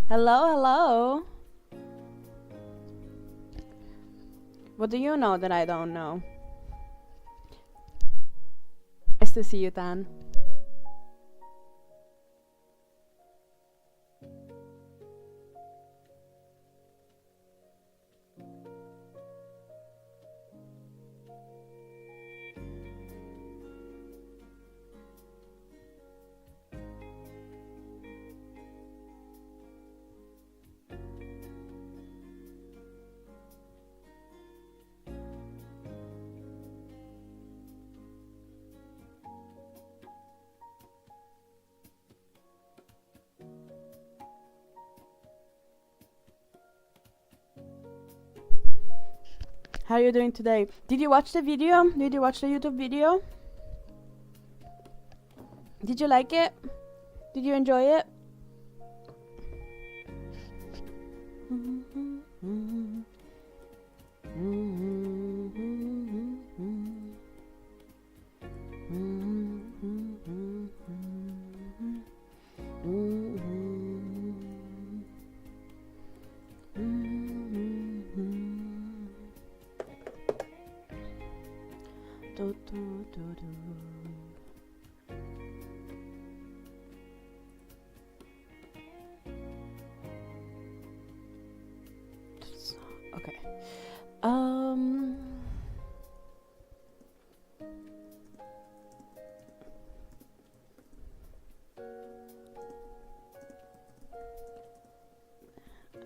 Hello, hello. What do you know that I don't know? Nice to see you, Tan. How are you doing today? Did you watch the video? Did you watch the YouTube video? Did you like it? Did you enjoy it? Okay.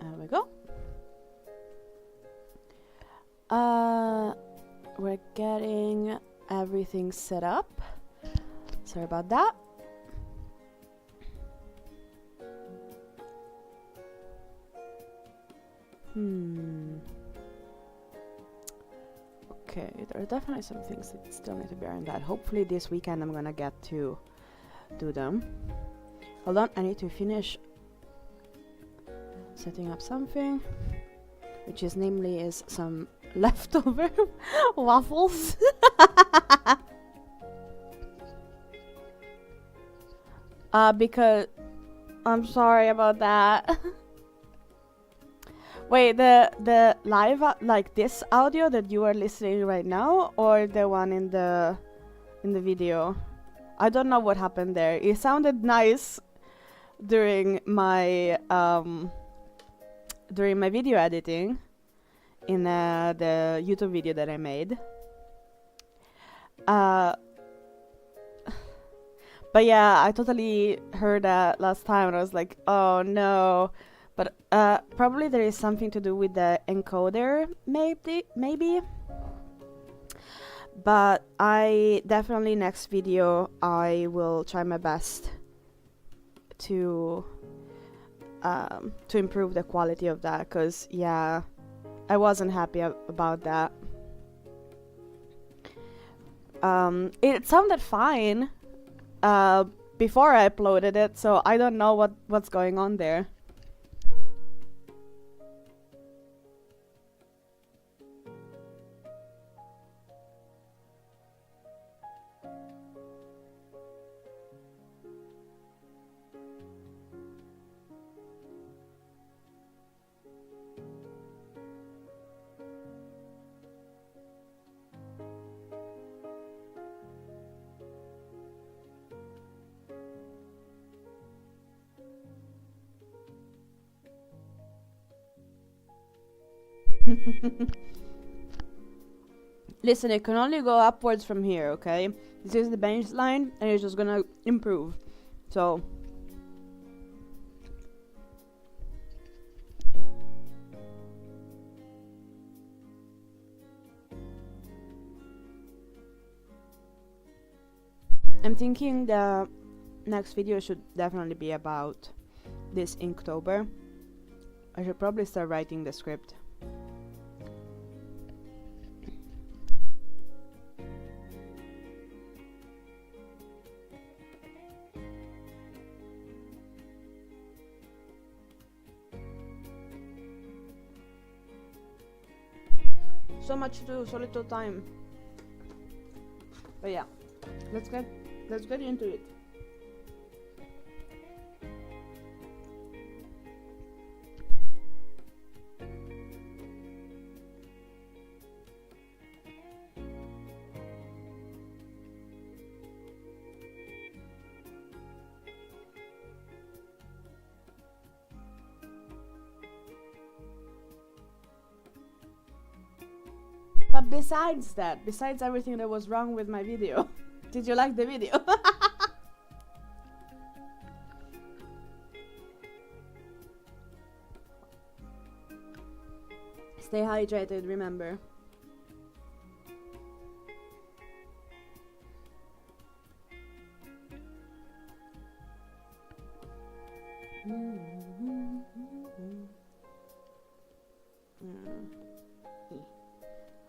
There we go. We're getting everything set up. Sorry about that. Okay, there are definitely some things that still need to be ironed out. Hopefully this weekend I'm gonna get to do them. Hold on, I need to finish setting up something, which is namely some leftover waffles. Because I'm sorry about that. Wait, the live like this audio that you are listening right now, or the one in the video? I don't know what happened there. It sounded nice during my video editing in the YouTube video that I made. But yeah, I totally heard that last time and I was like, oh no. But probably there is something to do with the encoder, maybe. But I definitely next video I will try my best to improve the quality of that, because yeah, I wasn't happy about that. It sounded fine before I uploaded it, so I don't know what's going on there. Listen, it can only go upwards from here, okay? This is the bench line, and it's just gonna improve. So I'm thinking the next video should definitely be about this Inktober. I should probably start writing the script. So much to do, so little time. But yeah, let's get into it. besides that, besides everything that was wrong with my video, did you like the video? Stay hydrated, remember.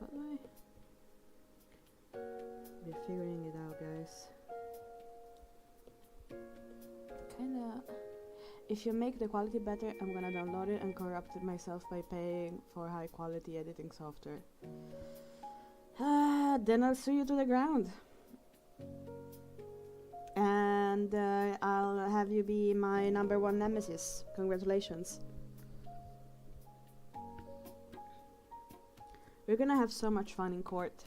How do I? We're figuring it out, guys. Kinda. If you make the quality better, I'm gonna download it and corrupt it myself by paying for high quality editing software. Then I'll sue you to the ground. And I'll have you be my #1 nemesis. Congratulations. We're gonna have so much fun in court.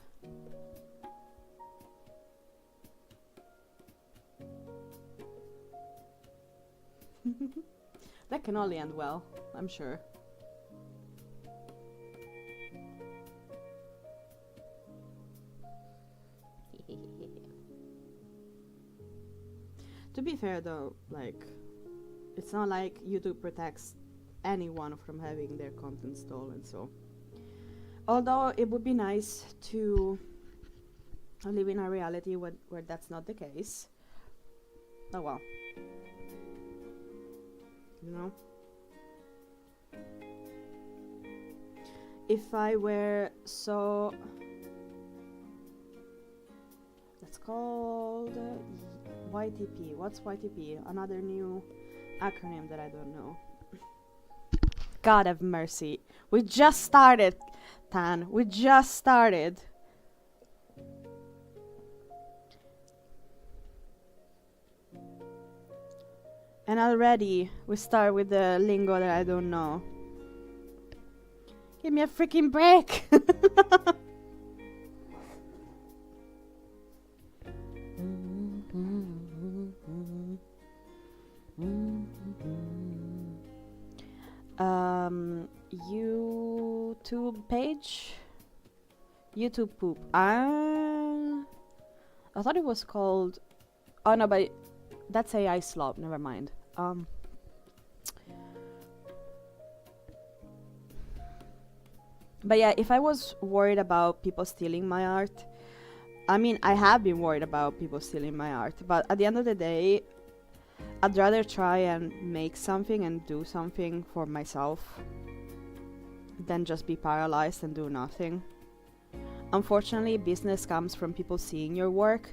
That can only end well, I'm sure. To be fair though, like, it's not like YouTube protects anyone from having their content stolen, so. Although it would be nice to live in a reality where that's not the case. Oh well. You know? If I were so... That's called YTP. What's YTP? Another new acronym that I don't know. God have mercy. We just started, Tan. We just started. And already we start with the lingo that I don't know. Give me a freaking break! YouTube page? YouTube poop. I thought it was called... Oh no, but that's AI slop, never mind. But yeah, if I was worried about people stealing my art, I mean, I have been worried about people stealing my art, but at the end of the day, I'd rather try and make something and do something for myself than just be paralyzed and do nothing. Unfortunately, business comes from people seeing your work,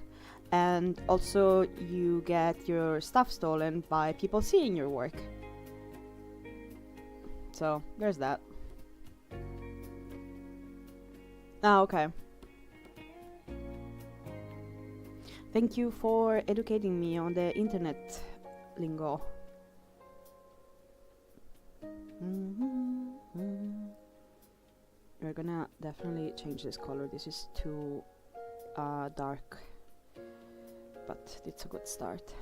and also you get your stuff stolen by people seeing your work. So, there's that. Ah, okay. Thank you for educating me on the internet lingo. We're gonna definitely change this color. This is too dark, but it's a good start.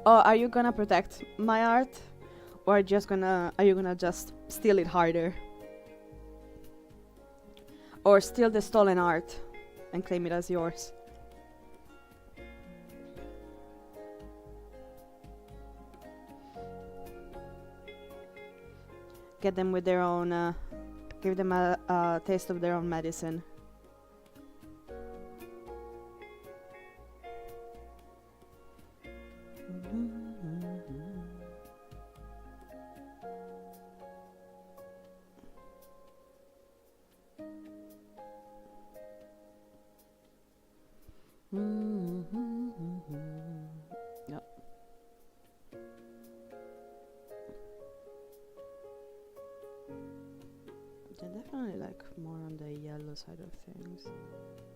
Oh, are you gonna protect my art? Or are you gonna just steal it harder? Or steal the stolen art and claim it as yours? Get them with their own, give them a taste of their own medicine. Yep. They're definitely like more on the yellow side of things.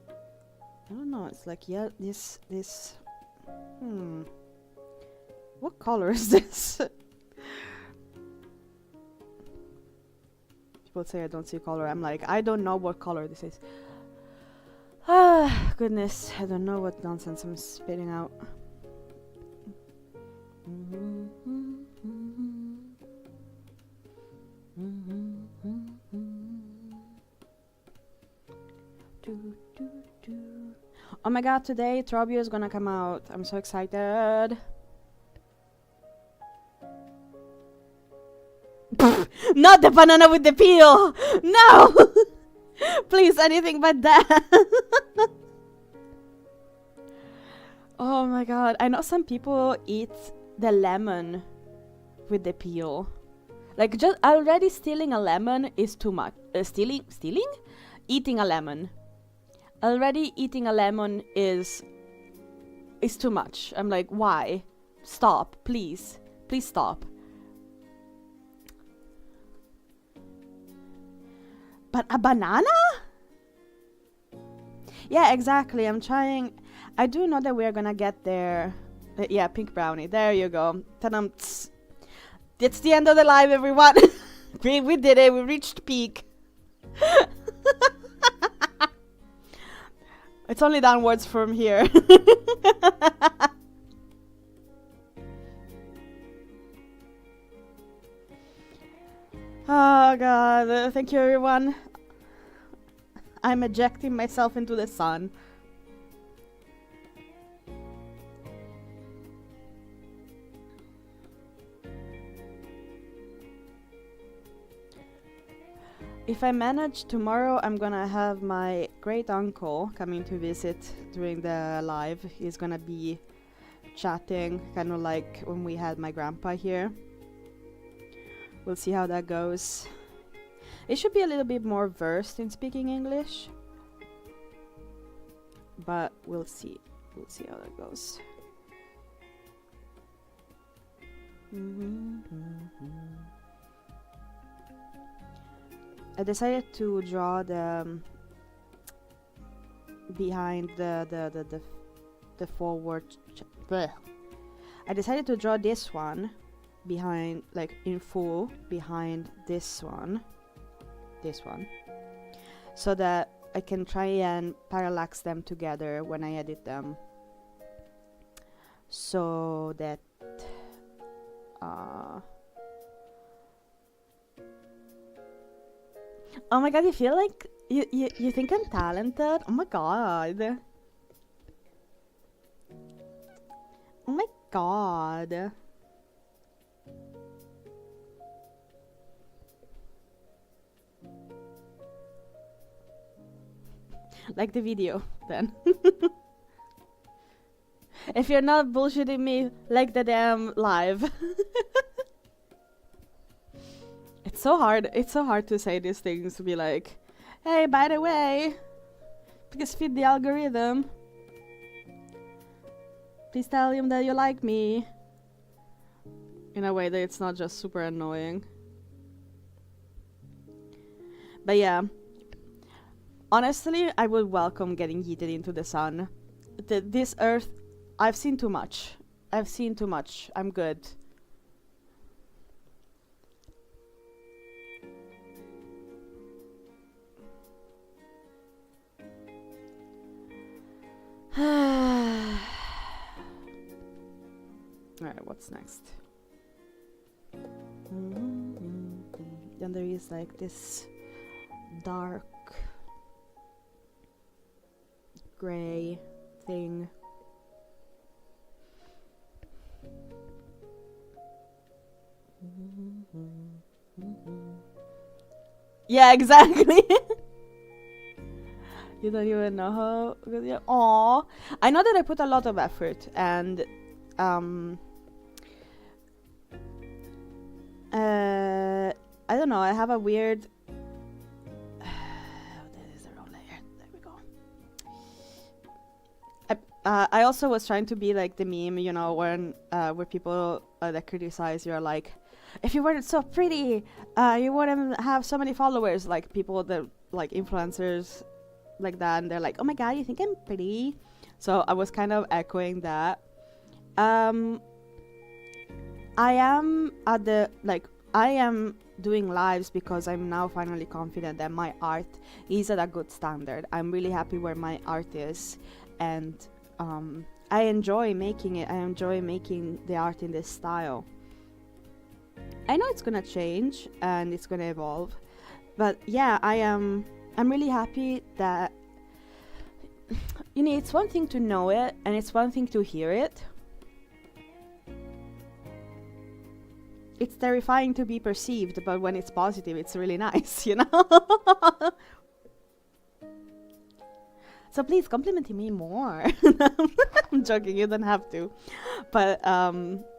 I don't know, it's like, yeah, this what color is this? people say I don't see color. I'm like, I don't know what color this is. Ah, goodness, I don't know what nonsense I'm spitting out. Oh my god, today Trobio is gonna come out. I'm so excited. Not the banana with the peel! No! Please, anything but that. Oh my god, I know some people eat the lemon with the peel. Like, just already stealing a lemon is too much. Stealing? Eating a lemon. Already eating a lemon is too much. I'm like, why? Stop, please. Please stop. But a banana? Yeah, exactly. I'm trying. I do know that we're gonna get there. Yeah, pink brownie. There you go. Ta-dum. It's the end of the live, everyone. we did it. We reached peak. It's only downwards from here. Oh god, thank you everyone. I'm ejecting myself into the sun. If I manage tomorrow, I'm gonna have my great uncle coming to visit during the live. He's gonna be chatting, kind of like when we had my grandpa here. We'll see how that goes. It should be a little bit more versed in speaking English, but we'll see. We'll see how that goes. I decided to draw the behind the forward. I decided to draw this one behind, like in full, behind this one, so that I can try and parallax them together when I edit them, so that oh my god, you feel like you think I'm talented? Oh my god. Oh my god. Like the video, then. If you're not bullshitting me, like the damn live. It's so hard to say these things, to be like, hey, by the way, please feed the algorithm. Please tell him that you like me. In a way that it's not just super annoying. But yeah. Honestly, I would welcome getting yeeted into the sun. This earth, I've seen too much. I'm good. Alright, what's next? Then there is like this dark gray thing. Yeah, exactly. You don't even know how good you are. Aww. I know that I put a lot of effort, and I don't know, I have a weird that is the wrong layer. There we go. I also was trying to be like the meme, you know, when where people that criticize you are like, if you weren't so pretty, you wouldn't have so many followers. Like people that like influencers like that, and they're like, oh my god, you think I'm pretty? So I was kind of echoing that. I am at the, like, I am doing lives because I'm now finally confident that my art is at a good standard. I'm really happy where my art is, and I enjoy making it. I enjoy making the art in this style. I know it's gonna change and it's gonna evolve, but yeah, I'm really happy that it's one thing to know it and it's one thing to hear it. It's terrifying to be perceived, but when it's positive, it's really nice, So please compliment me more. I'm joking, you don't have to. But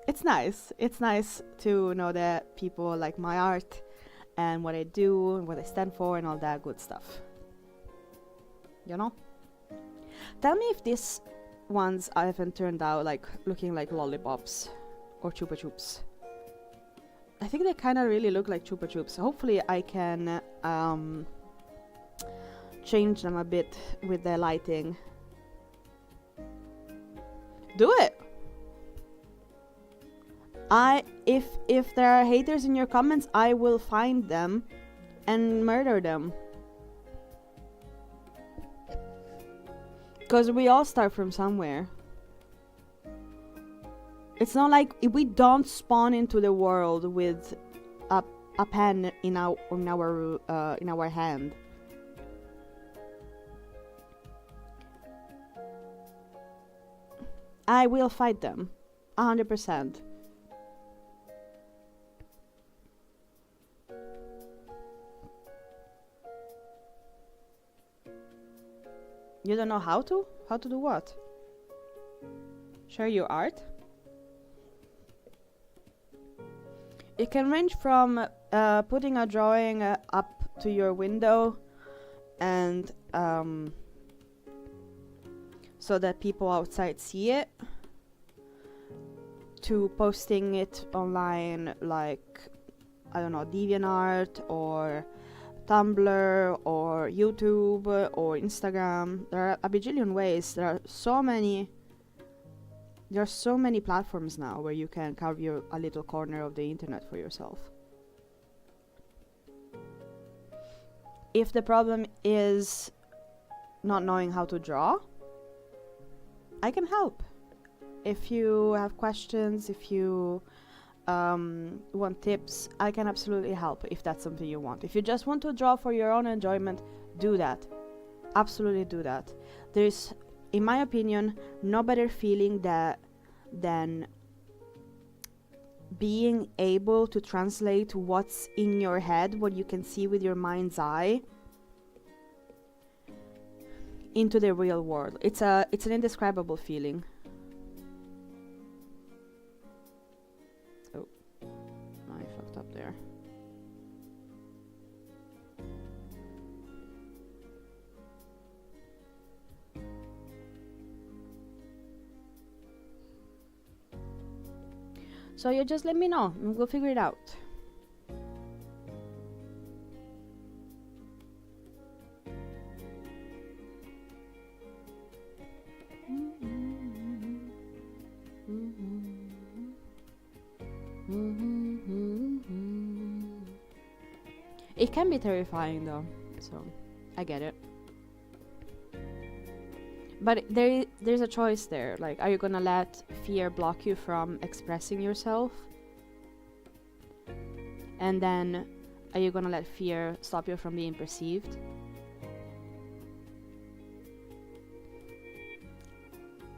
it's nice. It's nice to know that people like my art and what I do and what I stand for and all that good stuff. Tell me if these ones haven't turned out like looking like lollipops or Chupa Chups. I think they kind of really look like Chupa Chups. Hopefully I can change them a bit with the lighting. Do it! If there are haters in your comments, I will find them and murder them. Because we all start from somewhere. It's not like we don't spawn into the world with a pen in our hand. I will fight them, 100%. You don't know how to? How to do what? Share your art? It can range from putting a drawing up to your window and so that people outside see it, to posting it online like, I don't know, DeviantArt or Tumblr or YouTube or Instagram. There are a bajillion ways. There are so many platforms now where you can carve a little corner of the internet for yourself. If the problem is not knowing how to draw, I can help. If you have questions, if you want tips, I can absolutely help if that's something you want. If you just want to draw for your own enjoyment, do that. Absolutely do that. There's, in my opinion, no better feeling than being able to translate what's in your head, what you can see with your mind's eye, into the real world. It's an indescribable feeling. Oh, I fucked up there. So you just let me know and we'll figure it out. It can be terrifying though, so I get it. But there's a choice there. Like, are you gonna let fear block you from expressing yourself? And then, are you gonna let fear stop you from being perceived?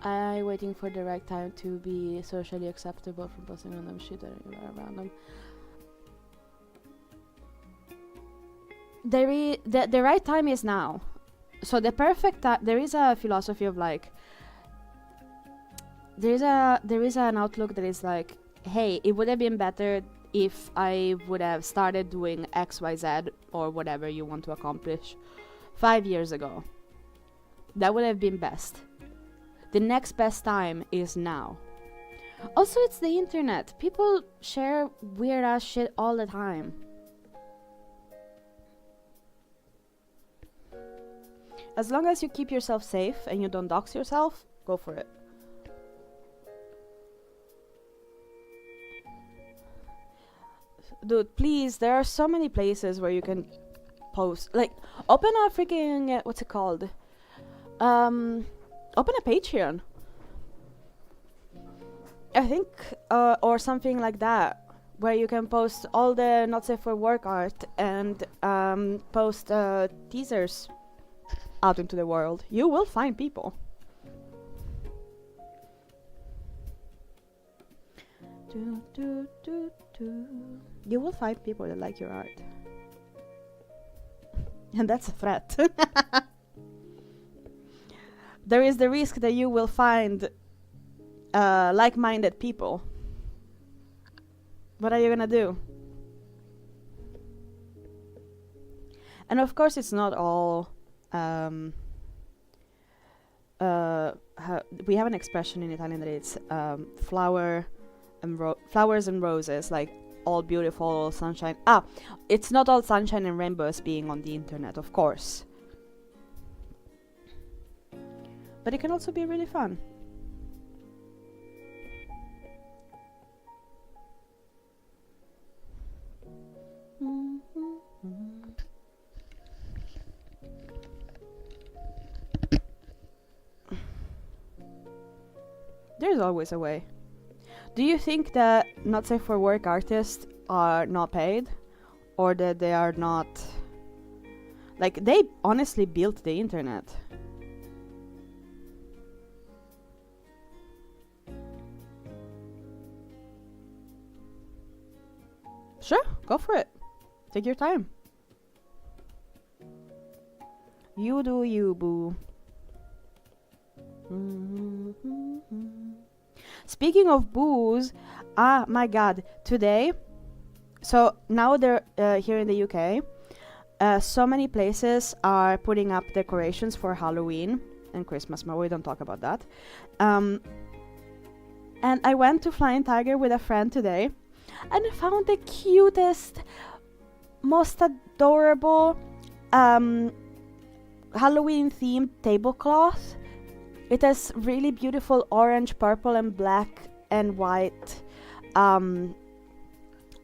I'm waiting for the right time to be socially acceptable from posting random shit anywhere random. The right time is now. So the perfect time, there is a philosophy of like, there is an outlook that is like, hey, it would have been better if I would have started doing XYZ or whatever you want to accomplish 5 years ago. That would have been best. The next best time is now. Also, it's the internet. People share weird ass shit all the time. As long as you keep yourself safe and you don't dox yourself, go for it. dude, please, there are so many places where you can post. Like, open a freaking what's it called? Open a Patreon. I think, or something like that, where you can post all the not safe for work art and post teasers out into the world. You will find people. You will find people that like your art. And that's a threat. There is the risk that you will find like-minded people. What are you gonna do? And of course, it's not all. We have an expression in Italian that it's flowers and roses, like all beautiful sunshine. It's not all sunshine and rainbows being on the internet, of course. But it can also be really fun. There's always a way. Do you think that not safe for work artists are not paid? Or that they are not... Like, they honestly built the internet. Sure, go for it. Take your time. You do you, boo. Speaking of boos, my god, today, so now they're here in the UK, so many places are putting up decorations for Halloween and Christmas, but we don't talk about that. And I went to Flying Tiger with a friend today, and I found the cutest, most adorable Halloween-themed tablecloth. It has really beautiful orange, purple, and black and white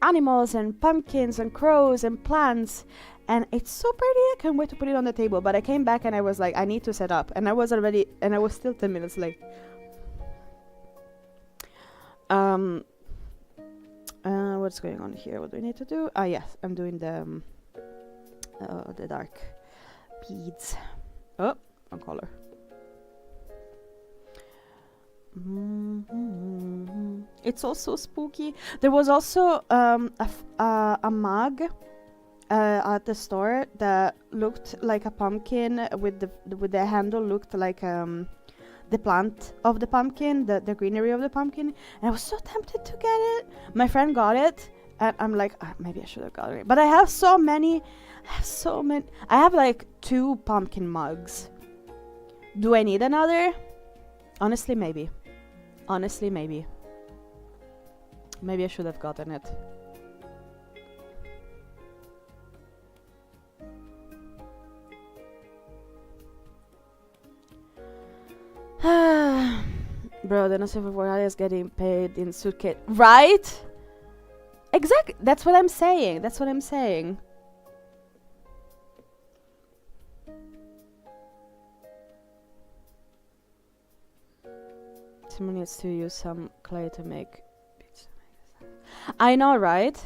animals and pumpkins and crows and plants. And it's so pretty. I can't wait to put it on the table. But I came back and I was like, I need to set up. And I was still 10 minutes late. What's going on here? What do we need to do? Yes, I'm doing the dark beads. Oh, wrong color. It's also spooky. There was also a mug at the store that looked like a pumpkin with the handle looked like the plant of the pumpkin, the greenery of the pumpkin, and I was so tempted to get it. My friend got it, and I'm like, maybe I should have got it. But I have so many. I have like 2 pumpkin mugs. Do I need another? Honestly, maybe. Maybe I should have gotten it. Bro, the Nasifa Vorali is getting paid in suitcase. Right? Exactly. That's what I'm saying. Someone needs to use some clay to make beads. I know, right?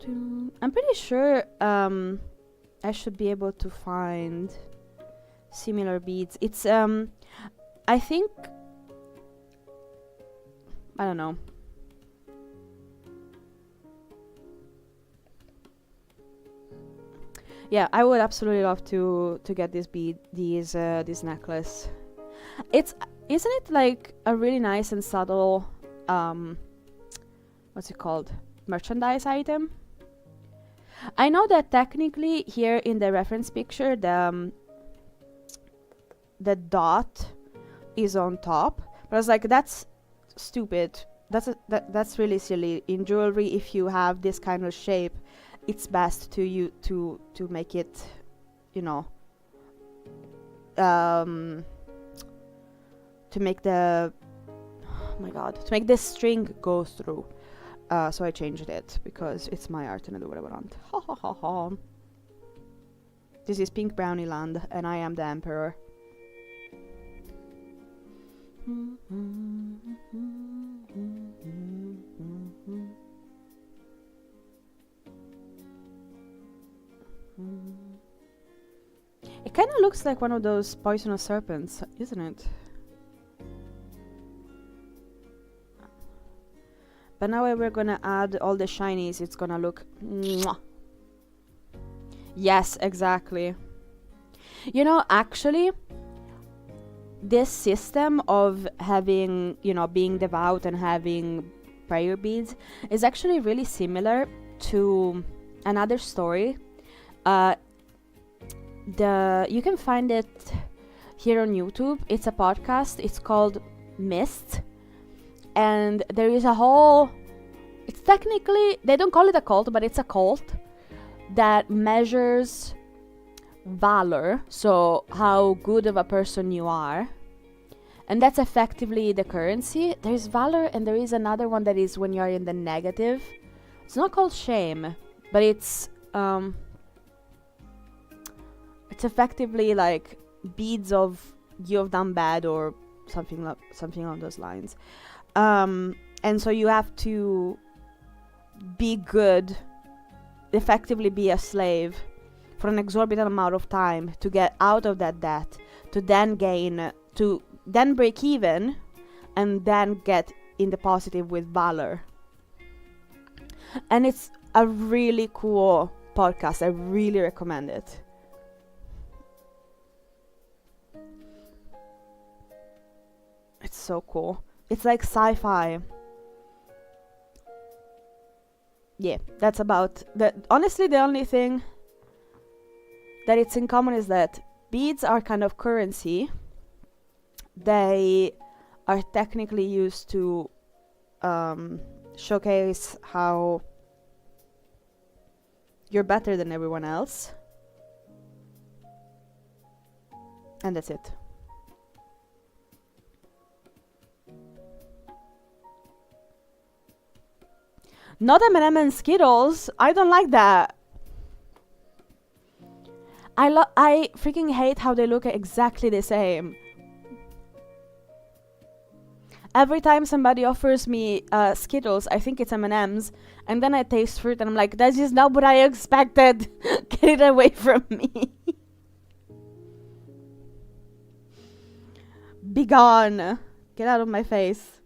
I'm pretty sure I should be able to find similar beads. It's I think, I don't know. Yeah, I would absolutely love to get this this necklace. Isn't it like a really nice and subtle what's it called, merchandise item? I know that technically here in the reference picture the dot is on top, but I was like, that's stupid. That's really silly. In jewelry, if you have this kind of shape, it's best to make it, you know, to make the to make the string go through. So I changed it because it's my art and I do whatever I want. Ha ha ha ha. This is Pink Brownie Land and I am the emperor. It kind of looks like one of those poisonous serpents, isn't it? But now when we're gonna add all the shinies, it's gonna look... Mwah. Yes, exactly. You know, actually, this system of having, you know, being devout and having prayer beads is actually really similar to another story. You can find it here on YouTube. It's a podcast. It's called Mist. And there is a whole... It's technically... They don't call it a cult, but it's a cult that measures valor. So how good of a person you are. And that's effectively the currency. There's valor and there is another one that is when you are in the negative. It's not called shame, but it's effectively like beads of you have done bad or something along those lines. And so you have to be good, effectively be a slave for an exorbitant amount of time to get out of that debt, to then break even, and then get in the positive with valor. And it's a really cool podcast. I really recommend it. It's so cool. It's like sci-fi. Yeah, that's about that. Honestly, the only thing that it's in common is that beads are kind of currency. They are technically used to showcase how you're better than everyone else. And that's it. Not M&M and Skittles. I don't like that. I freaking hate how they look exactly the same. Every time somebody offers me Skittles, I think it's M&M's, and then I taste fruit and I'm like, that is not what I expected. Get it away from me. Be gone. Get out of my face.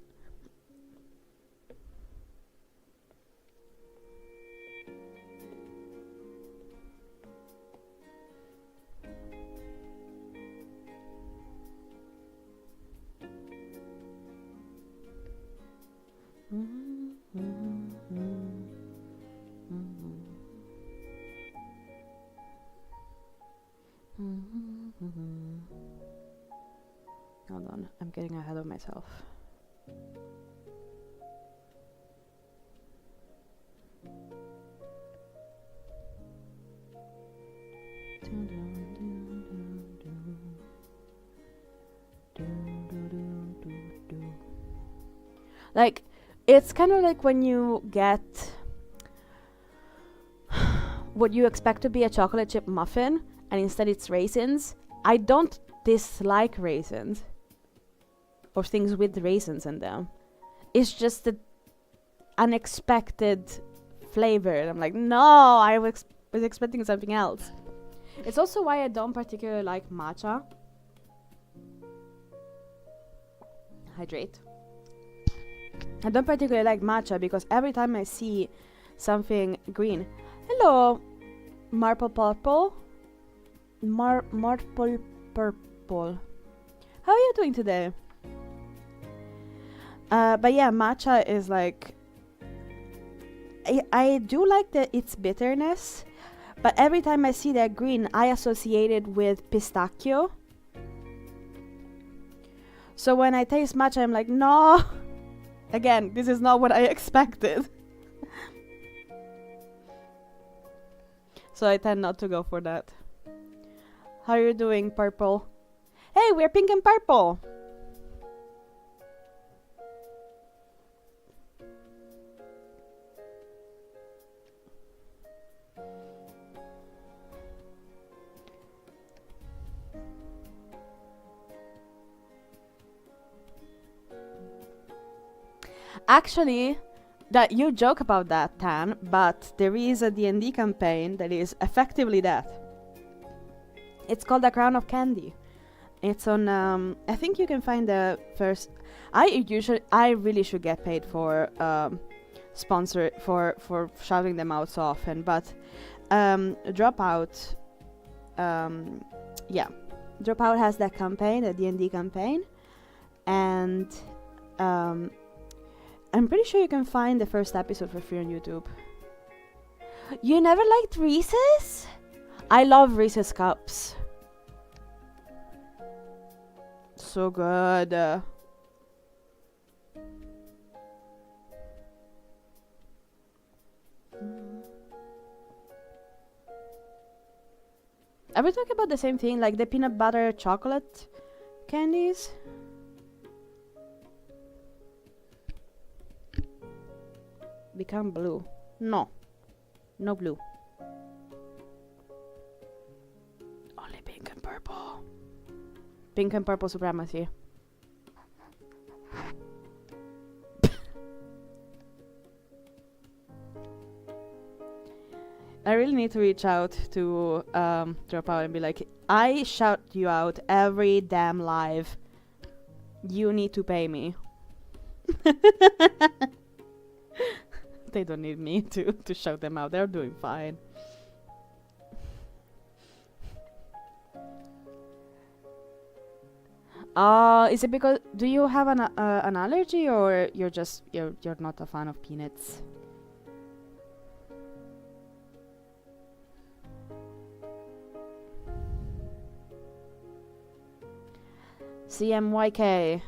Hold on, I'm getting ahead of myself. Like, it's kind of like when you get what you expect to be a chocolate chip muffin and instead it's raisins. I don't dislike raisins or things with raisins in them. It's just the unexpected flavor. And I'm like, no, I was expecting something else. It's also why I don't particularly like matcha. Hydrate. I don't particularly like matcha because every time I see something green... Hello, Marple Purple. Marple Purple. How are you doing today? But yeah, matcha is like... I do like its bitterness, but every time I see that green, I associate it with pistachio. So when I taste matcha, I'm like, no! Again, this is not what I expected. So I tend not to go for that. How are you doing, Purple? Hey, we're pink and purple! Actually, that you joke about that, Tan, but there is a D&D campaign that is effectively that. It's called The Crown of Candy. It's on. I think you can find the first. I really should get paid for sponsor for shouting them out so often, but Dropout. Yeah, Dropout has that campaign, the D&D campaign, and I'm pretty sure you can find the first episode for free on YouTube. You never liked Reese's? I love Reese's cups. So good. Are we talking about the same thing, like the peanut butter chocolate candies? Become blue. No. No blue. Only pink and purple. Pink and purple supremacy. I really need to reach out to Dropout and be like, I shout you out every damn live. You need to pay me. They don't need me to shout them out. They're doing fine. Is it because do you have an allergy, or you're not a fan of peanuts? CMYK.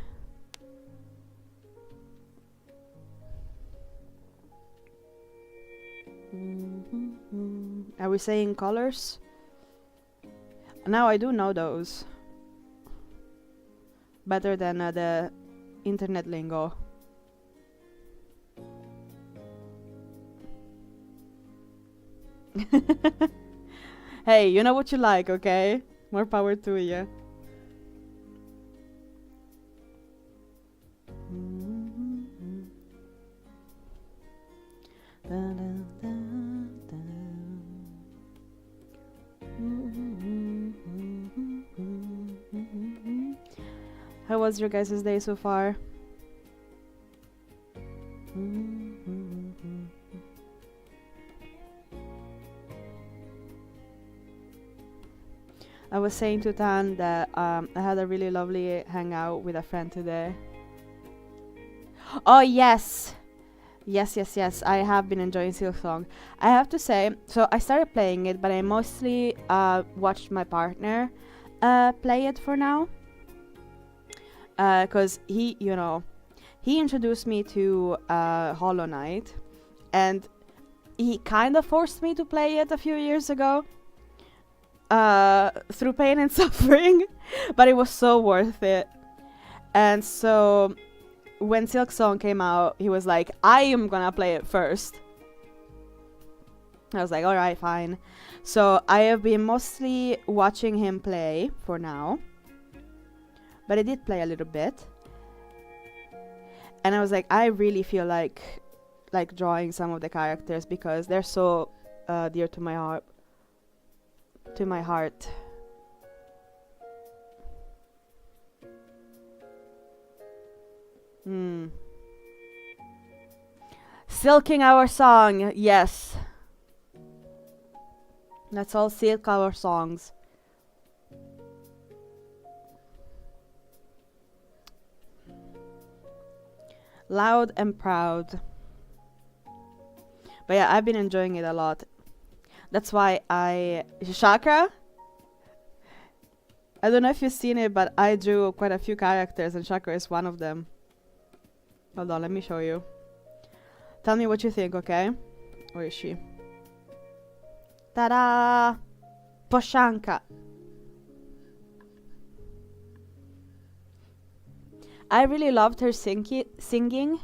Are we saying colors? Now I do know those better than the internet lingo. Hey, you know what you like, okay? More power to you. How was your guys' day so far? I was saying to Tan that I had a really lovely hangout with a friend today. Oh yes! Yes. I have been enjoying Silksong. I have to say, so I started playing it, but I mostly watched my partner play it for now. Because he introduced me to Hollow Knight, and he kind of forced me to play it a few years ago through pain and suffering, but it was so worth it. And so when Silksong came out, he was like, I am gonna play it first. I was like, alright, fine. So I have been mostly watching him play for now, but I did play a little bit, and I was like, I really feel like drawing some of the characters because they're so dear to my heart. Silking our song, yes. Let's all silk our songs. Loud and proud. But yeah, I've been enjoying it a lot. That's why Chakra? I don't know if you've seen it, but I drew quite a few characters and Chakra is one of them. Hold on, let me show you. Tell me what you think, okay? Where is she? Ta-da! Poshanka. I really loved her singing.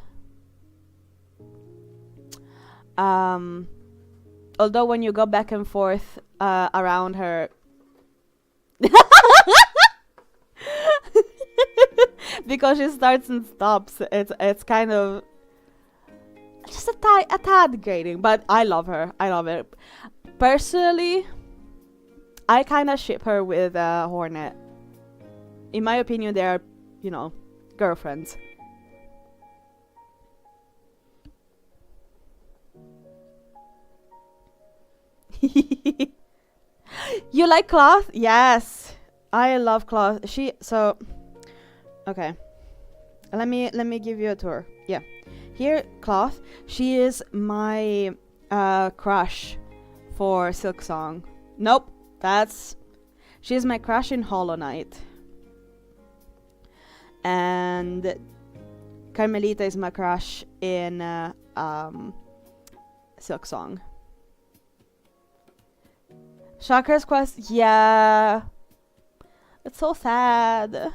Although when you go back and forth around her, because she starts and stops, it's kind of just a tad grating, but I love her. I love it. Personally, I kind of ship her with Hornet. In my opinion, they are, you know, girlfriends. You like Cloth? Yes, I love Cloth. Okay. Let me give you a tour. Yeah, here Cloth. She is my crush for Silksong. Nope, she's my crush in Hollow Knight. And Carmelita is my crush in Silksong. Chakra's Quest, yeah. It's so sad.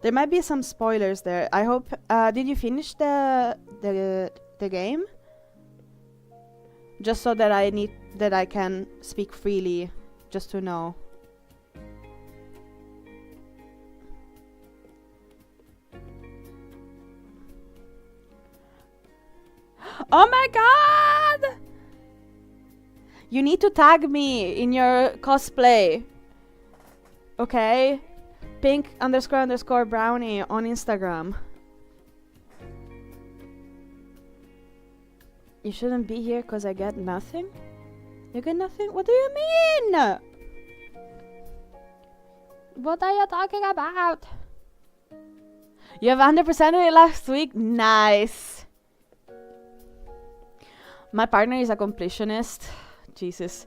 There might be some spoilers there. I hope. Did you finish the game? Just so that I can speak freely, just to know. Oh my god! You need to tag me in your cosplay. Okay? Pink__brownie on Instagram. You shouldn't be here because I get nothing? You get nothing? What do you mean? What are you talking about? You have 100% it last week? Nice. My partner is a completionist. Jesus.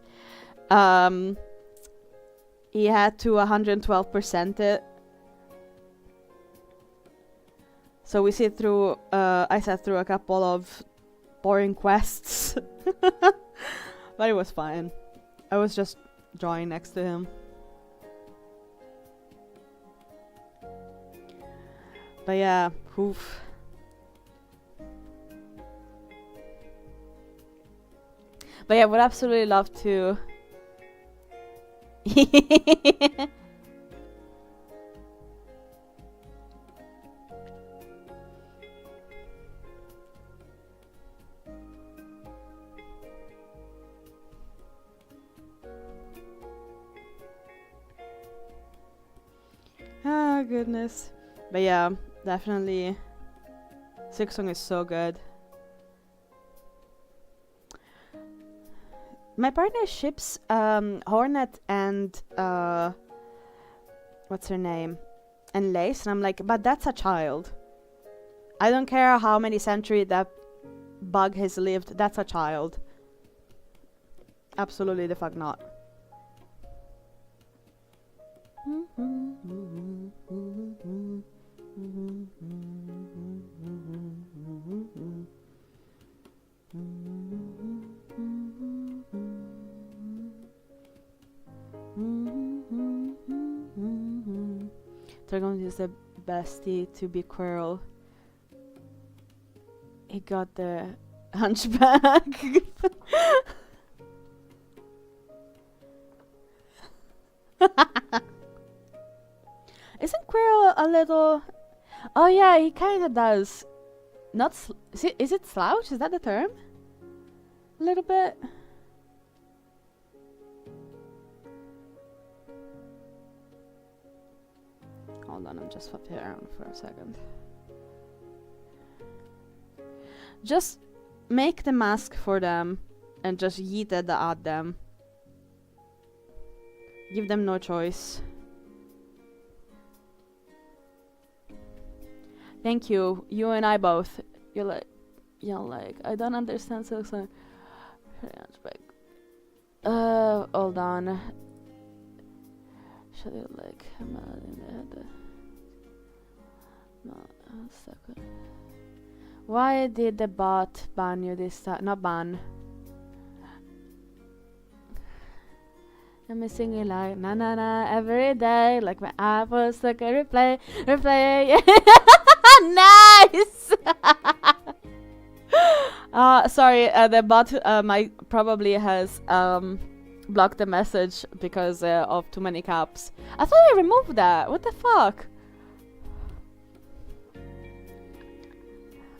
He had to 112% it. So we sit through, I sat through a couple of boring quests. But it was fine. I was just drawing next to him. But yeah, oof. But yeah, would absolutely love to. Oh goodness. But yeah, definitely Silksong is so good. My partner ships Hornet and what's her name? And Lace, and I'm like, but that's a child. I don't care how many centuries that bug has lived, that's a child. Absolutely the fuck not. They're going to use the bestie to be Quirrell. He got the hunchback. Isn't Quirrell a little... Oh yeah, he kind of does. Not is it slouch? Is that the term? A little bit. Hold on, I'm just flipping it around for a second. Just make the mask for them and just yeet it at them. Give them no choice. Thank you. You and I both. You're like, I don't understand Silksong. Hold on. Should it like in the head? No, second. Why did the bot ban you this time? Not ban. I'm missing you like na na na every day, like my apples like a replay. Nice. Sorry, the bot probably has blocked the message because of too many caps. I thought I removed that. What the fuck?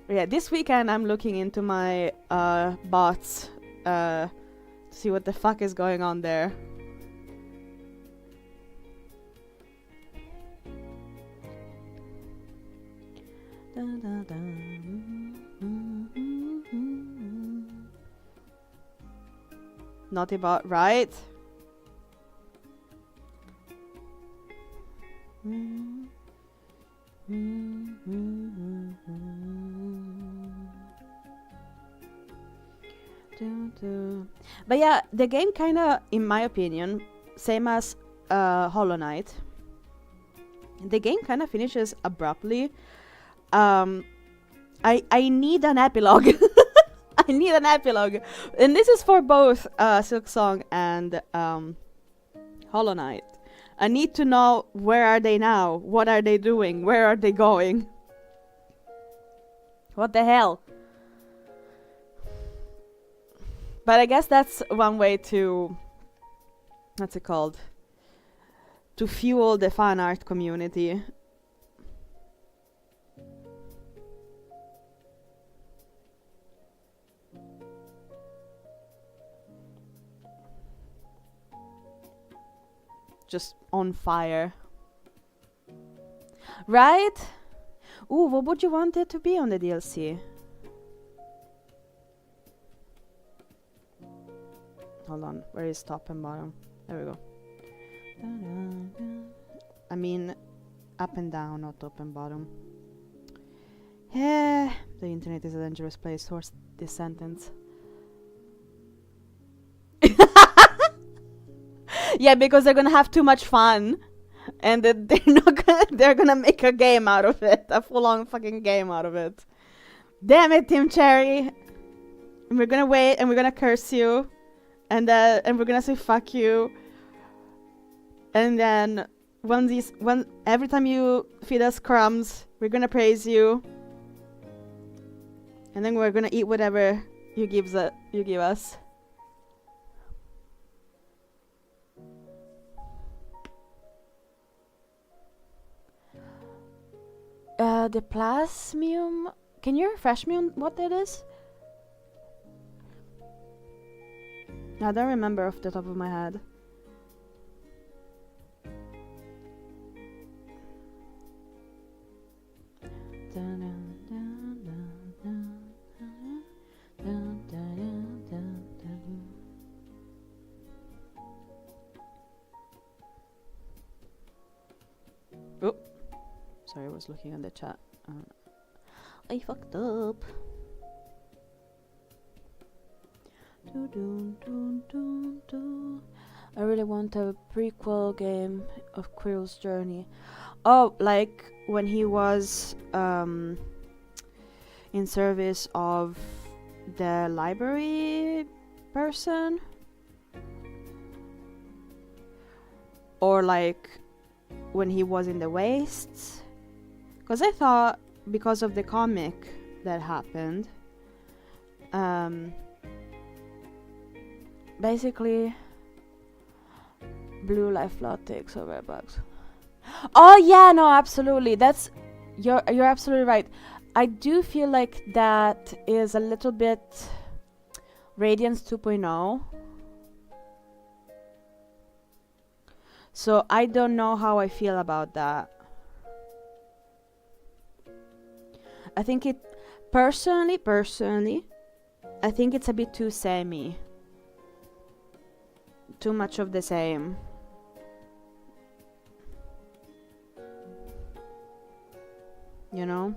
Yeah, this weekend I'm looking into my bots to see what the fuck is going on there. Naughty bot, right? But yeah, the game kinda, in my opinion, same as Hollow Knight, the game kinda finishes abruptly. I need an epilogue. I need an epilogue. And this is for both Silksong and Hollow Knight. I need to know, where are they now? What are they doing? Where are they going? What the hell? But I guess that's one way to... what's it called? To fuel the fan art community. Just on fire. Right? Ooh, what would you want it to be on the DLC? Hold on, where is top and bottom? There we go. I mean, up and down, not top and bottom. Yeah, the internet is a dangerous place towards this sentence. Yeah, because they're gonna have too much fun, and that they're gonna make a game out of it, a full-on fucking game out of it. Damn it, Team Cherry! And we're gonna wait, and we're gonna curse you, and we're gonna say fuck you, and then every time you feed us crumbs, we're gonna praise you, and then we're gonna eat whatever you give us. The Plasmium... Can you refresh me on what that is? I don't remember off the top of my head. Oh. Sorry, I was looking at the chat. I fucked up. I really want a prequel game of Quirrell's journey. Oh, like when he was in service of the library person? Or like when he was in the wastes? Because I thought, because of the comic that happened, basically blue life blood takes over bugs. Oh yeah, no, absolutely. That's you're absolutely right. I do feel like that is a little bit Radiance 2.0. So I don't know how I feel about that. I think it personally, I think it's a bit too samey. Too much of the same. You know?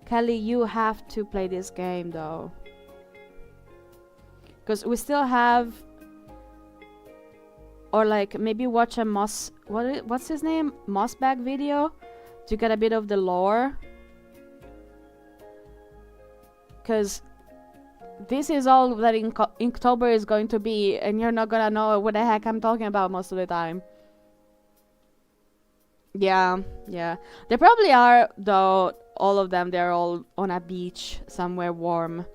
Kelly, you have to play this game though, because we still have, or like maybe watch a what's his name, Mossbag video to get a bit of the lore, because this is all that Inktober is going to be, and you're not gonna know what the heck I'm talking about most of the time. Yeah, yeah. They probably are, though. All of them, they're all on a beach somewhere warm,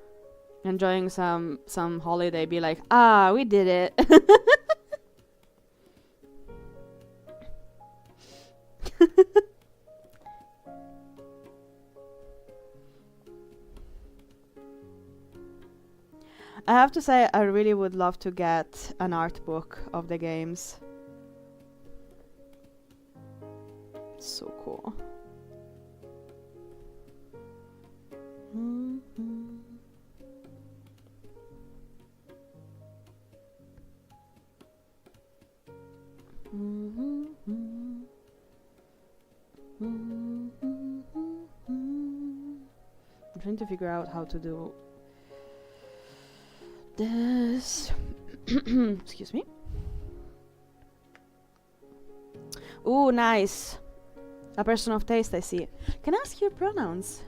enjoying some holiday. Be like, ah, we did it. I have to say, I really would love to get an art book of the games. So cool. I'm trying to figure out how to do this. Excuse me. Ooh, nice. A person of taste, I see. Can I ask your pronouns?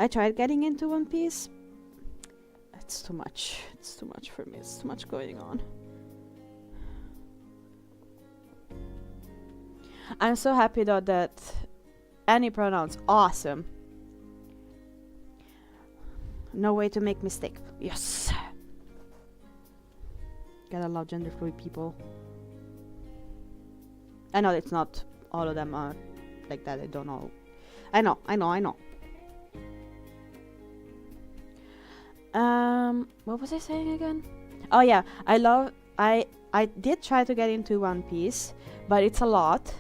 I tried getting into One Piece. It's too much. It's too much for me. It's too much going on. I'm so happy though that any pronouns, awesome. No way to make mistake. Yes. Gotta love gender fluid people. I know it's not all of them are like that. I don't know. I know. What was I saying again? Oh yeah, I did try to get into One Piece, but it's a lot.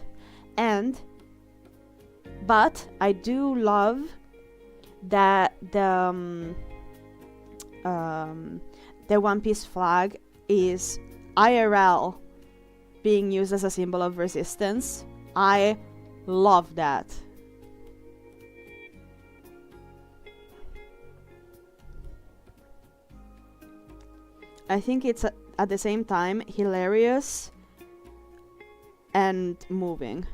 But I do love that the One Piece flag is IRL being used as a symbol of resistance. I love that. I think it's at the same time hilarious and moving.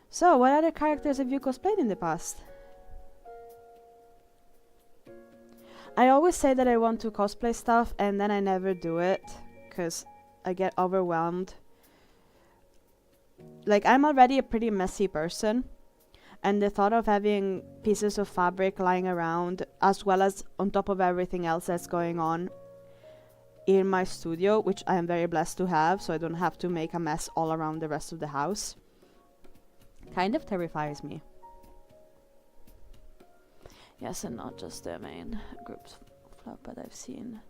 So, what other characters have you cosplayed in the past? I always say that I want to cosplay stuff and then I never do it because I get overwhelmed. Like, I'm already a pretty messy person, and the thought of having pieces of fabric lying around as well as on top of everything else that's going on in my studio, which I am very blessed to have, so I don't have to make a mess all around the rest of the house, kind of terrifies me. Yes, and not just the main groups flop, but I've seen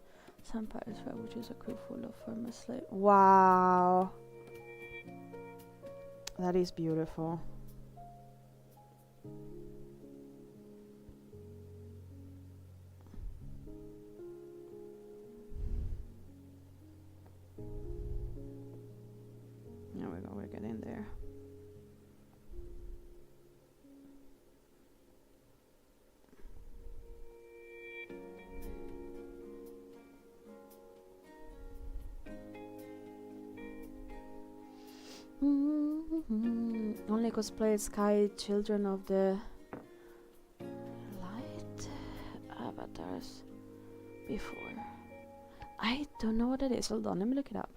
some parties where which is a crew full of former slaves. Wow. That is beautiful. There we go, we're getting there. Only cosplayed Sky Children of the Light avatars before. I don't know what it is. Hold on, let me look it up.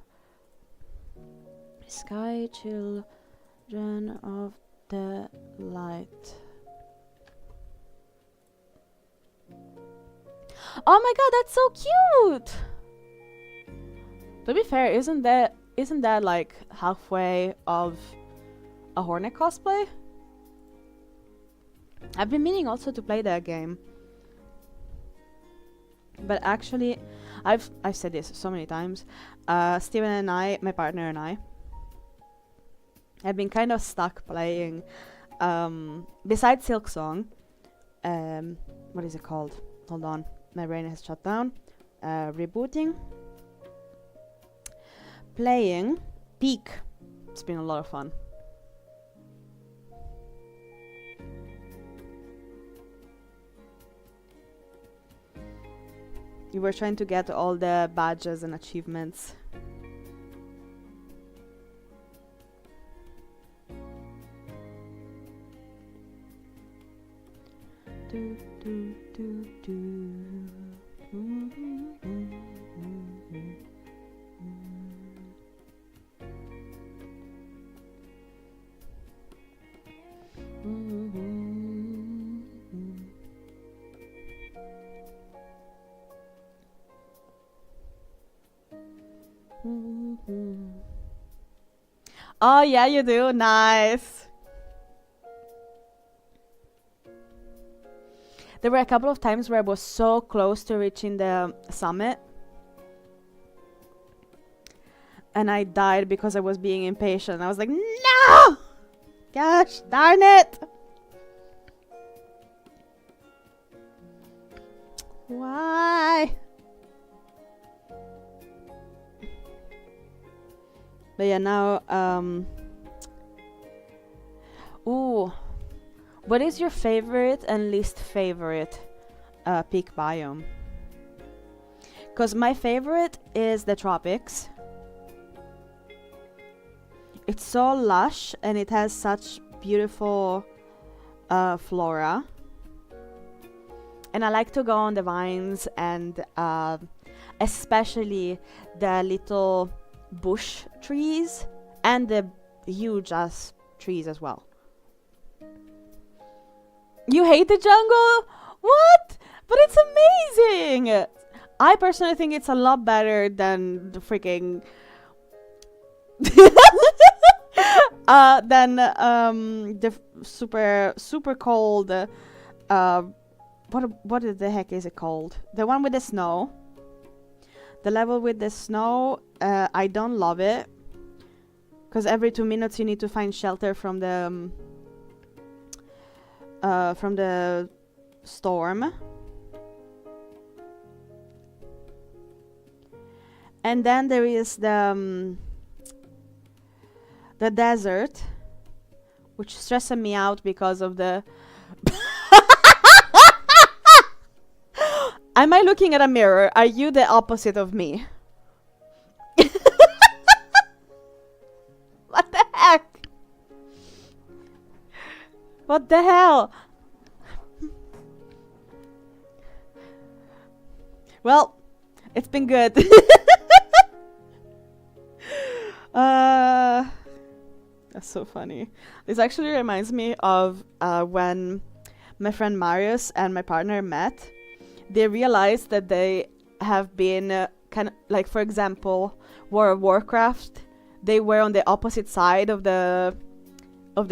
Sky Children of the Light. Oh my god, that's so cute! To be fair, isn't that like halfway of a Hornet cosplay? I've been meaning also to play that game. But actually, I've said this so many times. Steven and I, my partner and I, I've been kind of stuck playing, besides Silksong, what is it called? Hold on, my brain has shut down. Rebooting. Playing Peak. It's been a lot of fun. You were trying to get all the badges and achievements. Do, do, do, do. Oh yeah, you do. Nice. There were a couple of times where I was so close to reaching the summit, and I died because I was being impatient. I was like, no! Gosh, darn it! Why? But yeah, now, ooh. What is your favorite and least favorite peak biome? Because my favorite is the tropics. It's so lush and it has such beautiful flora. And I like to go on the vines and especially the little bush trees and the huge ass trees as well. You hate the jungle? What? But it's amazing! I personally think it's a lot better than the freaking than the super cold what the heck is it called? The one with the snow. The level with the snow, I don't love it. Because every 2 minutes you need to find shelter from the storm. And then there is the desert, which stresses me out because of the Am I looking at a mirror? Are you the opposite of me? What the heck? What the hell? Well, it's been good. That's so funny. This actually reminds me of when my friend Marius and my partner met. They realized that they have been kind of like, for example, World of Warcraft. They were on the opposite side of the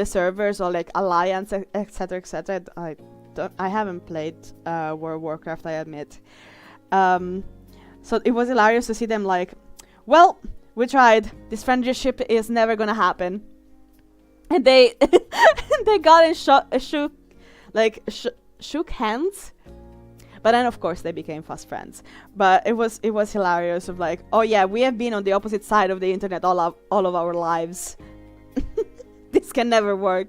servers, or like Alliance, etc., etc. I haven't played World of Warcraft, I admit. So it was hilarious to see them like, well, we tried. This friendship is never gonna happen. And they they got and shook hands. But then of course they became fast friends. But it was hilarious of like, oh yeah, we have been on the opposite side of the internet all of our lives. This can never work.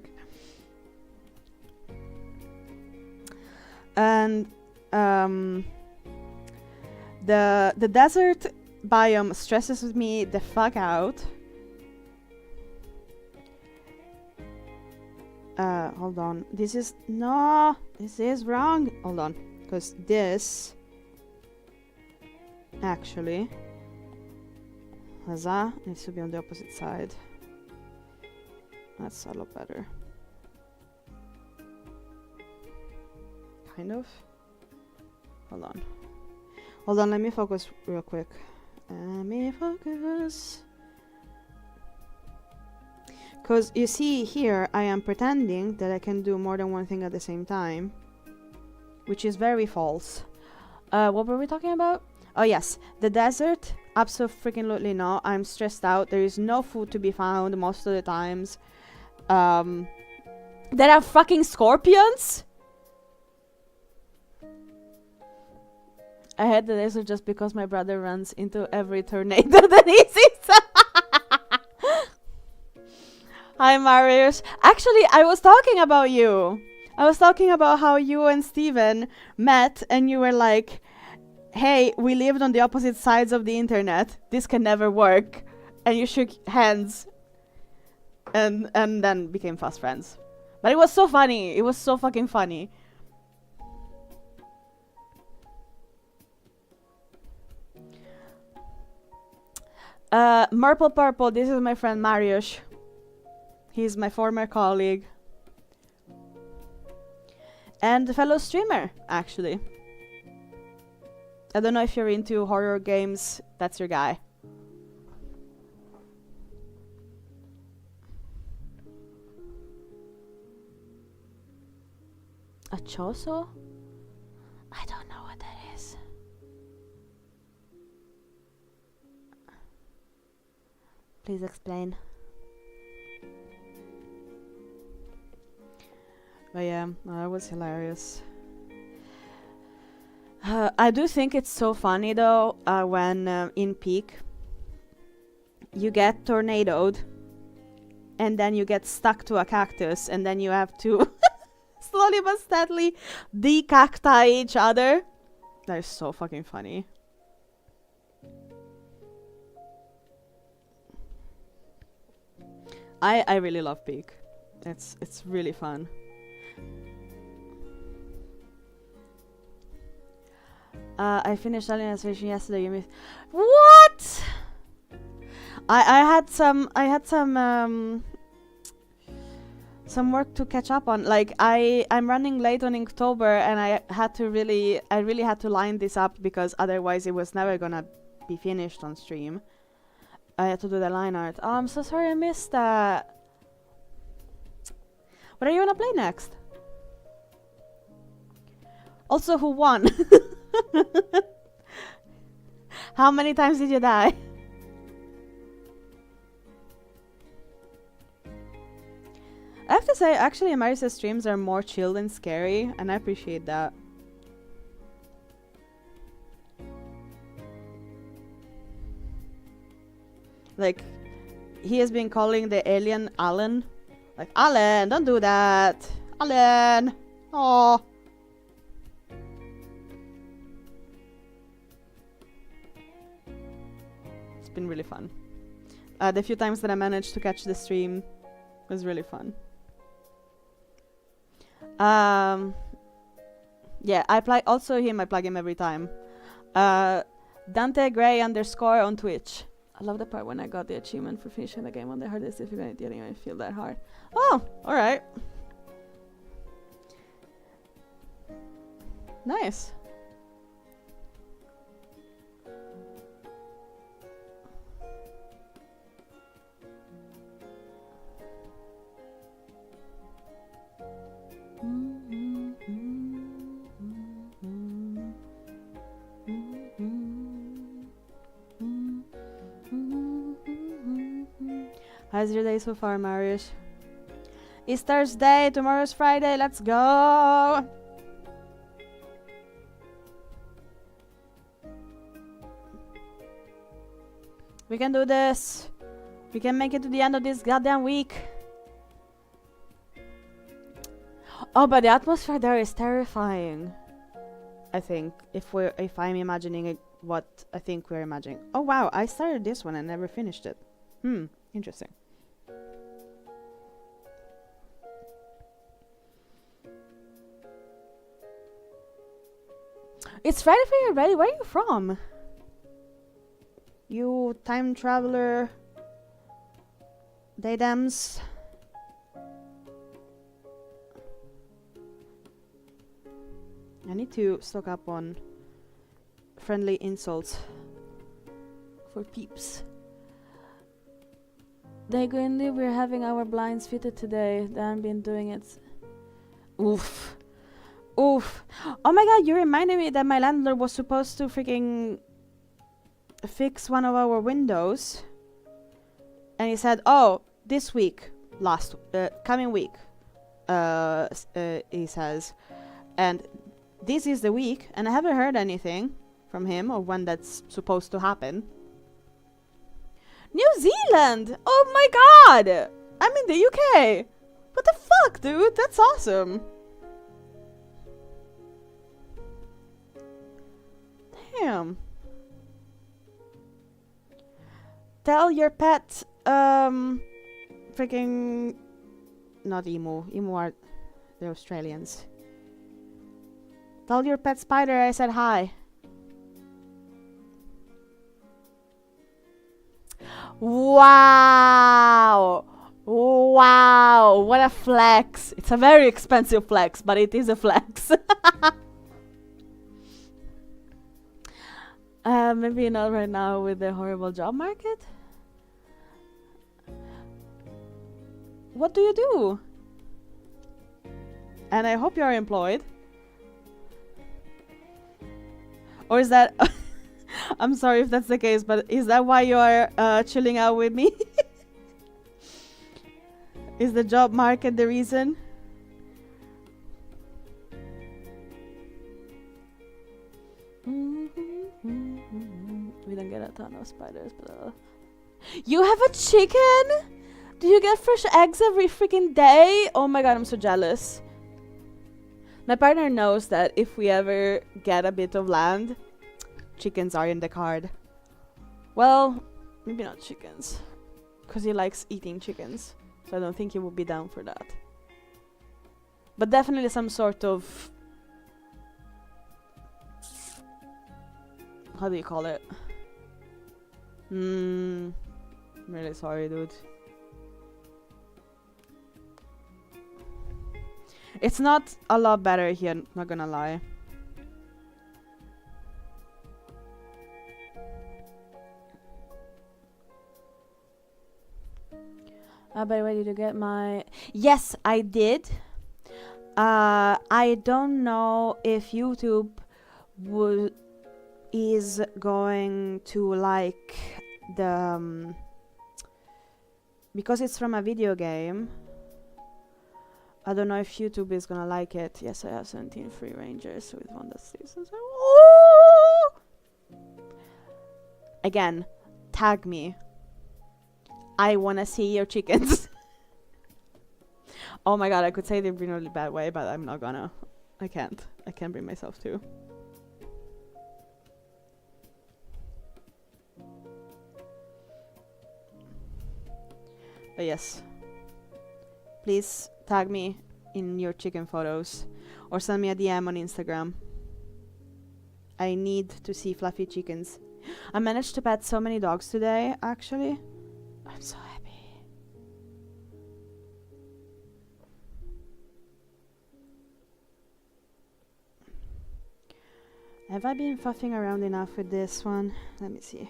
And the desert biome stresses me the fuck out. Hold on. This is wrong. Hold on. Because this actually Huzzah needs to be on the opposite side. That's a lot better. Kind of. Hold on, let me focus real quick. Let me focus. Because you see here, I am pretending that I can do more than one thing at the same time, which is very false. What were we talking about? Oh yes, the desert Absolutely not. I'm stressed out. There is no food to be found most of the times. There are fucking scorpions? I hate the desert just because my brother runs into every tornado that he sees. Hi, Marius. Actually, I was talking about you. I was talking about how you and Steven met and you were like, hey, we lived on the opposite sides of the internet. This can never work. And you shook hands and then became fast friends. But it was so funny. It was so fucking funny. Murple Purple, this is my friend Mariusz. He's my former colleague. And a fellow streamer, actually. I don't know if you're into horror games. That's your guy. A choso? I don't know what that is. Please explain. But yeah, that was hilarious. I do think it's so funny though when in Peak you get tornadoed and then you get stuck to a cactus and then you have to slowly but steadily decacti each other. That is so fucking funny. I really love Peak. It's really fun. I finished Alien Isolation yesterday. You missed. What? I had some work to catch up on. Like I'm running late on Inktober, and I really had to line this up because otherwise it was never gonna be finished on stream. I had to do the line art. Oh, I'm so sorry I missed that. What are you gonna play next? Also, who won? How many times did you die? I have to say, actually, Marisa's streams are more chill than scary, and I appreciate that. Like, he has been calling the alien Alan. Like, Alan, don't do that. Alan! Oh. It's been really fun. The few times that I managed to catch the stream was really fun. Yeah, I plug him every time. Dante Gray _ on Twitch. I love the part when I got the achievement for finishing the game on the hardest difficulty. Didn't even feel that hard. Oh, alright. Nice. How's your day so far, Marius? It's Thursday, tomorrow's Friday, let's go! We can do this! We can make it to the end of this goddamn week! Oh, but the atmosphere there is terrifying. I think, if I'm imagining it, what I think we're imagining. Oh wow, I started this one and never finished it. Interesting. It's Friday for you already? Where are you from? You time traveler. Daydams. I need to stock up on friendly insults for peeps. Daguindi, we're having our blinds fitted today. Dan been doing it. Oof. Oof. Oh my god, you reminded me that my landlord was supposed to freaking fix one of our windows. And he said, oh, this week, coming week, he says. And this is the week, and I haven't heard anything from him or when that's supposed to happen. New Zealand! Oh my god! I'm in the UK! What the fuck, dude? That's awesome. Damn. Tell your pet, freaking... Not emu. Emu are the Australians. Tell your pet spider I said hi. Wow! Wow! What a flex! It's a very expensive flex, but it is a flex. Maybe not right now with the horrible job market. What do you do? And I hope you're employed. Or is that... I'm sorry if that's the case, but is that why you're chilling out with me? Is the job market the reason? We don't get a ton of spiders, but... You have a chicken? Do you get fresh eggs every freaking day? Oh my god, I'm so jealous. My partner knows that if we ever get a bit of land, chickens are in the card. Well, maybe not chickens, because he likes eating chickens, so I don't think he would be down for that. But definitely some sort of... How do you call it? I'm really sorry, dude. It's not a lot better here, not gonna lie. By the way, did you get my... Yes, I did. I don't know if YouTube is going to like the... because it's from a video game. I don't know if YouTube is gonna like it. Yes, I have 17 free rangers with one that sleeps. Oh! Again, tag me. I wanna see your chickens. Oh my god, I could say it in a really bad way, but I'm not gonna. I can't bring myself to. But yes. Please tag me in your chicken photos. Or send me a DM on Instagram. I need to see fluffy chickens. I managed to pet so many dogs today, actually. I'm so happy. Have I been fuffing around enough with this one? Let me see.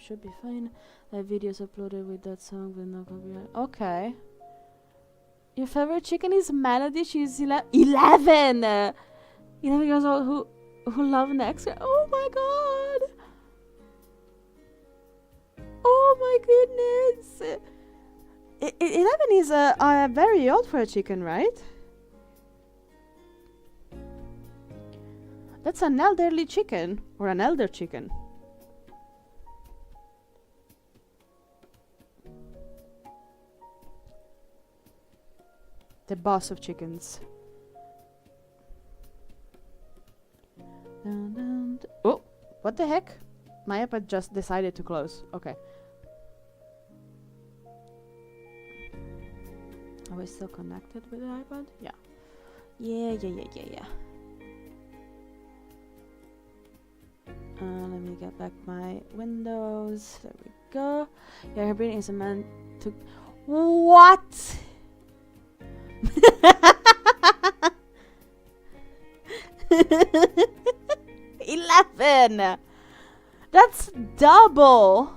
Should be fine. I have videos uploaded with that song with no copyright. Okay. Your favorite chicken is Melody. She's 11 years old who love Next. Oh my god. Oh my goodness. 11 is very old for a chicken, right? That's an elderly chicken or an elder chicken. The boss of chickens. Oh, what the heck? My iPad just decided to close. Okay. Are we still connected with the iPad? Yeah. Yeah. Let me get back my windows. There we go. Yeah, her breeding is a man to... What? happen? That's double.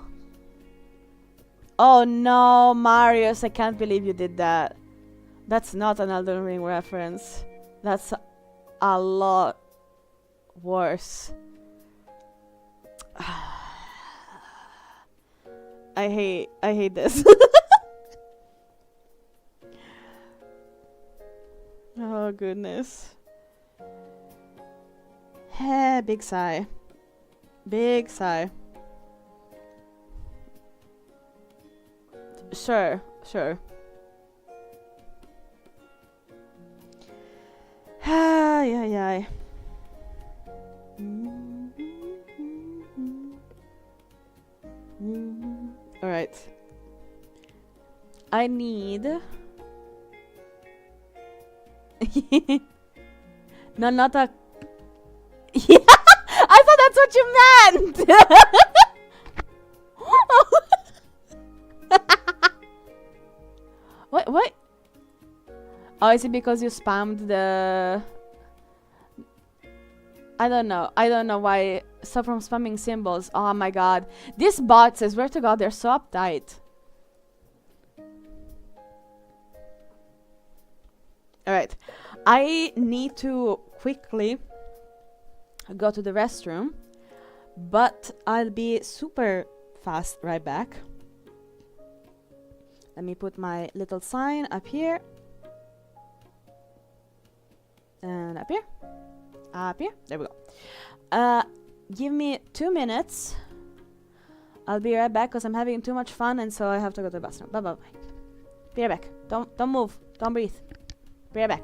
Oh no, Marius, I can't believe you did that. That's not an Elden Ring reference. That's a lot worse. I hate this. Oh goodness. Big sigh. Big sigh. Sure, sure. Ay, ay, ay. Alright. I need... No, not a... Yeah! I thought that's what you meant! What? Oh, is it because you spammed the... I don't know why. Stop from spamming symbols. Oh my god. These bots, I swear to god, they're so uptight. Alright. I need to quickly go to the restroom, but I'll be super fast right back. Let me put my little sign up here. And up here. Up here. There we go. Give me 2 minutes. I'll be right back because I'm having too much fun and so I have to go to the bathroom. Bye bye bye. Be right back. Don't move. Don't breathe. Be right back.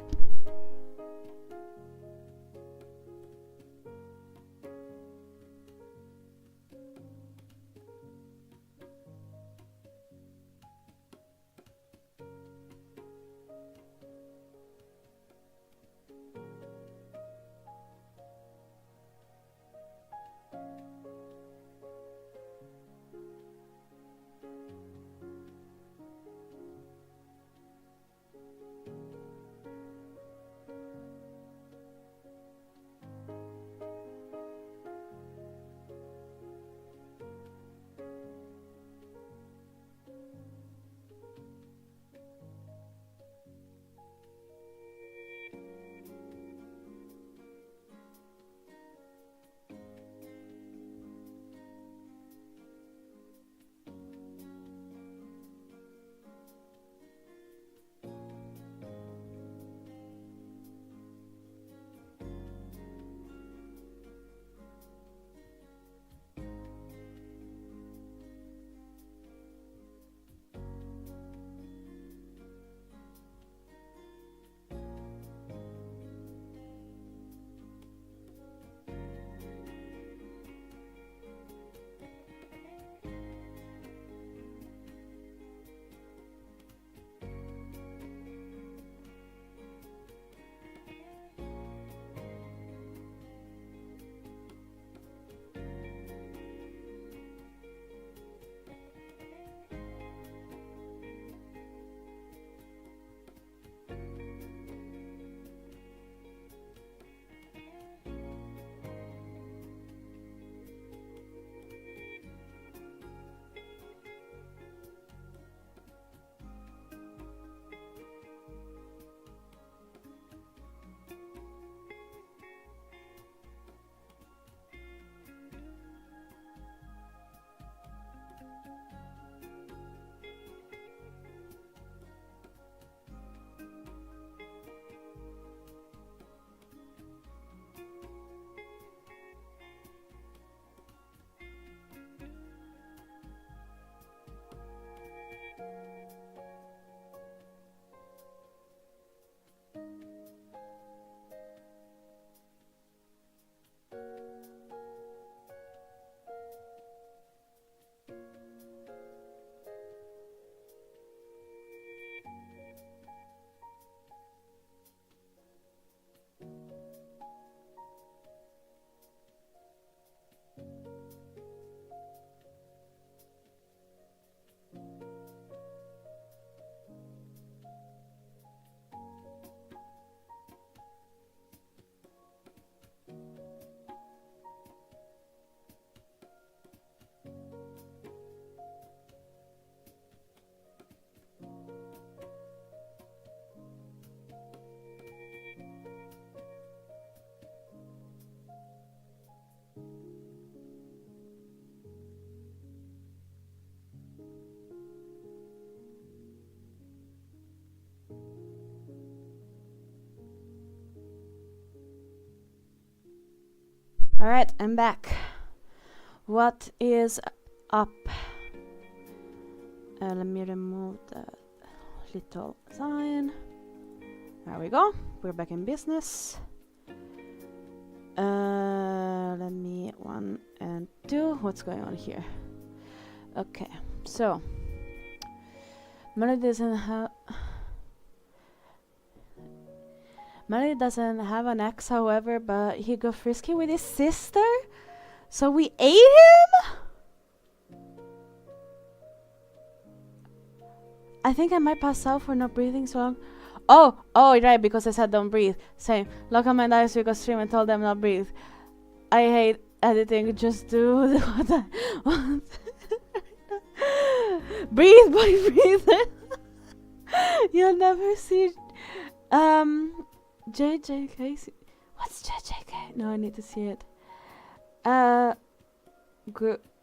Alright, I'm back. What is up? Let me remove the little sign. There we go. We're back in business. Let me 1 and 2. What's going on here? Okay, so Melody doesn't have an ex, however, but he got frisky with his sister, so we ate him? I think I might pass out for not breathing so long. Oh, right, because I said don't breathe. Same. Lock on my eyes because stream and told them not breathe. I hate editing, just do what I want. Breathe, boy, breathe. You'll never see JJK. What's JJK? No, I need to see it.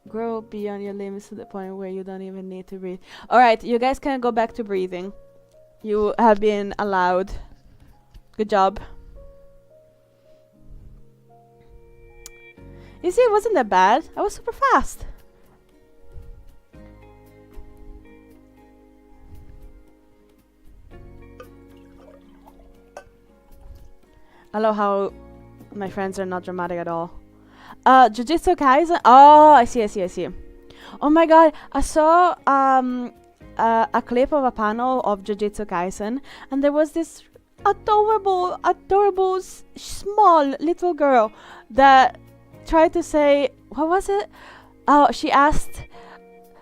Grow beyond your limits to the point where you don't even need to breathe. Alright, you guys can go back to breathing. You have been allowed. Good job. You see, it wasn't that bad. I was super fast. I love how my friends are not dramatic at all. Jujutsu Kaisen. Oh, I see. Oh my god, I saw a clip of a panel of Jujutsu Kaisen, and there was this adorable, small little girl that tried to say, what was it? Oh, she asked,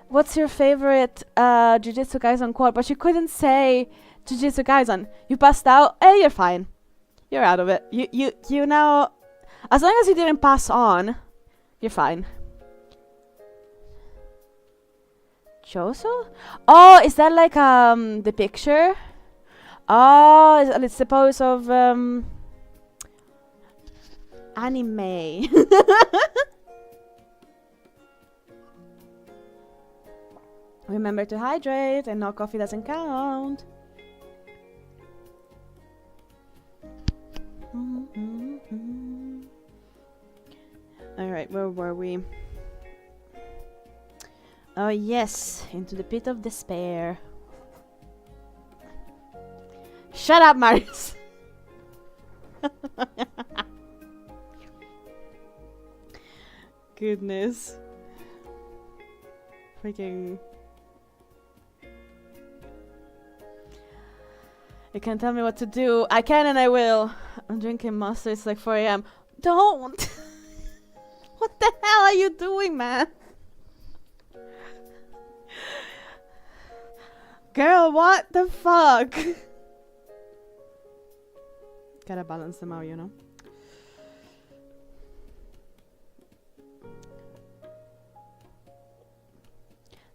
"What's your favorite Jujutsu Kaisen quote?" But she couldn't say Jujutsu Kaisen. You passed out. You're fine. You're out of it. You now, as long as you didn't pass on, you're fine. Choso? Oh, is that like the picture? Oh, it's the pose of anime. Remember to hydrate, and no coffee doesn't count. Alright, where were we? Oh yes, into the pit of despair. Shut up, Marius! Goodness. Freaking... You can tell me what to do. I can and I will. I'm drinking Monster. It's like 4 a.m. Don't! What the hell are you doing, man? Girl, what the fuck? Gotta balance them out, you know?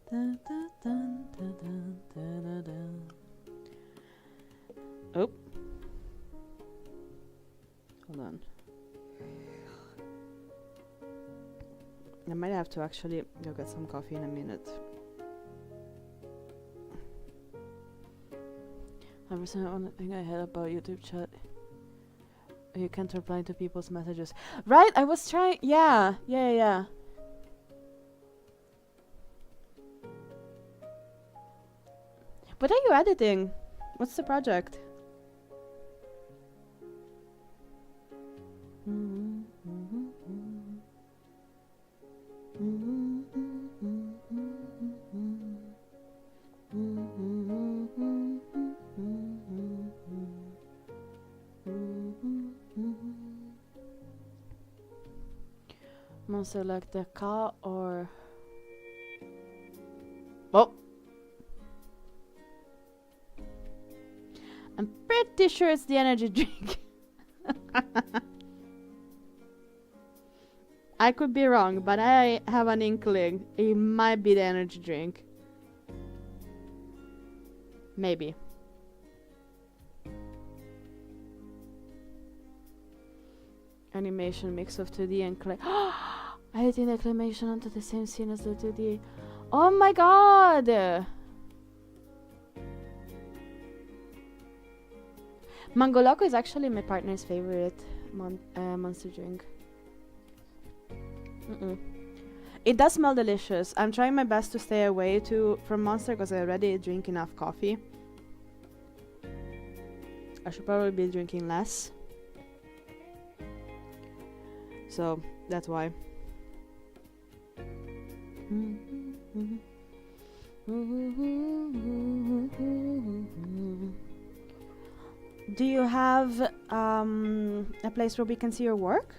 Dun, dun, dun, dun, dun, dun, dun, dun. Oh. Hold on. I might have to actually go get some coffee in a minute. That was the only thing I had about YouTube chat. You can't reply to people's messages. Right? I was trying. Yeah. What are you editing? What's the project? Monster like the car or... Oh! I'm pretty sure it's the energy drink. I could be wrong, but I have an inkling. It might be the energy drink. Maybe. Animation mix of 2D and clay. Editing the claymation onto the same scene as the 2D. Oh my god! Mango Loco is actually my partner's favorite monster drink. Mm-mm. It does smell delicious. I'm trying my best to stay away from Monster because I already drink enough coffee. I should probably be drinking less. So that's why. Do you have a place where we can see your work?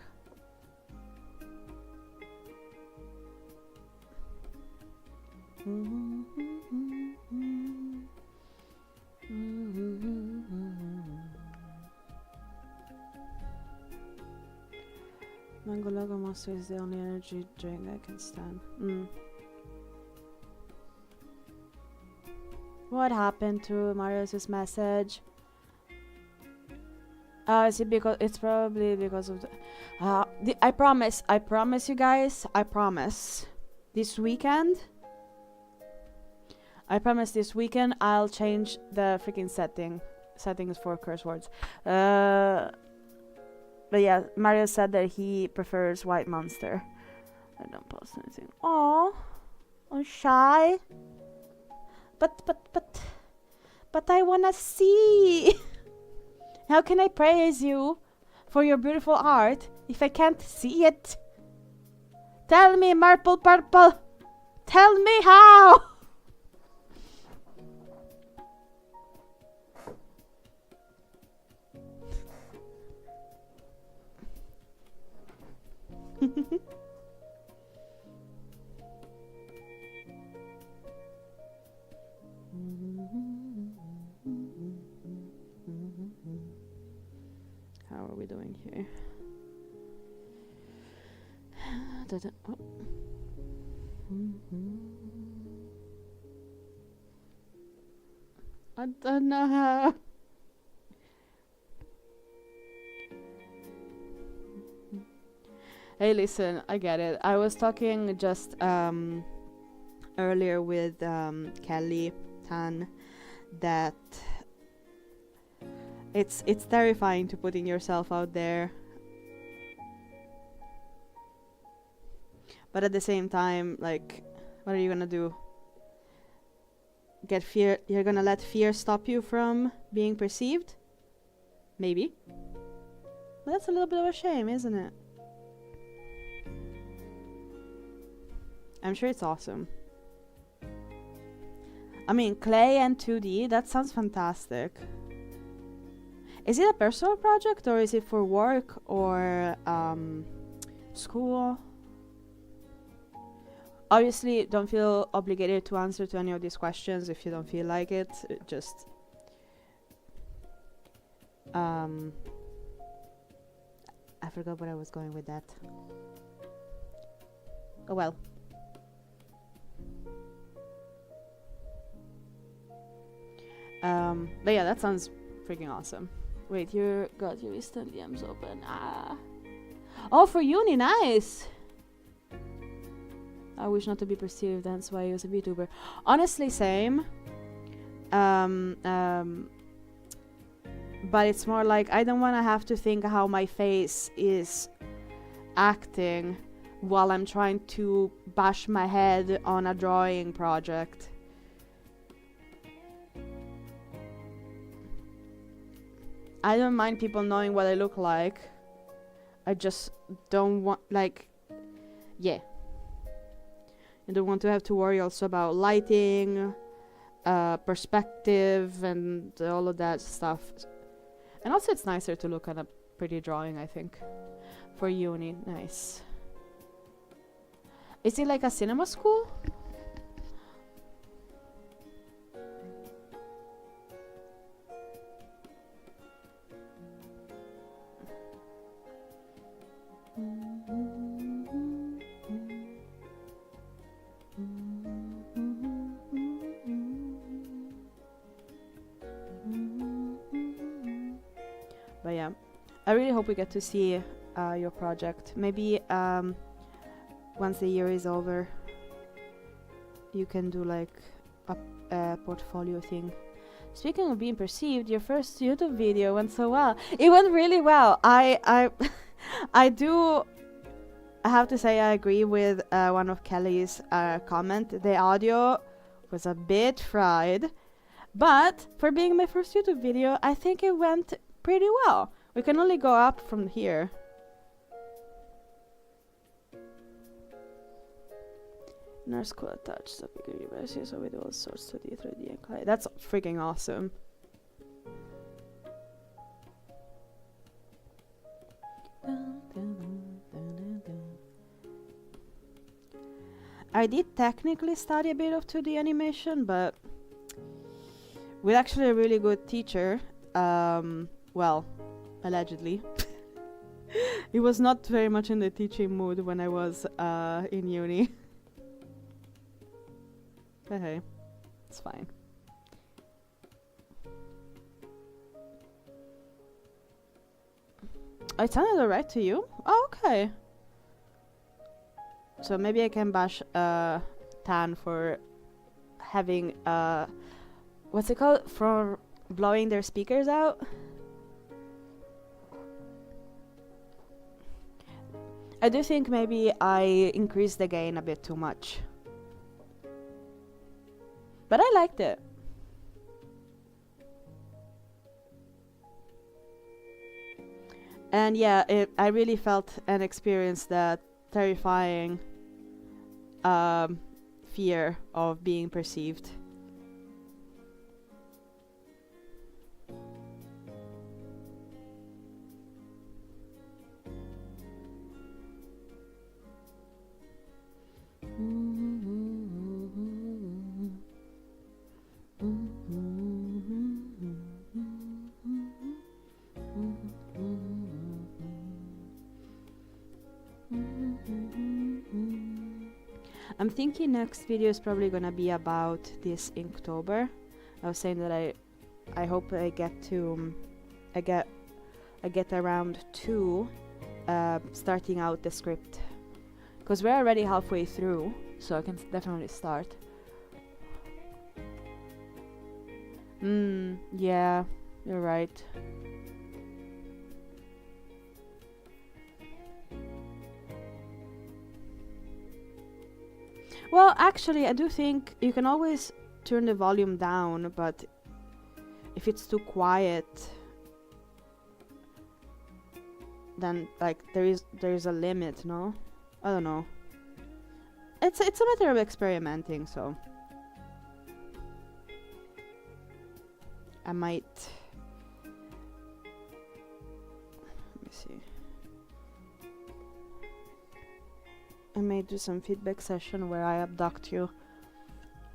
Mango Logo Monster is the only energy drink I can stand. What happened to Marius's message? Is it because it's probably because of the I promise you guys, I promise this weekend I'll change the freaking settings for curse words. But yeah, Mario said that he prefers White Monster. I don't post anything. Oh, I'm shy. But I wanna see. How can I praise you for your beautiful art if I can't see it? Tell me, Marple Purple. Tell me how. How are we doing here? I don't know how. Hey, listen, I get it. I was talking just earlier with Kelly Tan that it's terrifying to putting yourself out there, but at the same time, like, what are you gonna do? Get fear? You're gonna let fear stop you from being perceived? Maybe. But that's a little bit of a shame, isn't it? I'm sure it's awesome. I mean, clay and 2D, that sounds fantastic. Is it a personal project or is it for work or school? Obviously, don't feel obligated to answer to any of these questions if you don't feel like it. Just I forgot where I was going with that. Oh well. But yeah, that sounds freaking awesome. Wait, you got your Eastern DMs open. Oh, for uni, nice. I wish not to be perceived, that's why I was a VTuber. Honestly, same. But it's more like I don't want to have to think how my face is acting while I'm trying to bash my head on a drawing project. I don't mind people knowing what I look like. I just don't want, like, yeah. I don't want to have to worry also about lighting, perspective, and all of that stuff. And also it's nicer to look at a pretty drawing, I think. For uni, nice. Is it like a cinema school? But yeah, I really hope we get to see your project. Maybe once the year is over, you can do like a portfolio thing. Speaking of being perceived, your first YouTube video went so well. It went really well. I I have to say I agree with one of Kelly's comment. The audio was a bit fried, but for being my first YouTube video, I think it went pretty well. We can only go up from here. Nurse cool attach so with all sorts of 2D, 3D and clay. That's freaking awesome. I did technically study a bit of 2D animation, but with actually a really good teacher, well, allegedly. He was not very much in the teaching mood when I was in uni. But hey, it's fine. It sounded alright to you? Oh, okay. So maybe I can bash Tan for having what's it called? For blowing their speakers out? I do think maybe I increased the gain a bit too much. But I liked it. And yeah, I really felt and experienced that terrifying fear of being perceived. I'm thinking next video is probably gonna be about this Inktober. I was saying that I hope I get to I get around to starting out the script, because we're already halfway through, so I can definitely start. Yeah, you're right. Well, actually, I do think you can always turn the volume down, but if it's too quiet, then like there is a limit, no? I don't know. It's a matter of experimenting, so I might. Let me see. I may do some feedback session where I abduct you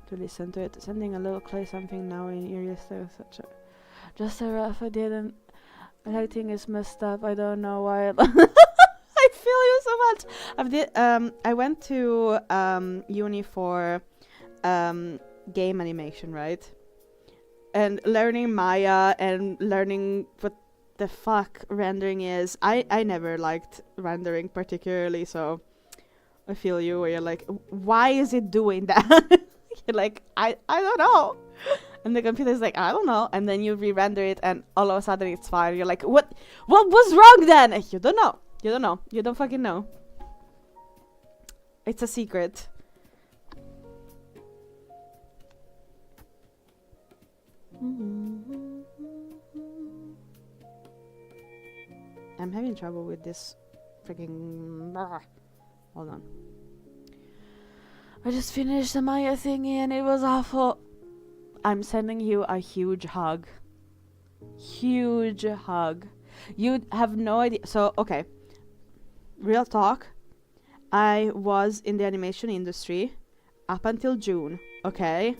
to listen to it. Sending a little clay something now in ear yesterday. Just a rough. I didn't. Lighting is messed up. I don't know why. I feel you so much. I went to uni for game animation, right? And learning Maya and learning what the fuck rendering is. I never liked rendering particularly, so I feel you where you're like, why is it doing that? You're like, I don't know. And the computer's like, I don't know. And then you re-render it and all of a sudden it's fine. You're like, what was wrong then? You don't know. You don't know. You don't fucking know. It's a secret. I'm having trouble with this freaking... Hold on. I just finished the Maya thingy and it was awful. I'm sending you a huge hug. Huge hug. You have no idea. So, okay. Real talk. I was in the animation industry up until June, okay?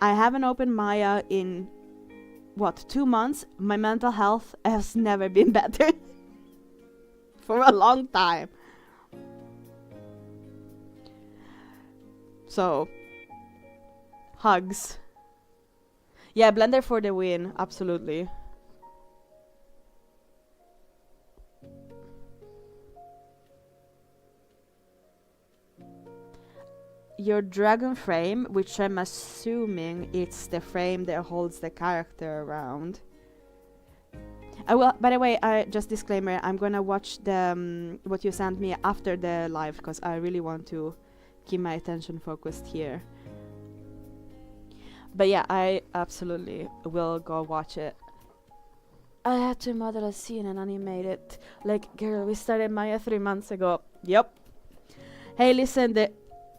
I haven't opened Maya in, 2 months? My mental health has never been better. For a long time. So, hugs. Yeah, Blender for the win, absolutely. Your dragon frame, which I'm assuming it's the frame that holds the character around. I will. By the way, I just disclaimer. I'm gonna watch the what you sent me after the live because I really want to keep my attention focused here. But yeah, I absolutely will go watch it. I had to model a scene and animate it. Like, girl, we started Maya 3 months ago. Yep. Hey, listen,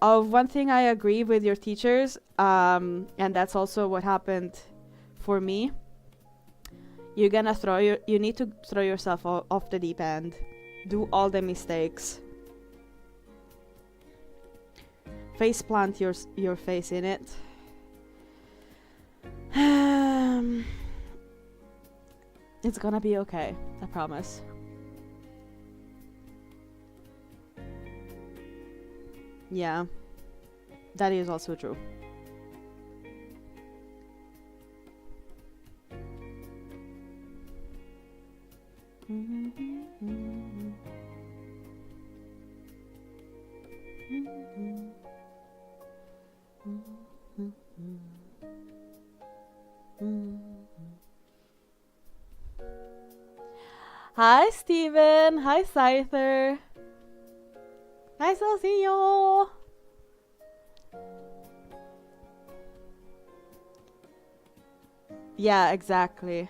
one thing I agree with your teachers, and that's also what happened for me. You need to throw yourself off the deep end. Do all the mistakes. Face plant your face in it. It's gonna be okay, I promise. Yeah, that is also true. Hi, Steven. Hi, Scyther. Nice to see you. Yeah, exactly.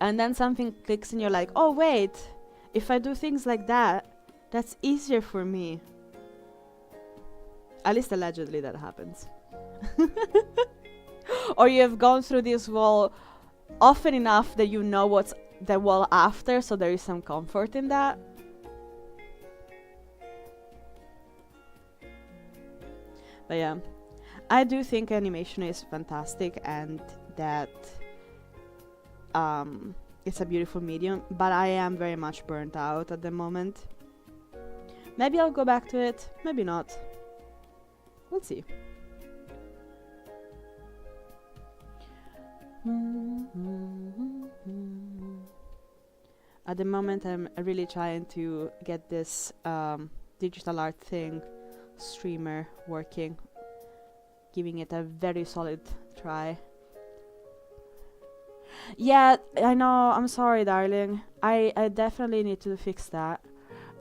And then something clicks and you're like, oh, wait. If I do things like that, that's easier for me. At least allegedly that happens. Or you have gone through this wall often enough that you know what's the wall after, so there is some comfort in that. But yeah, I do think animation is fantastic and that it's a beautiful medium, but I am very much burnt out at the moment. Maybe I'll go back to it, maybe not. We'll see. At the moment I'm really trying to get this digital art thing streamer working, giving it a very solid try. Yeah, I know, I'm sorry, darling. I definitely need to fix that.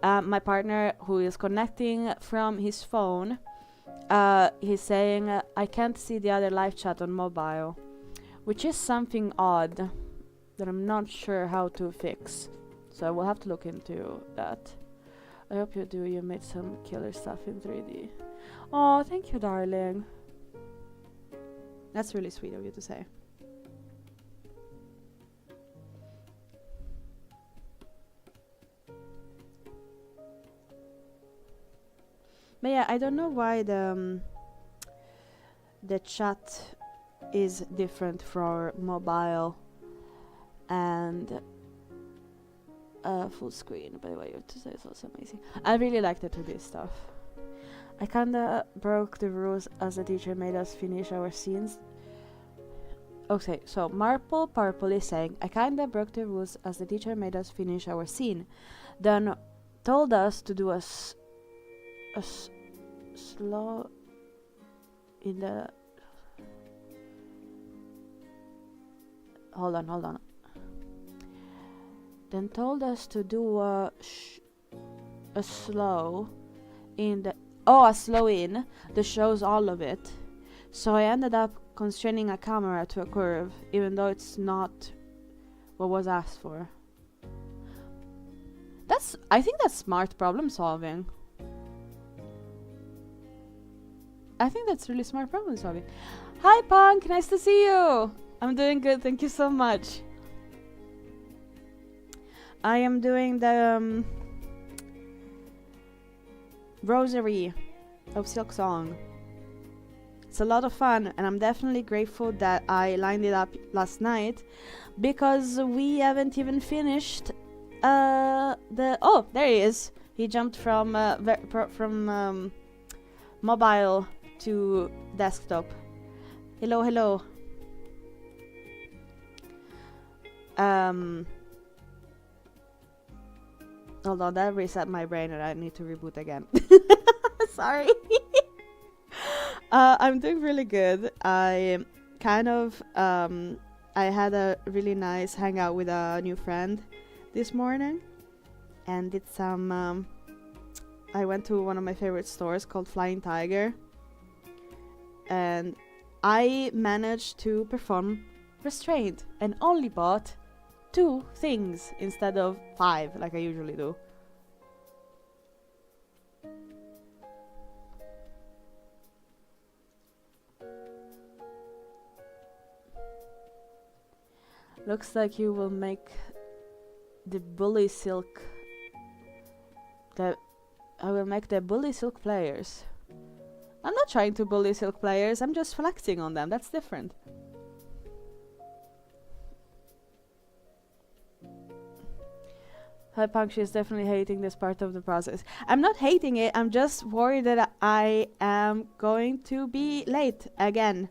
My partner, who is connecting from his phone, he's saying I can't see the other live chat on mobile, which is something odd that I'm not sure how to fix. So I will have to look into that. I hope you do. You made some killer stuff in 3D. Oh, thank you, darling. That's really sweet of you to say. But yeah, I don't know why the chat is different for mobile and full screen. By the way, you have to say it's also amazing. I really like the 2D stuff. I kinda broke the rules as the teacher made us finish our scenes. Okay, so Marple Purple is saying, I kinda broke the rules as the teacher made us finish our scene. Then told us to do a slow in the... Hold on. Then told us to do a slow in the... Oh, a slow in that shows all of it. So I ended up constraining a camera to a curve, even though it's not what was asked for. I think that's smart problem solving. I think that's really smart problem solving. Hi, Punk, nice to see you. I'm doing good, thank you so much. I am doing the Rosary of Silksong. It's a lot of fun, and I'm definitely grateful that I lined it up last night, because we haven't even finished oh, there he is. He jumped from mobile to desktop. Hello. Hold on, that reset my brain and I need to reboot again. Sorry. I'm doing really good. I kind of I had a really nice hangout with a new friend this morning and did some I went to one of my favorite stores called Flying Tiger, and I managed to perform restraint and only bought 2 things instead of 5 like I usually do. Looks like you will make the bully silk. I will make the bully silk players. I'm not trying to bully silk players, I'm just flexing on them, that's different. Hi Punk, she's definitely hating this part of the process. I'm not hating it, I'm just worried that I am going to be late again.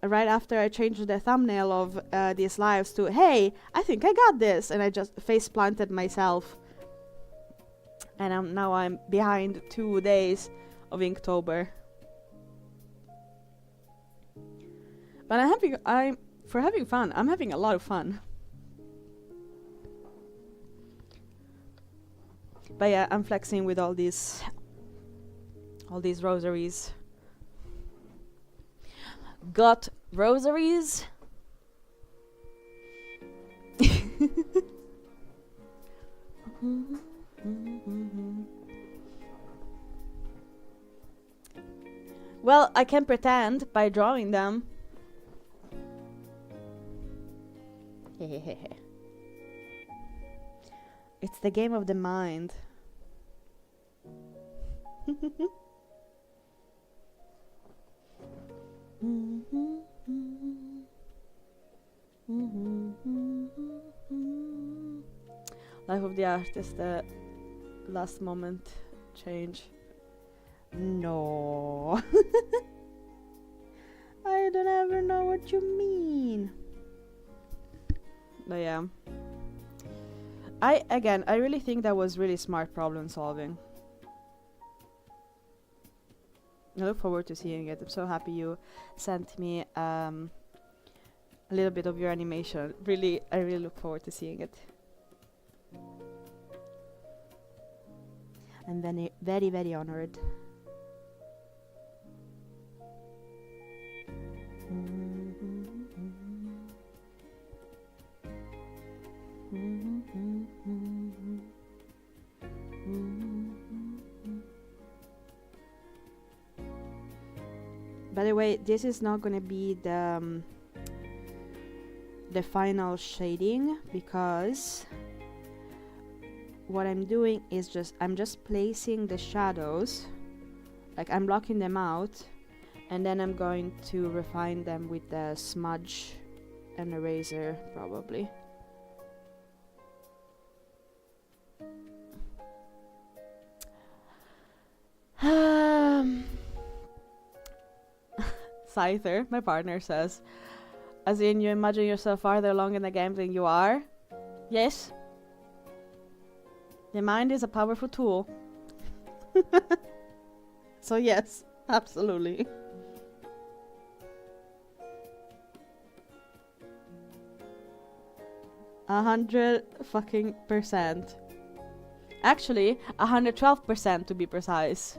Right after I changed the thumbnail of these lives to, hey, I think I got this, and I just face planted myself. And now I'm behind 2 days of Inktober. But for having fun, I'm having a lot of fun. But yeah, I'm flexing with all these rosaries. Got rosaries. Well, I can pretend by drawing them. It's the game of the mind. Life of the artist, the last moment change. No. I don't ever know what you mean. But yeah. I really think that was really smart problem solving. I look forward to seeing it. I'm so happy you sent me a little bit of your animation. Really, I really look forward to seeing it. I'm very, very, very honored. By the way, this is not gonna be the final shading, because what I'm doing is I'm just placing the shadows, like I'm blocking them out, and then I'm going to refine them with the smudge and eraser probably. Scyther, my partner, says, as in you imagine yourself farther along in the game than you are? Yes. The mind is a powerful tool. So yes, absolutely. %. Actually, 112% to be precise.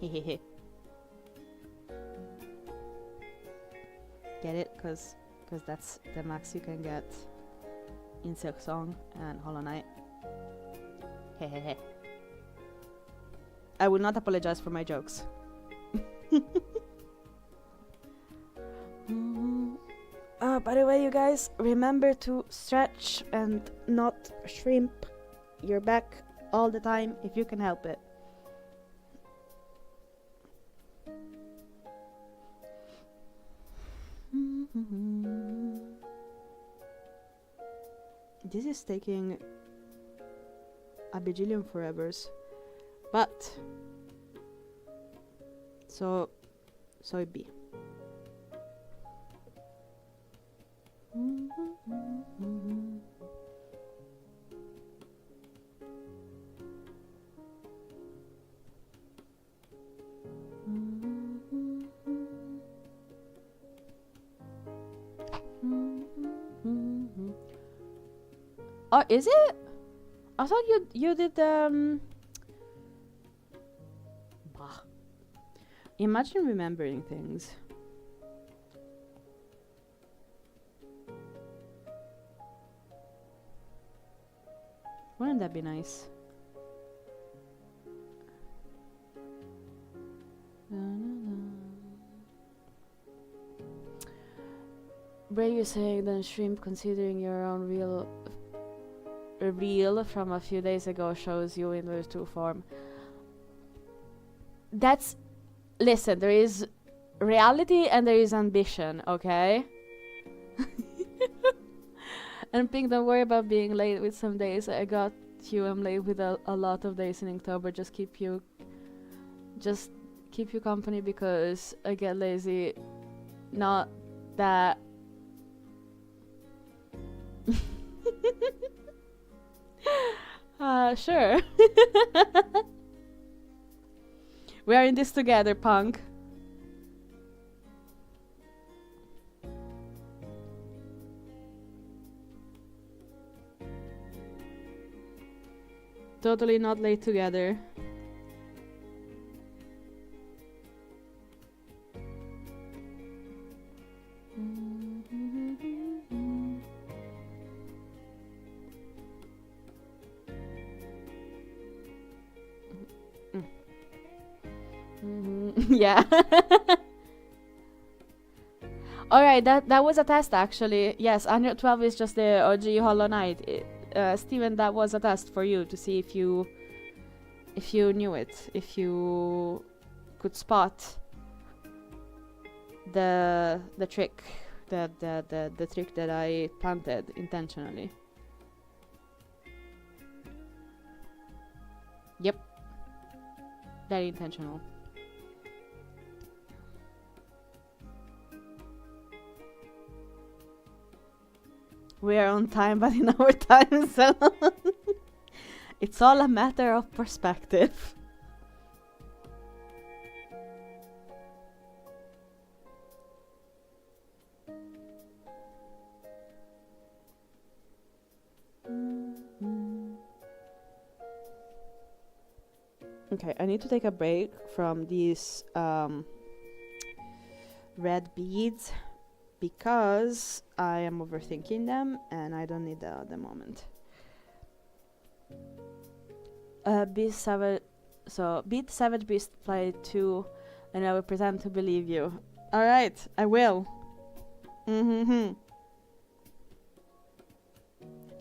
Hehehe. Get it? Cause that's the max you can get in Silksong and Hollow Knight. Hehehe. I will not apologize for my jokes. By the way, you guys, remember to stretch and not shrimp your back all the time if you can help it. This is taking a bajillion forevers, but so it be. Oh, is it? I thought you did bah. Imagine remembering things. Wouldn't that be nice? Brave you saying then shrimp considering your own reel from a few days ago shows you in the true form. That's listen, there is reality and there is ambition, okay? And Pink, don't worry about being late with some days. I got you. I'm late with a lot of days in October. Just keep you company because I get lazy. Not that. Sure. We are in this together, Punk. Totally not late together. Yeah. Alright, that was a test actually. Yes, 112 is just the OG Hollow Knight. Steven, that was a test for you to see if you knew it, if you could spot the trick, the trick that I planted intentionally. Yep, very intentional. We are on time, but in our time zone. It's all a matter of perspective. Okay, I need to take a break from these red beads because I am overthinking them and I don't need that at the moment. Beat Savage Beast play 2 and I will pretend to believe you. Alright, I will.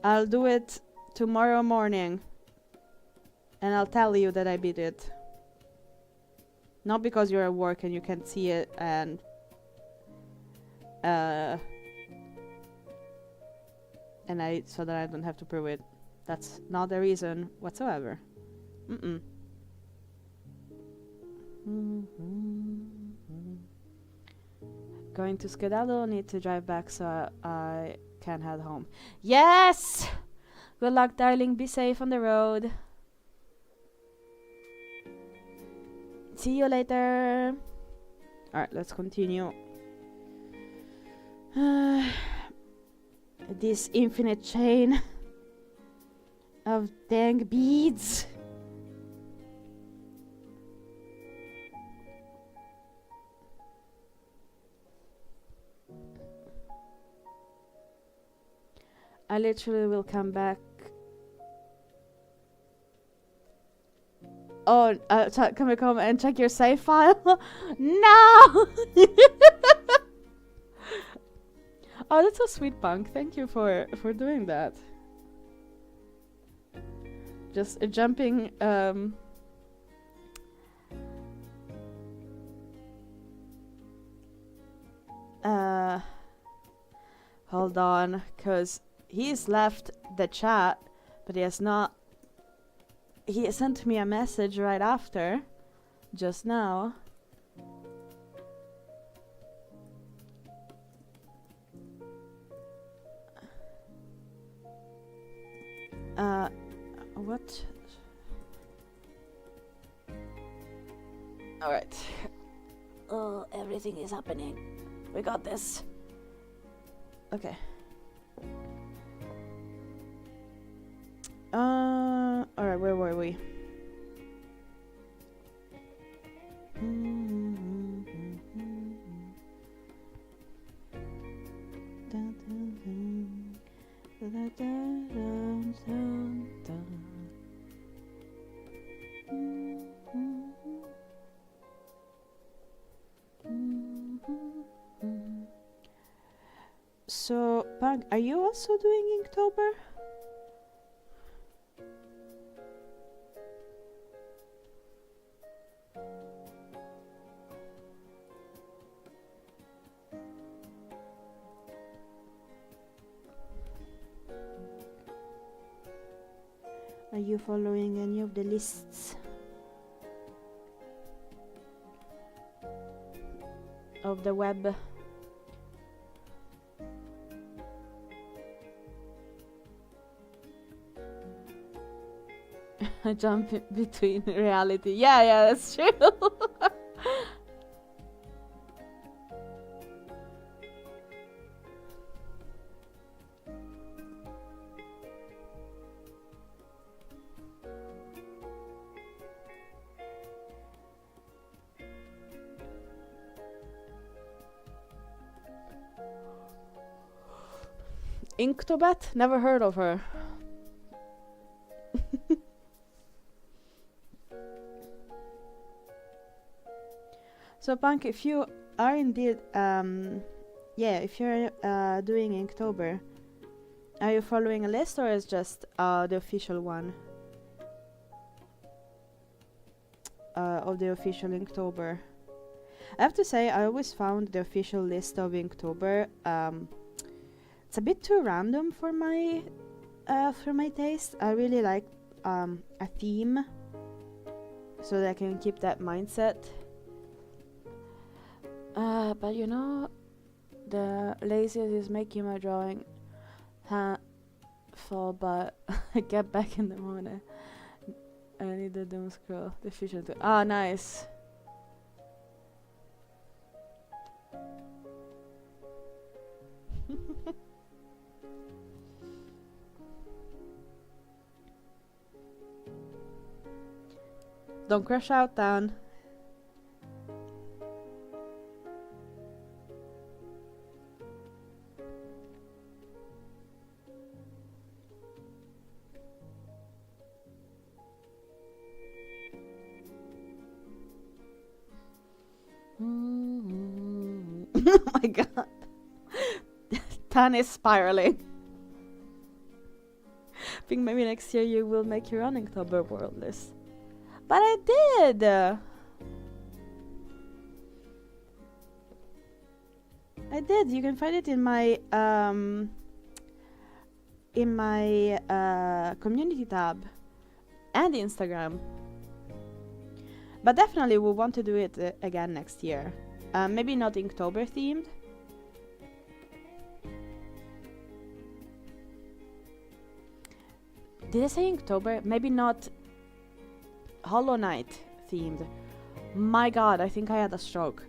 I'll do it tomorrow morning. And I'll tell you that I beat it. Not because you're at work and you can't see it and so that I don't have to prove it. That's not the reason whatsoever. Going to skedaddle, need to drive back so I can head home. Yes! Good luck, darling. Be safe on the road. See you later. Alright, let's continue. This infinite chain of dang beads. I literally will come back. Oh, can we come and check your save file? No! Oh, that's so sweet, Punk. Thank you for doing that. Just jumping. Hold on, cause he's left the chat, but he has not. He sent me a message right after, just now. What? Alright. Oh, everything is happening. We got this. Okay. Alright, where were we? So, Punk, are you also doing Inktober? Are you following any of the lists of the web? I jump between reality. Yeah, that's true. Inktober? Never heard of her. So, Punk, if you are indeed, if you're doing Inktober, are you following a list or is just the official one of the official Inktober? I have to say, I always found the official list of Inktober it's a bit too random for my taste. I really like a theme so that I can keep that mindset. But you know, the laziest is making my drawing fall, but I get back in the morning. I need the doom scroll. The future too. Ah, nice. Don't crash out, Dan. Oh my god. Tan is spiraling. I think maybe next year you will make your own Inktober world list. But I did! I did. You can find it in my community tab and Instagram. But definitely we'll want to do it again next year. Maybe not Inktober themed. Did I say Inktober? Maybe not Hollow Knight themed. My god, I think I had a stroke.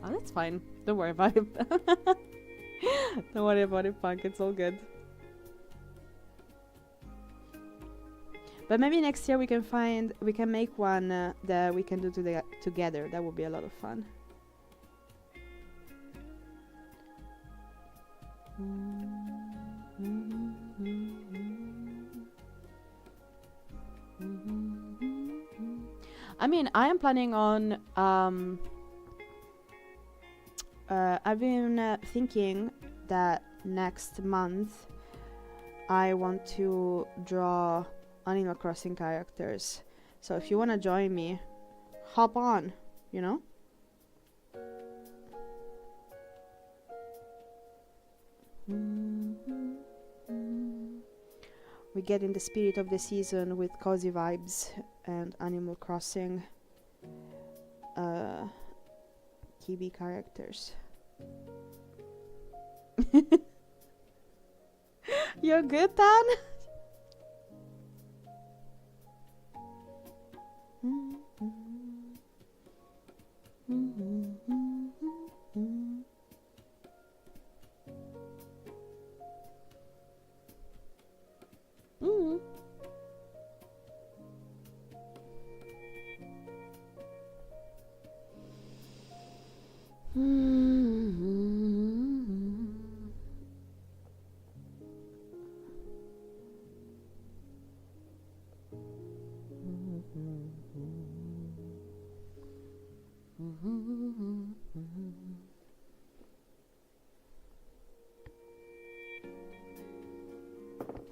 Oh, that's fine. Don't worry about it. Don't worry about it, Punk. It's all good. But maybe next year we can make one that we can do together. That would be a lot of fun. I mean, I am planning on I've been thinking that next month I want to draw Animal Crossing characters. So if you want to join me, hop on, you know? We get in the spirit of the season with cozy vibes and Animal Crossing chibi characters. You're good, Tan?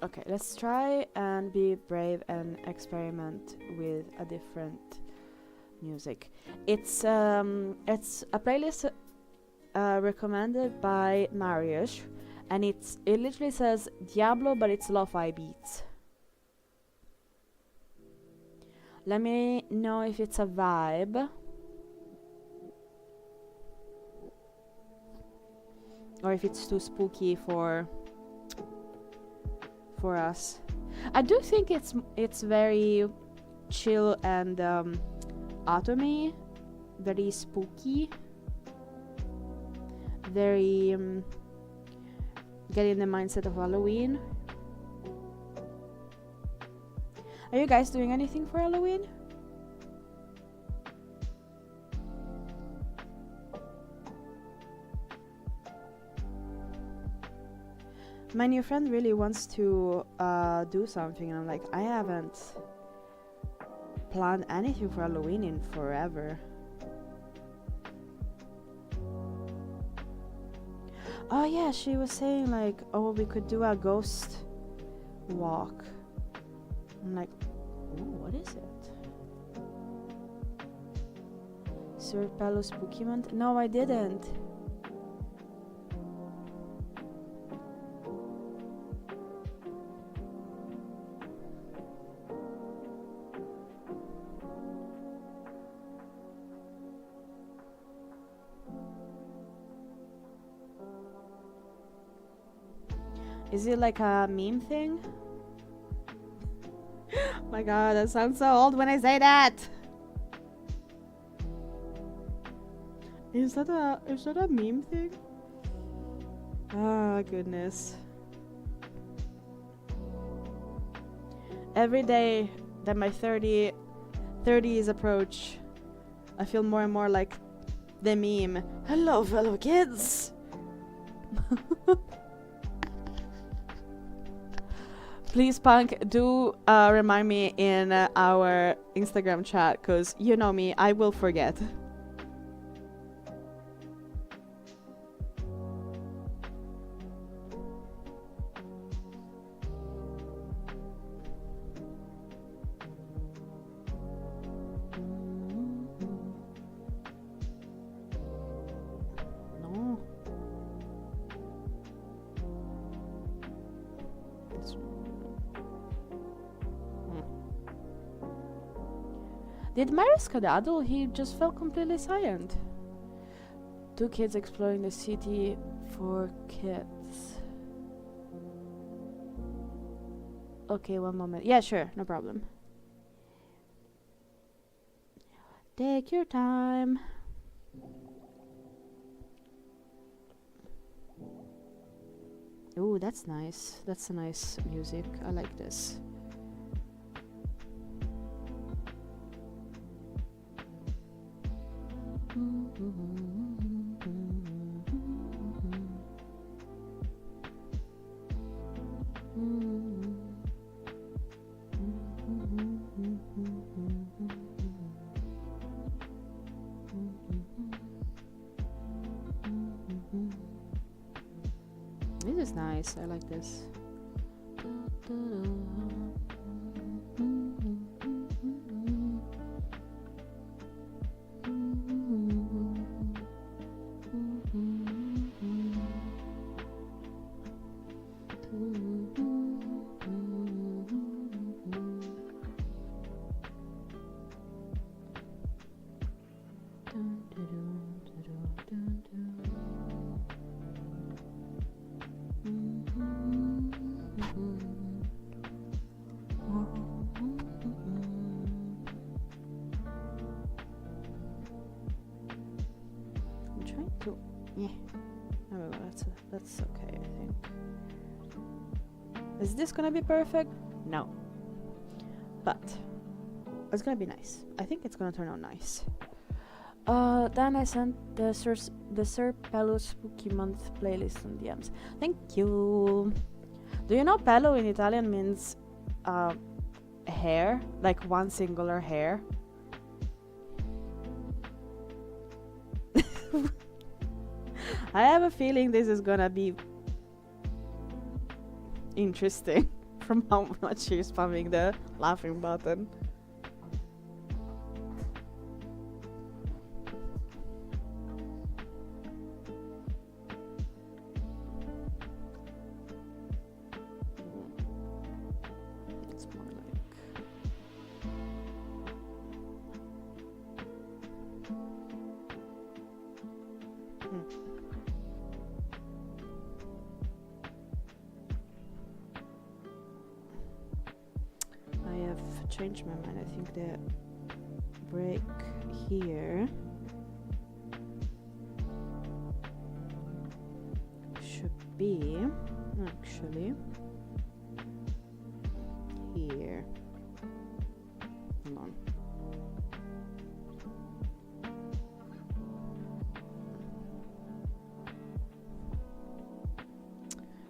Okay, let's try and be brave and experiment with a different music. It's a playlist recommended by Mariusz, and it literally says Diablo, but it's lo-fi beats. Let me know if it's a vibe. Or if it's too spooky for us. I do think it's very chill and atomy, very spooky, very getting the mindset of Halloween. Are you guys doing anything for Halloween? My new friend really wants to do something, and I'm like, I haven't planned anything for Halloween in forever. Oh yeah, she was saying like, oh, we could do a ghost walk. I'm like, ooh, what is it? Sir Palo Spooky Month? No, I didn't. Is it like a meme thing? My god, that sounds so old when I say that. Is that a meme thing? Ah, goodness. Every day that my 30s approach, I feel more and more like the meme. Hello, fellow kids. Please, Punk, do remind me in our Instagram chat, because you know me, I will forget. No. Did Marius skedaddle? He just felt completely silent. 2 kids exploring the city for kids. Okay, one moment. Yeah, sure, no problem. Take your time. Ooh, that's nice. That's a nice music. I like this. This is nice. I like this. Yeah. Oh, that's okay, I think. Is this gonna be perfect? No. But it's gonna be nice. I think it's gonna turn out nice. Then I sent the Sir Pello Spooky Month playlist on DMs. Thank you. Do you know Pello in Italian means hair? Like one singular hair? I have a feeling this is gonna be interesting from how much you're spamming the laughing button. It's more like I have changed my mind. I think the break here should be actually here. Hold on.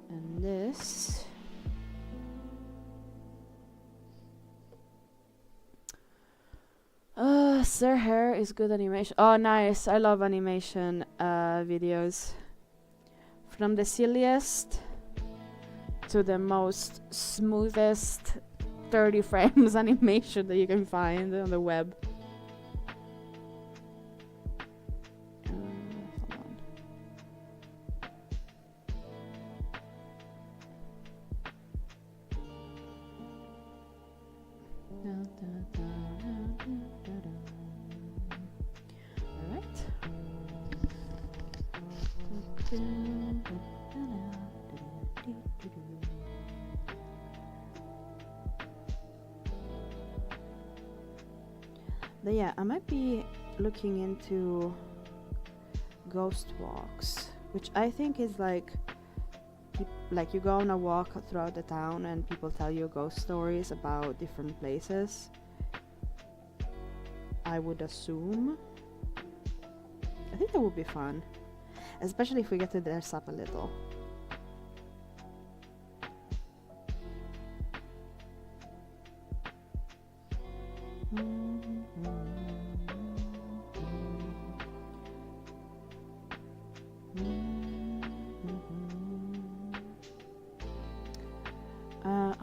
And this Sir Hair is good animation. Oh, nice. I love animation videos. From the silliest to the most smoothest 30 frames animation that you can find on the web. Hold on. Alright. But yeah, I might be looking into ghost walks, which I think is like you go on a walk throughout the town and people tell you ghost stories about different places. I would assume. I think that would be fun, especially if we get to dress up a little.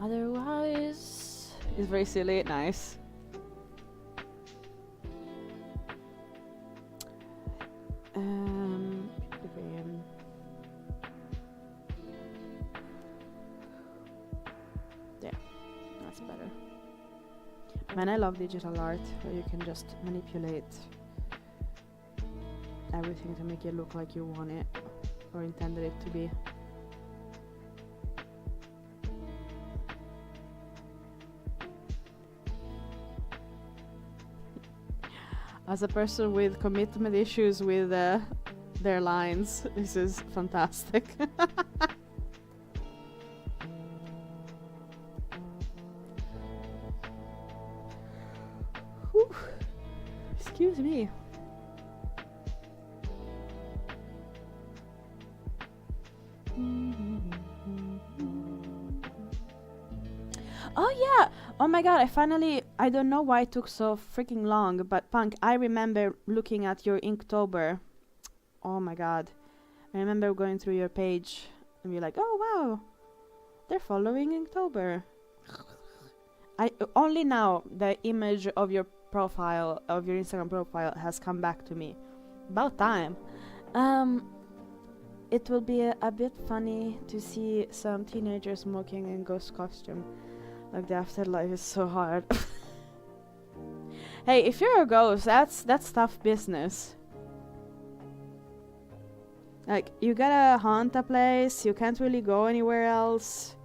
Otherwise, it's very silly. Nice. There, that's better. Man, I love digital art where you can just manipulate everything to make it look like you want it or intended it to be. As a person with commitment issues with their lines, this is fantastic. Whew. Excuse me. Oh yeah! Oh my god, I don't know why it took so freaking long, but Punk, I remember looking at your Inktober. Oh my god. I remember going through your page and be like, oh wow, they're following Inktober. Only now the image of your profile, of your Instagram profile, has come back to me. About time. It will be a bit funny to see some teenagers smoking in ghost costume. Like, the afterlife is so hard. Hey, if you're a ghost, that's tough business. Like, you gotta haunt a place, you can't really go anywhere else.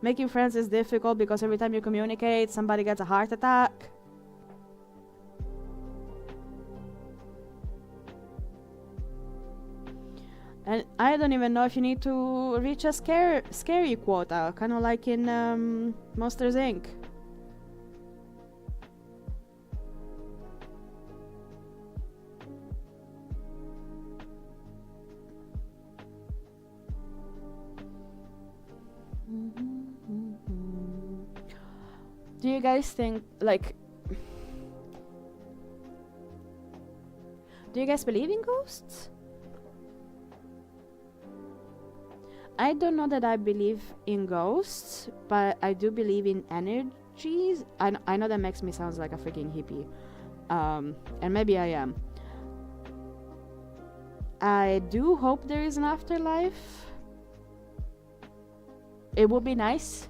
Making friends is difficult because every time you communicate, somebody gets a heart attack. And I don't even know if you need to reach a scary quota, kind of like in Monsters Inc. Do you guys think, like, do you guys believe in ghosts? I don't know that I believe in ghosts, but I do believe in energies. I know that makes me sound like a freaking hippie, and maybe I am. I do hope there is an afterlife. It would be nice.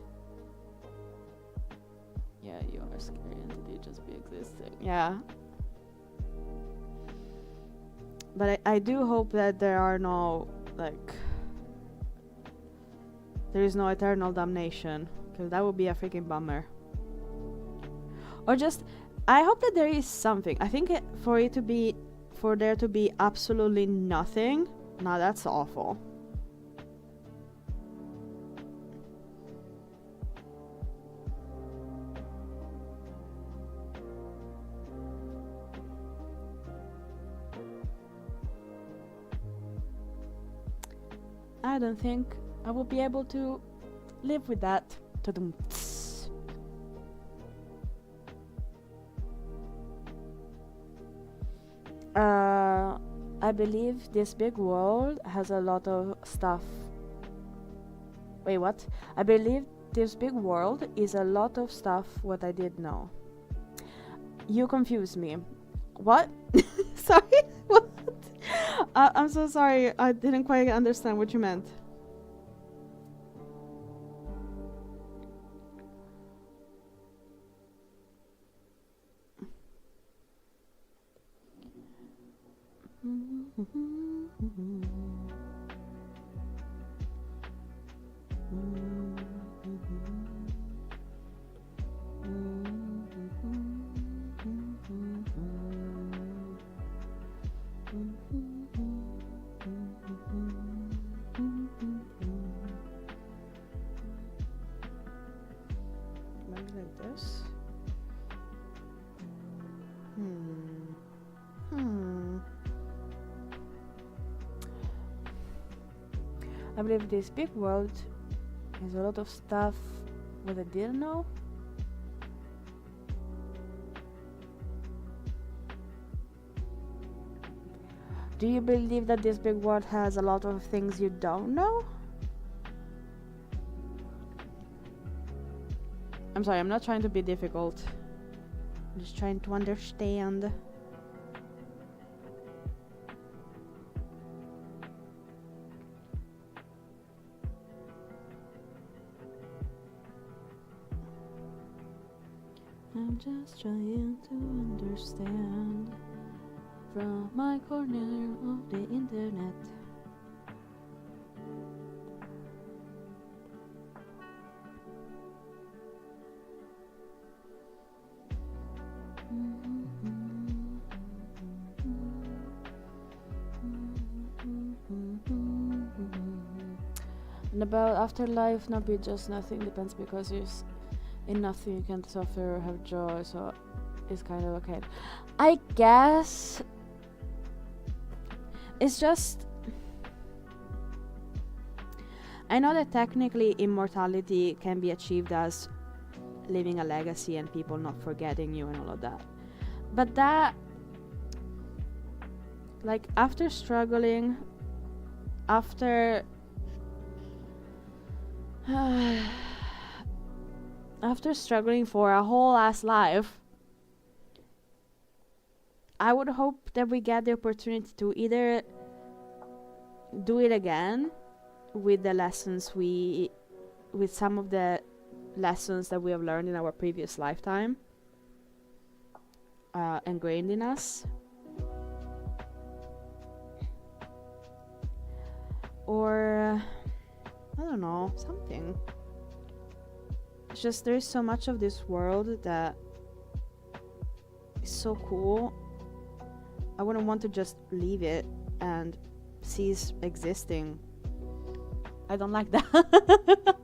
Yeah, you are scary entity just be existing. Yeah. But I do hope that there are no, like, there is no eternal damnation, because that would be a freaking bummer. Or just, I hope that there is something. I think for there to be absolutely nothing, now that's awful. I don't think I will be able to live with that. I believe this big world has a lot of stuff. Wait, what? I believe this big world is a lot of stuff what I did know. You confuse me. What? Sorry? What? I'm so sorry. I didn't quite understand what you meant. Maybe like this. I believe this big world has a lot of stuff that I didn't know. Do you believe that this big world has a lot of things you don't know? I'm sorry, I'm not trying to be difficult. I'm just trying to understand. I'm just trying to understand from my corner of the internet. And about afterlife, not be just nothing depends, because in nothing you can suffer or have joy, so it's kind of okay. I guess it's just, I know that technically immortality can be achieved as leaving a legacy and people not forgetting you and all of that, but that, like, after struggling, after struggling for a whole ass life, I would hope that we get the opportunity to either do it again with the lessons with some of the lessons that we have learned in our previous lifetime, ingrained in us, or I don't know, something. It's just there's so much of this world that is so cool. I wouldn't want to just leave it and cease existing. I don't like that.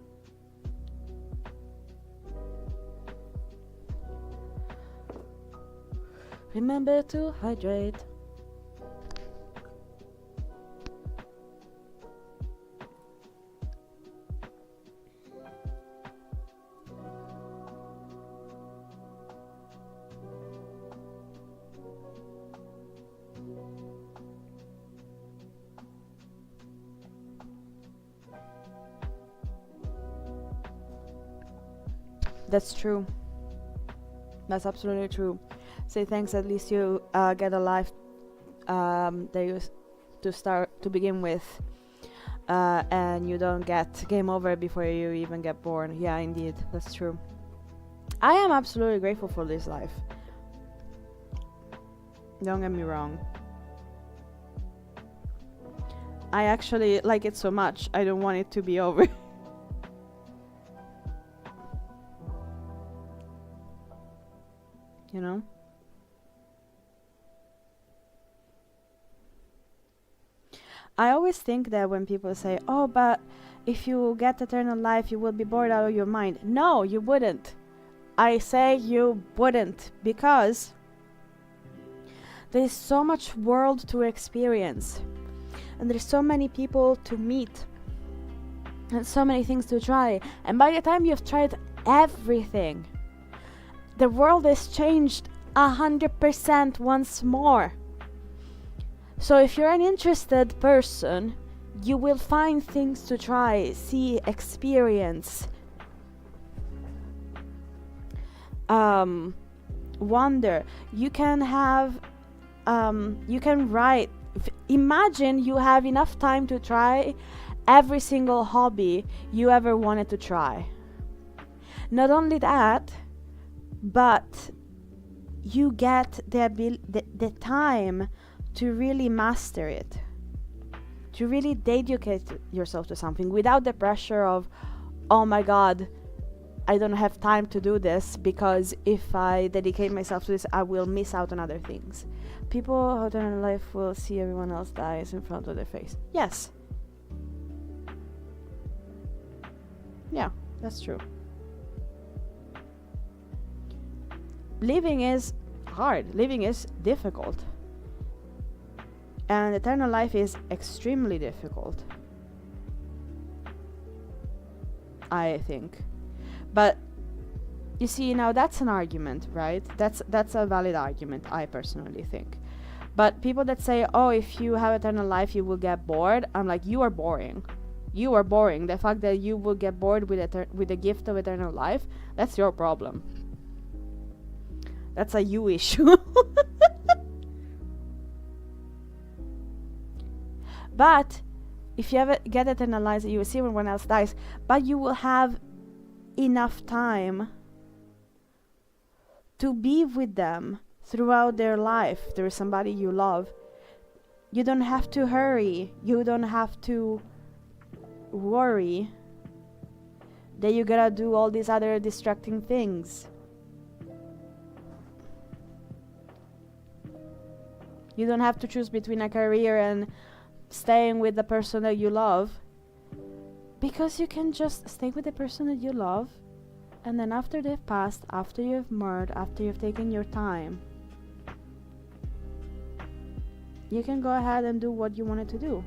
Remember to hydrate. That's true. That's absolutely true. Say thanks, at least you get a life that you to start to begin with, and you don't get game over before you even get born. Yeah, indeed, that's true. I am absolutely grateful for this life. Don't get me wrong. I actually like it so much, I don't want it to be over. You know? I always think that when people say, oh, but if you get eternal life, you will be bored out of your mind. No, you wouldn't. I say you wouldn't, because there is so much world to experience, and there's so many people to meet, and so many things to try. And by the time you've tried everything, the world has changed 100% once more. So if you're an interested person, you will find things to try, see, experience, wonder. You can have, you can write. Imagine you have enough time to try every single hobby you ever wanted to try. Not only that, but you get the time to really master it, to really dedicate yourself to something without the pressure of, oh my god, I don't have time to do this, because if I dedicate myself to this, I will miss out on other things. People who turn in life will see everyone else dies in front of their face. Yes. Yeah, that's true. Living is hard. Living is difficult. And eternal life is extremely difficult, I think. But you see, now that's an argument, right? That's a valid argument, I personally think. But people that say, oh, if you have eternal life, you will get bored, I'm like, you are boring. You are boring. The fact that you will get bored with the gift of eternal life, that's your problem. That's a you issue. But if you ever get eternal life, you will see when everyone else dies, but you will have enough time to be with them throughout their life. There is somebody you love. You don't have to hurry. You don't have to worry that you gotta do all these other distracting things. You don't have to choose between a career and staying with the person that you love, because you can just stay with the person that you love, and then after they've passed, after you've married, after you've taken your time, you can go ahead and do what you wanted to do.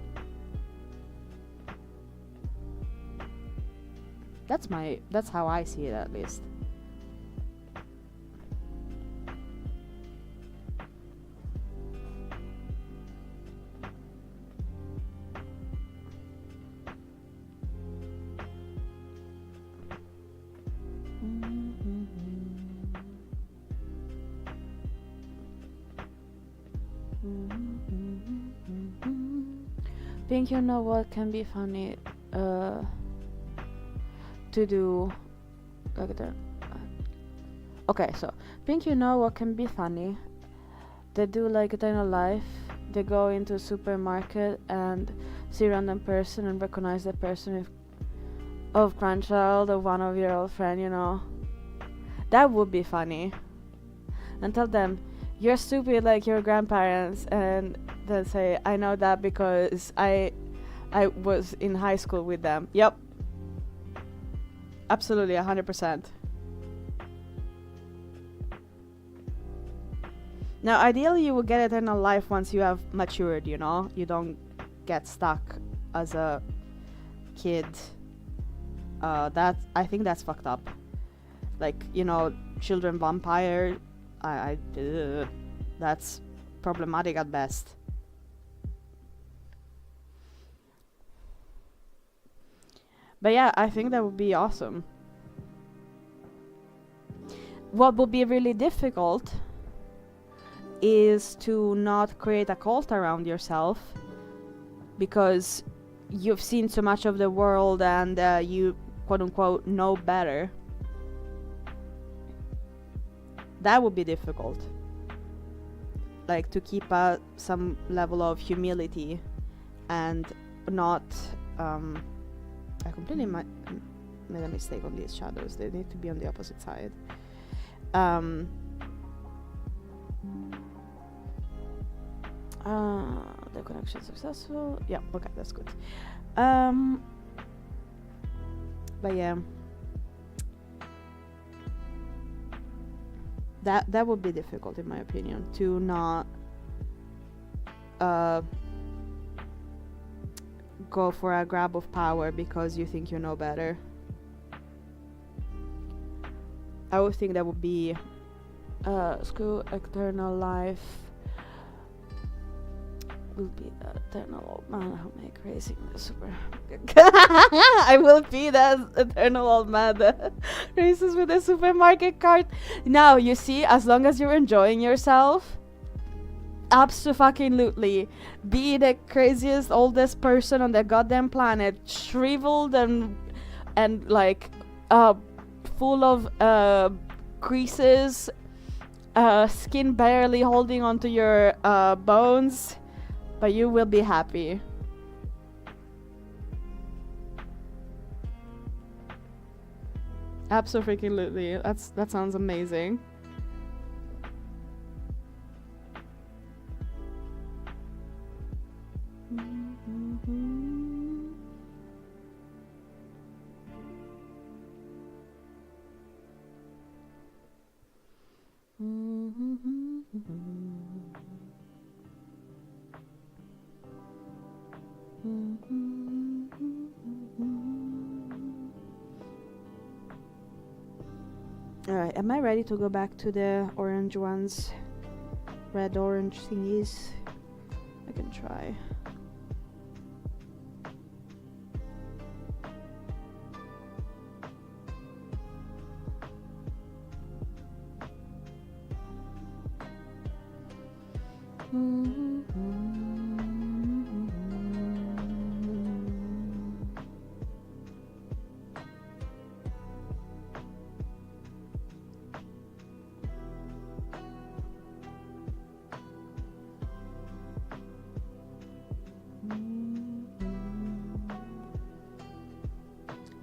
That's how I see it, at least. Think you know what can be funny to do like that. Okay, so think you know what can be funny. They do like eternal life. They go into a supermarket and see a random person and recognize that person of grandchild or one of your old friend, you know. That would be funny. And tell them, you're stupid like your grandparents, and They'll say, I know that because I was in high school with them. Yep. Absolutely, 100%. Now, ideally, you will get eternal life once you have matured, you know? You don't get stuck as a kid. I think that's fucked up. Like, you know, children vampire, that's problematic at best. But yeah, I think that would be awesome. What would be really difficult is to not create a cult around yourself, because you've seen so much of the world and you quote unquote know better. That would be difficult, like to keep some level of humility and not I completely made a mistake on these shadows. They need to be on the opposite side. The connection successful. Yeah, okay, that's good. But yeah, that would be difficult in my opinion, to not go for a grab of power because you think you know better. I would think that would be screw eternal life. Will be the eternal old man who make racing the super. I will be that eternal old man that races with a supermarket cart. Now you see, as long as you're enjoying yourself, absolutely, be the craziest, oldest person on the goddamn planet, shriveled and like full of creases, skin barely holding onto your bones. But you will be happy. Absolutely. That sounds amazing. Alright, am I ready to go back to the orange ones? Red orange thingies? I can try.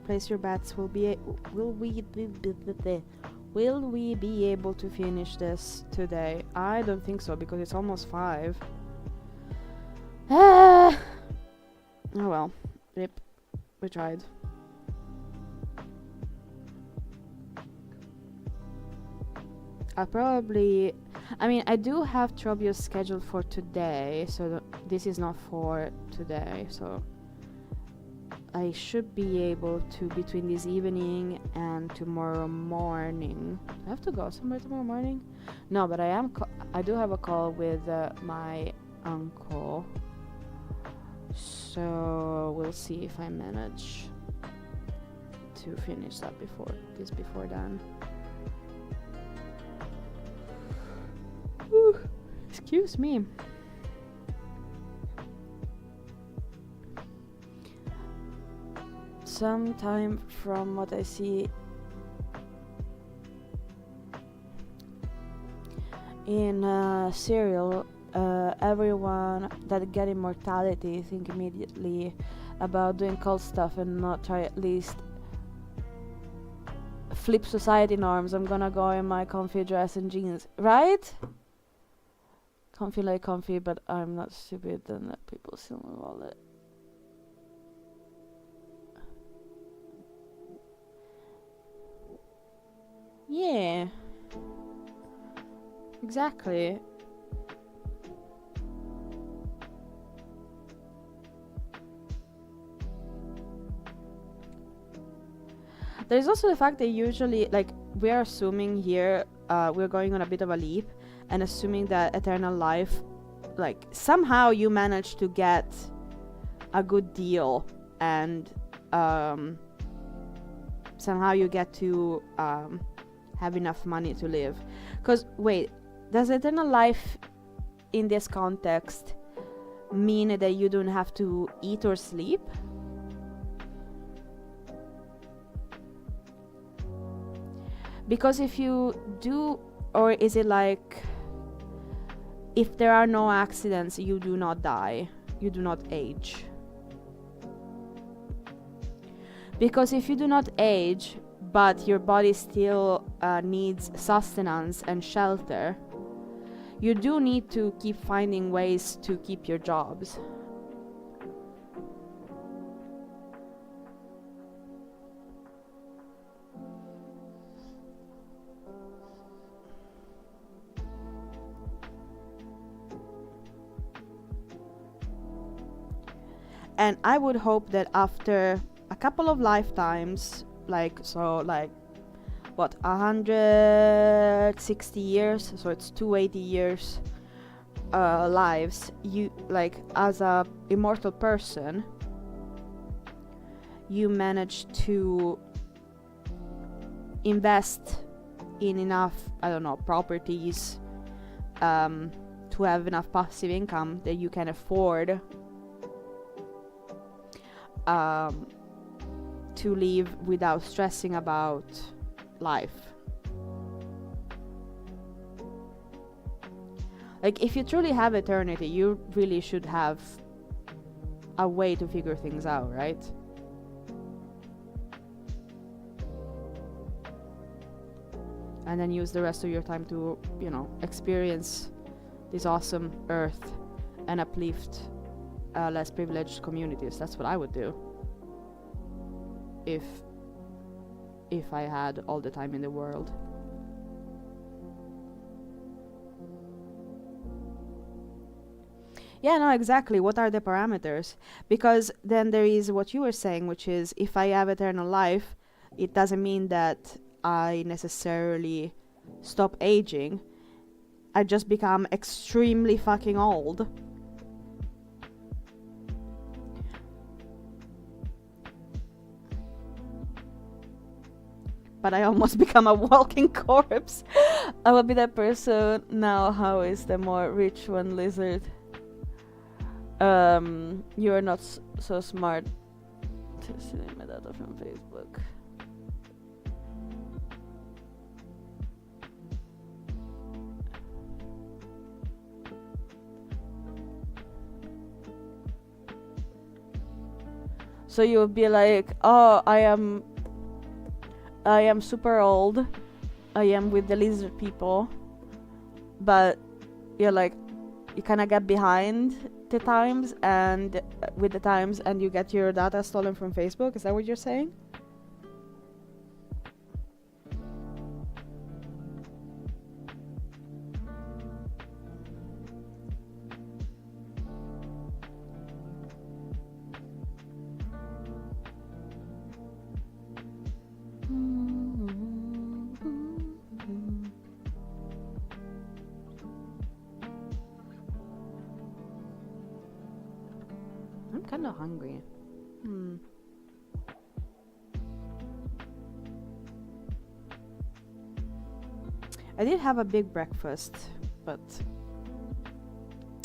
Place your bets. Will we be able to finish this today? I don't think so, because it's almost 5. Oh well, rip. We tried. I do have Trobius scheduled for today, so this is not for today, so I should be able to, between this evening and tomorrow morning. Do I have to go somewhere tomorrow morning? No, but I do have a call with my uncle, so we'll see if I manage to finish that before then. Whew. Excuse me. Sometime from what I see in Serial, everyone that get immortality think immediately about doing cult stuff and not try at least flip society norms. I'm gonna go in my comfy dress and jeans, right? Comfy like comfy, but I'm not stupid, then let people steal my wallet. Yeah. Exactly. There's also the fact that usually, like, we're assuming here, we're going on a bit of a leap and assuming that eternal life, like, somehow you manage to get a good deal and somehow you get to have enough money to live. Because, wait, does eternal life in this context mean that you don't have to eat or sleep? Because if you do, or is it like, if there are no accidents, you do not die, you do not age? Because if you do not age, but your body still needs sustenance and shelter, you do need to keep finding ways to keep your jobs. And I would hope that after a couple of lifetimes, like 160 years, so it's 280 years lives, you, like, as a immortal person, you manage to invest in enough, I don't know, properties to have enough passive income that you can afford to live without stressing about life. Like, if you truly have eternity, you really should have a way to figure things out, right? And then use the rest of your time to, you know, experience this awesome earth and uplift less privileged communities. That's what I would do if I had all the time in the world. Yeah, no, exactly. What are the parameters? Because then there is what you were saying, which is, if I have eternal life, it doesn't mean that I necessarily stop aging. I just become extremely fucking old. But I almost become a walking corpse. I will be that person now. How is the more rich one, lizard? You are not so smart to steal my data from Facebook. So you would be like, oh, I am super old. I am with the lizard people. But you're like, you kind of get behind the times and with the times, and you get your data stolen from Facebook. Is that what you're saying? I'm kind of hungry. I did have a big breakfast, but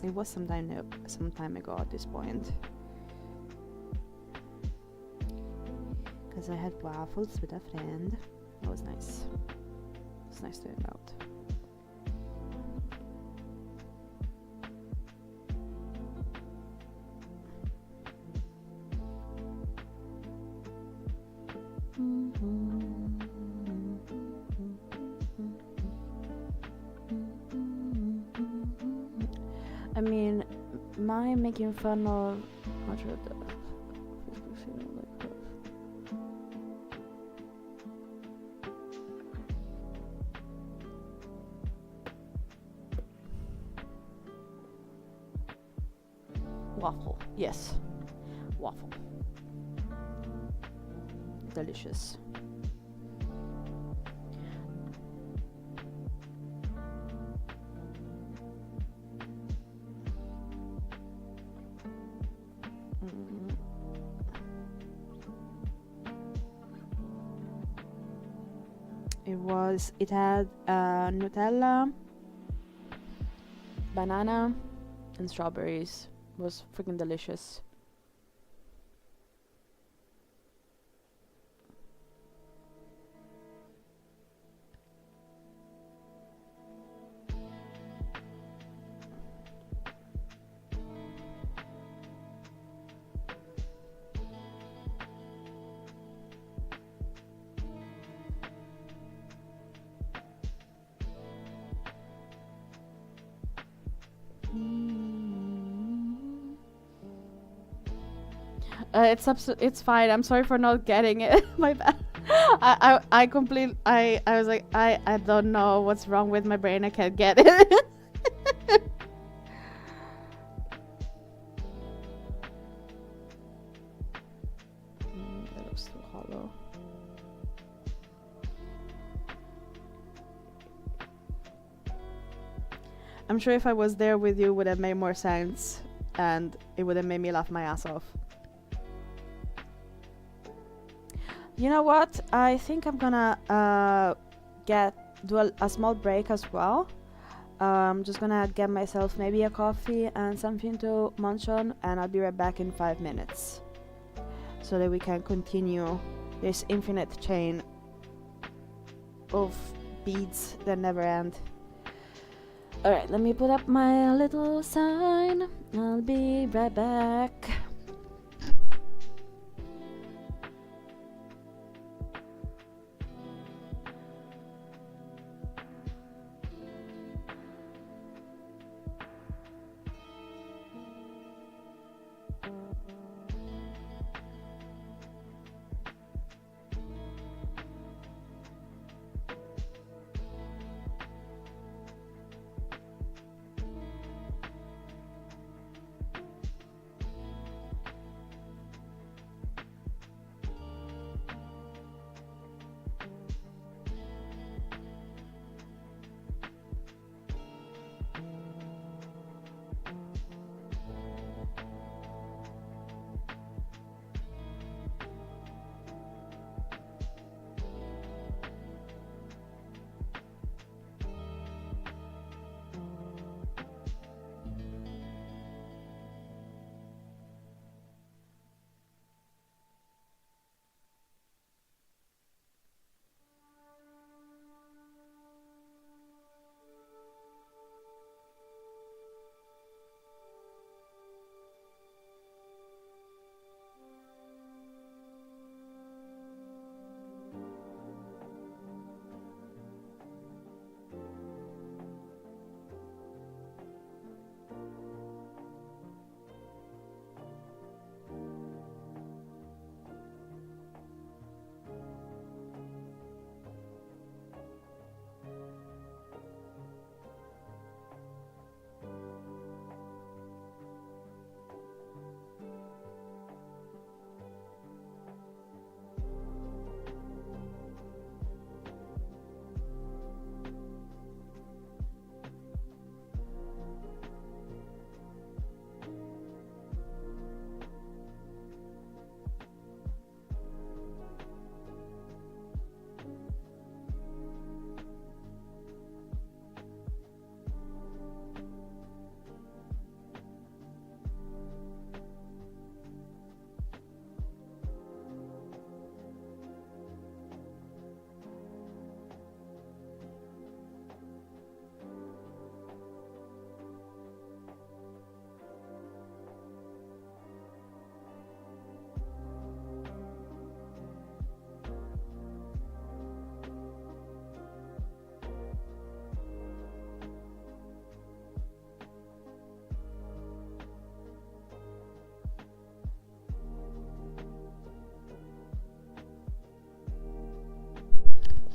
it was some time ago at this point. Because I had waffles with a friend. That was nice. It's nice to hang out. I mean, my making fun of waffle. Yes, waffle. Delicious. It had Nutella, banana, and strawberries. It was freaking delicious. It's fine. I'm sorry for not getting it. My bad. I was like, I don't know what's wrong with my brain. I can't get it. That looks too hollow. I'm sure if I was there with you, it would have made more sense, and it would have made me laugh my ass off. You know what? I think I'm gonna do a small break as well. I'm just gonna get myself maybe a coffee and something to munch on, and I'll be right back in 5 minutes, so that we can continue this infinite chain of beads that never end. Alright, let me put up my little sign. I'll be right back.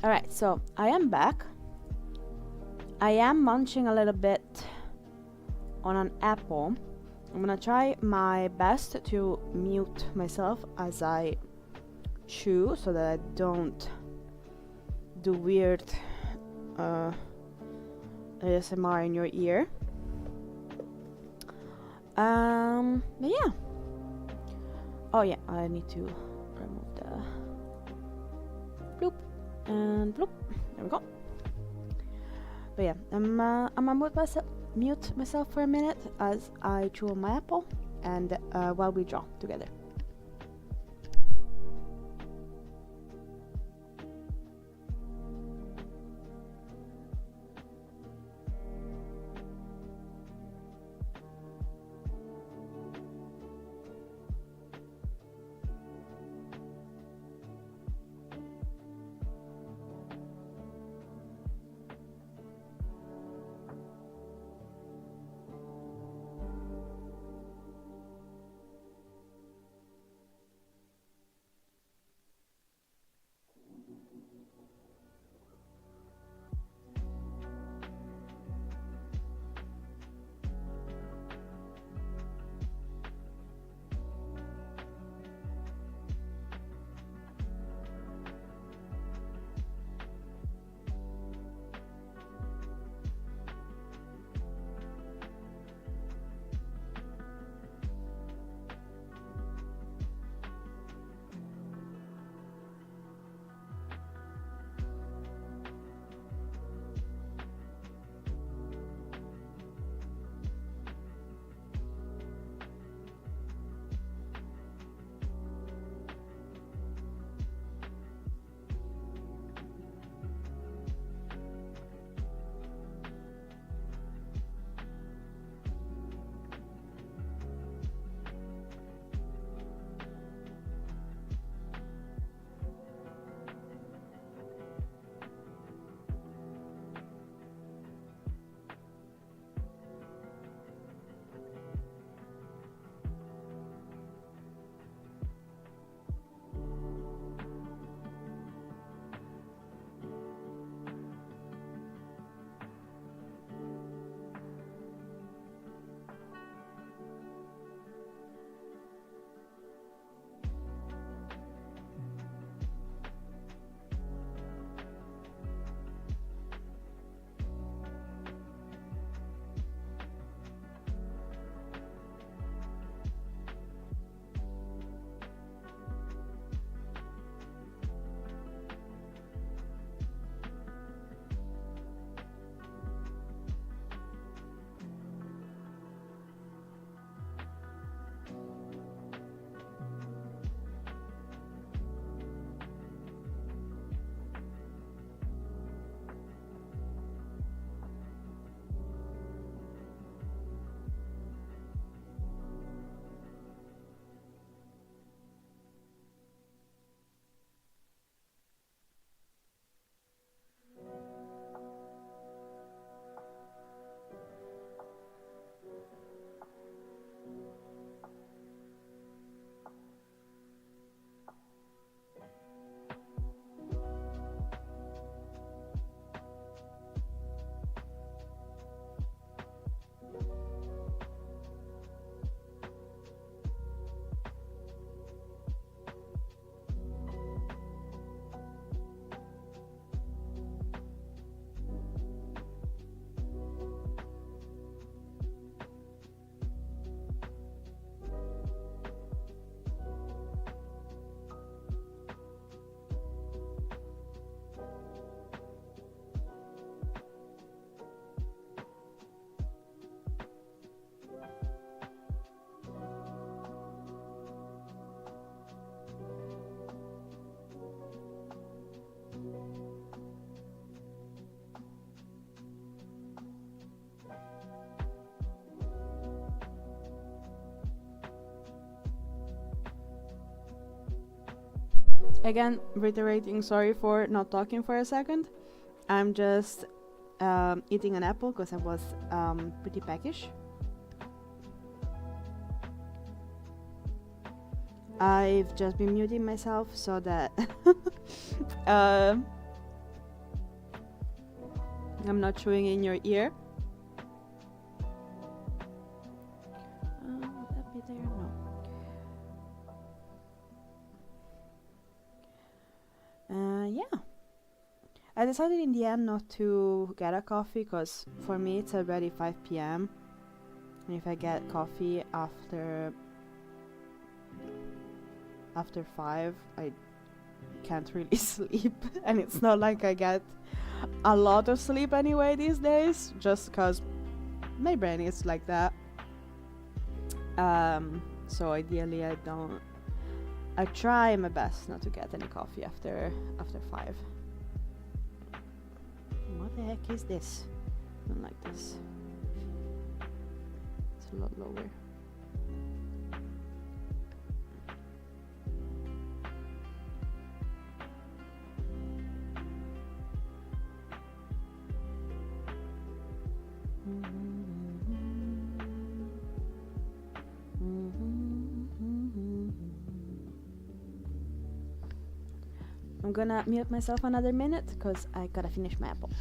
Alright, so I am back. I am munching a little bit on an apple. I'm gonna try my best to mute myself as I chew so that I don't do weird ASMR in your ear. But yeah. Oh yeah, I need to remove the bloop and bloop. There we go. But yeah, I'm gonna mute myself for a minute as I chew on my apple and while we draw together. Again, reiterating, sorry for not talking for a second. I'm just eating an apple because I was pretty peckish. I've just been muting myself so that I'm not chewing in your ear. Would that be there? No. Yeah. I decided in the end not to get a coffee because for me it's already 5 p.m. and if I get coffee after 5, I can't really sleep, and it's not like I get a lot of sleep anyway these days, just because my brain is like that. So ideally I try my best not to get any coffee after 5. What the heck is this? I don't like this. It's a lot lower. I'm gonna mute myself another minute because I gotta finish my apple.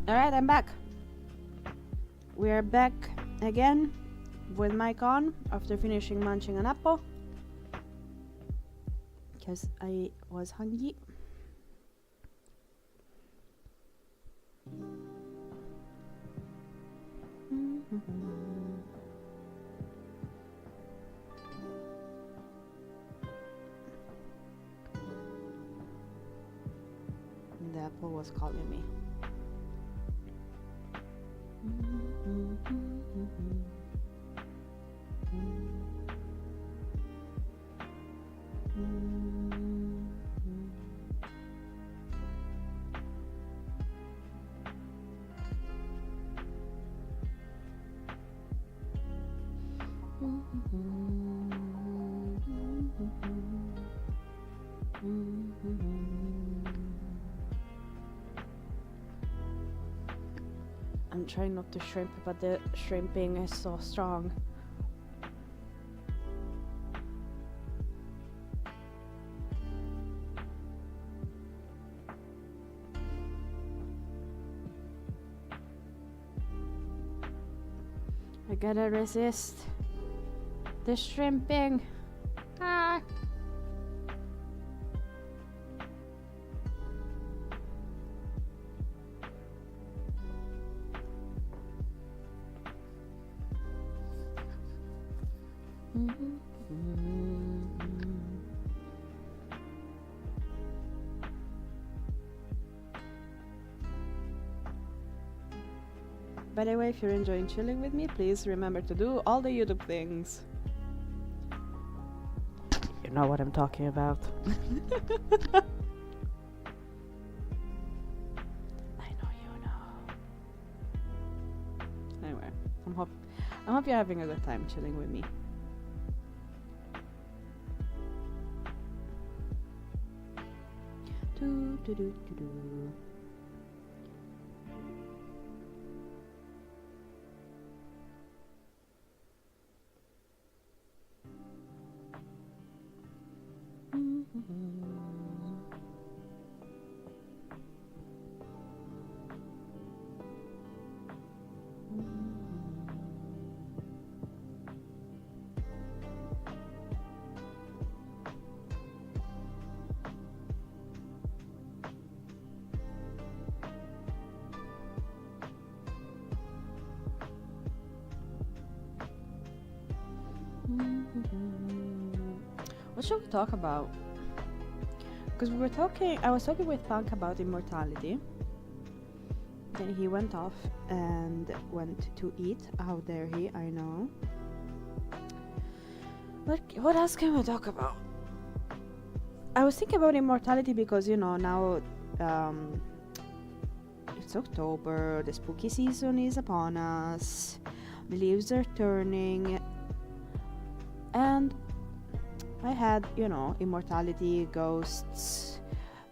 Alright, I'm back. We're back again with mic on after finishing munching an apple because I was hungry. The apple was calling me. I'm trying not to shrimp, but the shrimping is so strong. I gotta resist the shrimping. Ah. By the way, if you're enjoying chilling with me, please remember to do all the YouTube things. You know what I'm talking about. I know you know. Anyway, I hope you're having a good time chilling with me. Do do do do do. What should we talk about? Because I was talking with Punk about immortality. Then he went off and went to eat. How dare he, I know. What else can we talk about? I was thinking about immortality because, you know, now it's October, the spooky season is upon us, the leaves are turning, and I had, you know, immortality, ghosts,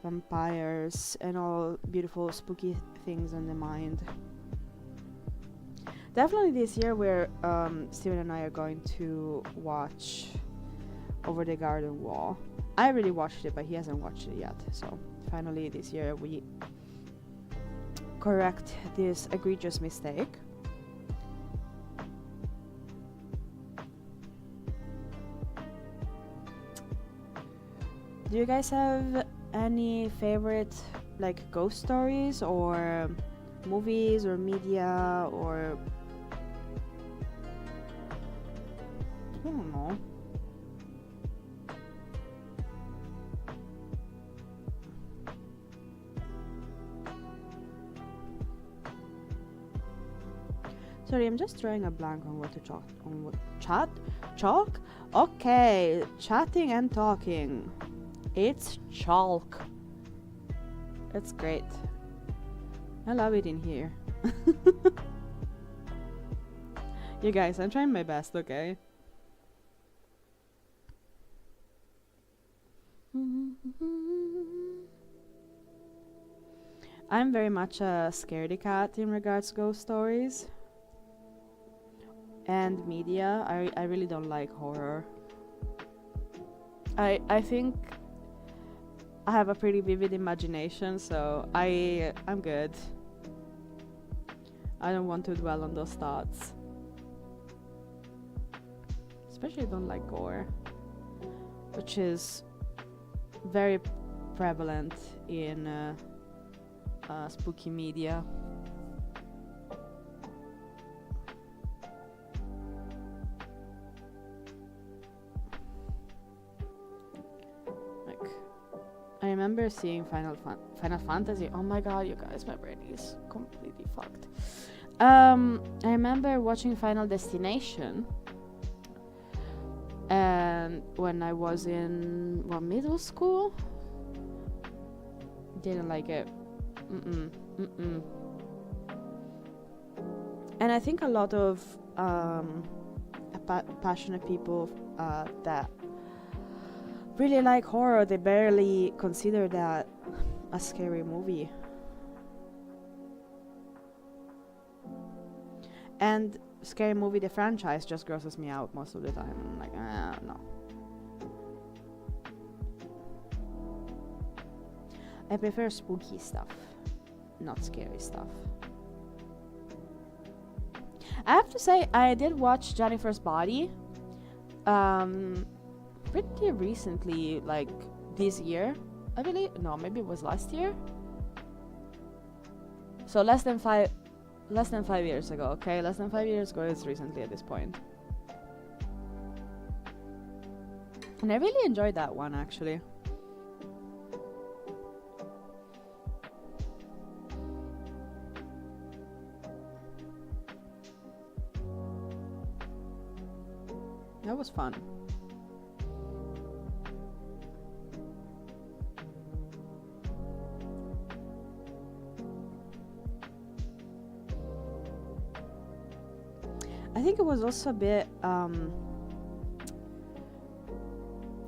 vampires, and all beautiful spooky things on the mind. Definitely this year Steven and I are going to watch Over the Garden Wall. I already watched it, but he hasn't watched it yet, so finally this year we correct this egregious mistake. Do you guys have any favorite like ghost stories or movies or media or I don't know. Sorry, I'm just drawing a blank on what to chat on what chalk? Okay, chatting and talking. It's chalk. That's great. I love it in here. You guys, I'm trying my best, okay? I'm very much a scaredy cat in regards to ghost stories and media. I really don't like horror. I think I have a pretty vivid imagination, so I'm good. I don't want to dwell on those thoughts. Especially don't like gore, which is very prevalent in spooky media. I remember seeing Final Fantasy. Oh my god, you guys, my brain is completely fucked. I remember watching Final Destination, and when I was in middle school, didn't like it. And I think a lot of passionate people that really like horror, they barely consider that a scary movie. And scary movie, the franchise, just grosses me out most of the time. I'm like, no. I prefer spooky stuff, not scary stuff. I have to say, I did watch Jennifer's Body pretty recently, like this year, I believe. No, maybe it was last year. So less than 5 years ago, okay? Less than 5 years ago is recently at this point. And I really enjoyed that one, actually. That was fun. I think it was also a bit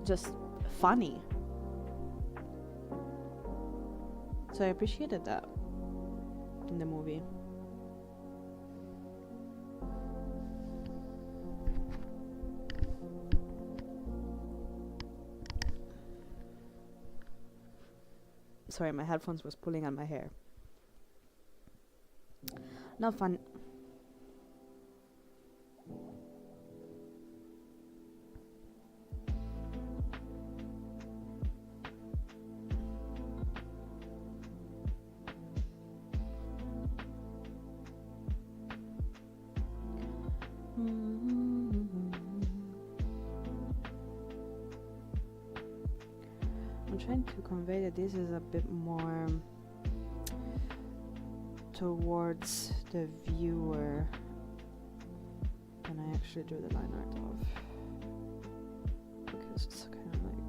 just funny. So I appreciated that in the movie. Sorry, my headphones was pulling on my hair. Not fun. I'm trying to convey that this is a bit more towards the viewer than I actually drew the line art of, because it's kind of like,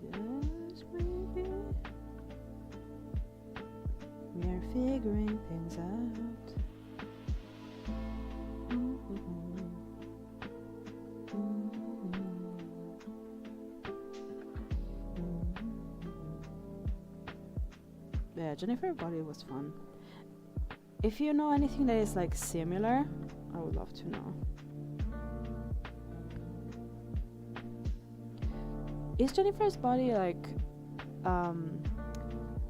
yes, maybe we are figuring things out. Yeah, Jennifer's Body was fun. If you know anything that is like similar, I would love to know. Is Jennifer's Body like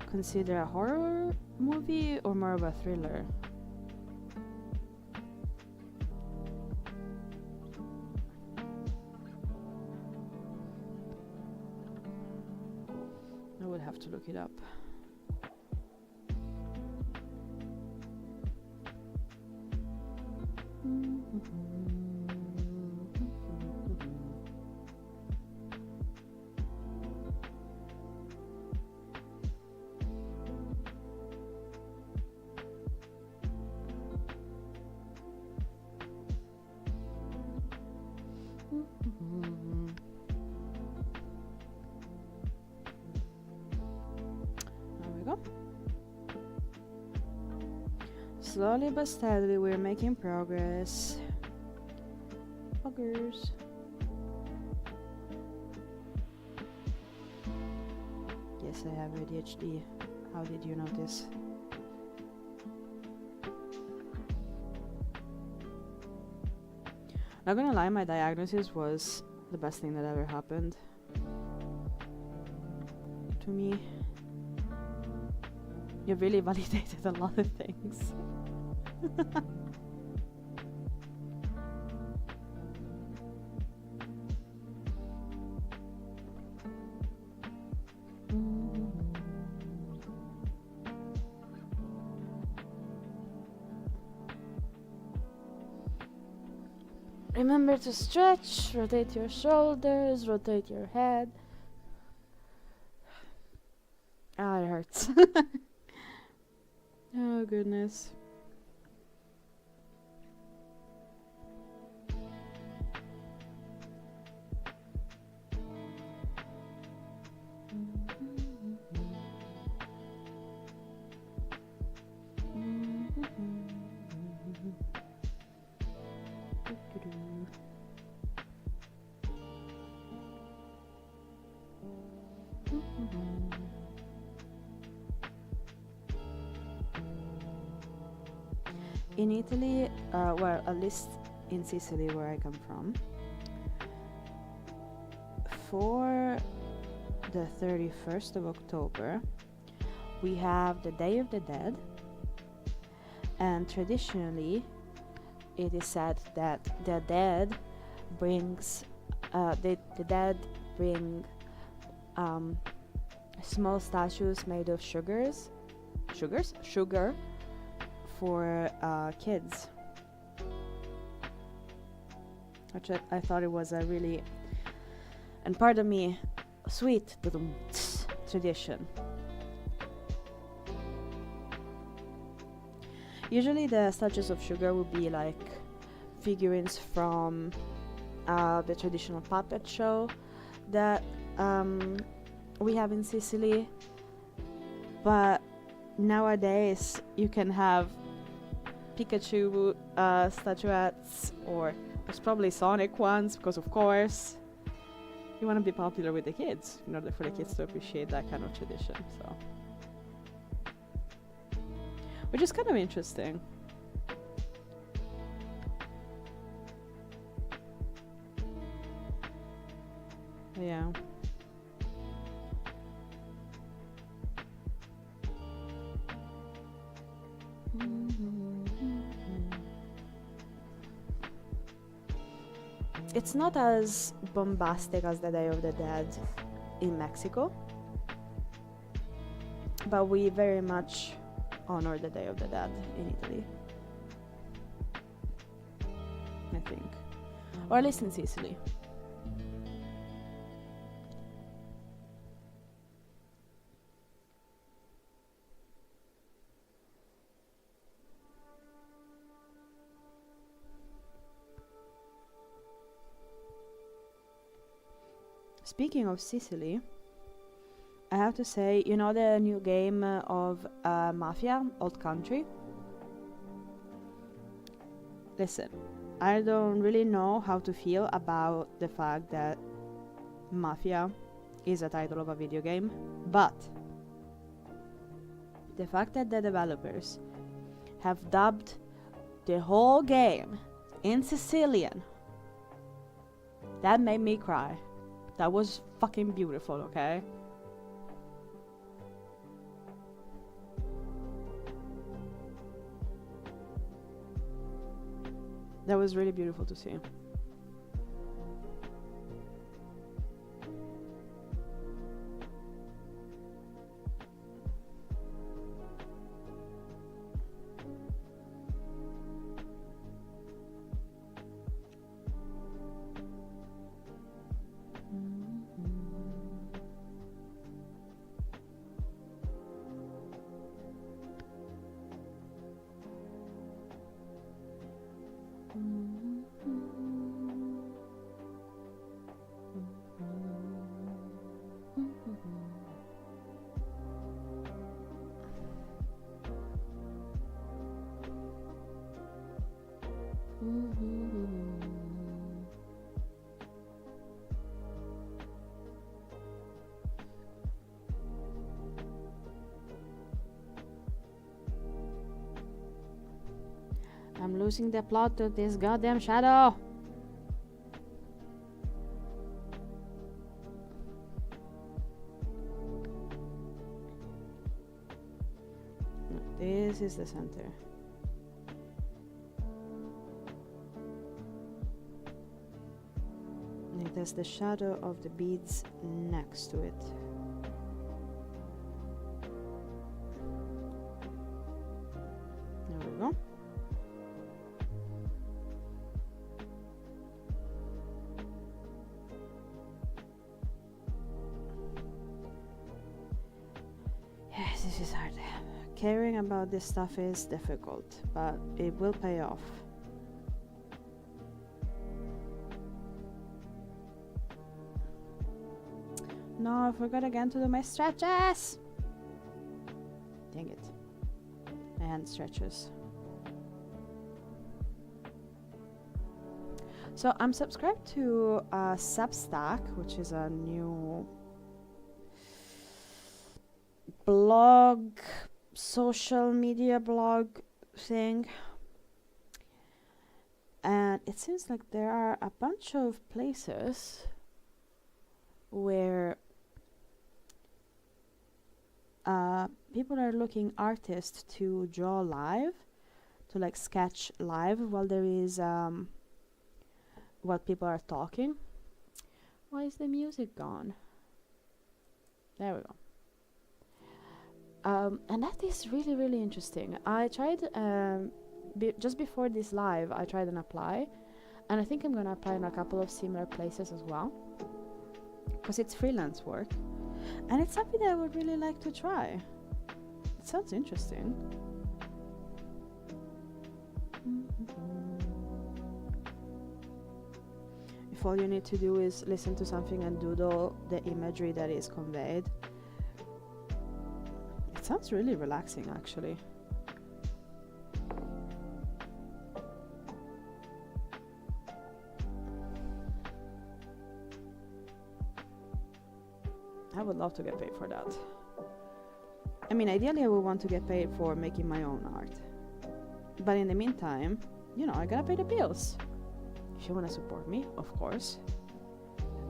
considered a horror movie or more of a thriller? I would have to look it up. There we go. Slowly but steadily, we're making progress. Buggers. Yes, I have ADHD. How did you notice? Not gonna lie, my diagnosis was the best thing that ever happened to me. You really validated a lot of things. Remember to stretch, rotate your shoulders, rotate your head. Ah, it hurts. Oh, goodness. In Italy, well, at least in Sicily, where I come from, for the 31st of October, we have the Day of the Dead, and traditionally, it is said that the dead brings the dead bring small statues made of sugar for kids, which I thought it was a really, and pardon me, sweet tradition. Usually the statues of sugar would be like figurines from the traditional puppet show that we have in Sicily, but nowadays you can have Pikachu statuettes, or there's probably Sonic ones, because of course you want to be popular with the kids in order for the kids to appreciate that kind of tradition, so which is kind of interesting. Yeah. It's not as bombastic as the Day of the Dead in Mexico, but we very much honor the Day of the Dead in Italy, I think, or at least in Sicily. Speaking of Sicily, I have to say, you know the new game of Mafia, Old Country? Listen, I don't really know how to feel about the fact that Mafia is a title of a video game, but the fact that the developers have dubbed the whole game in Sicilian, that made me cry. That was fucking beautiful, okay? That was really beautiful to see. I'm losing the plot to this goddamn shadow. No, this is the center. It has the shadow of the beads next to it. There we go. Yes, this is hard. Caring about this stuff is difficult, but it will pay off. No, I forgot again to do my stretches! Dang it. My hand stretches. So I'm subscribed to Substack, which is a new blog, social media blog thing. And it seems like there are a bunch of places where people are looking artists to draw live, to like sketch live while there is while people are talking. Why is the music gone? There we go. And that is really, really interesting. I tried just before this live, I tried an apply, and I think I'm gonna apply in a couple of similar places as well, because it's freelance work, and it's something that I would really like to try. It sounds interesting. If all you need to do is listen to something and doodle the imagery that is conveyed, it sounds really relaxing, actually. I would love to get paid for that. I mean, ideally I would want to get paid for making my own art. But in the meantime, you know, I gotta pay the bills. If you wanna support me, of course,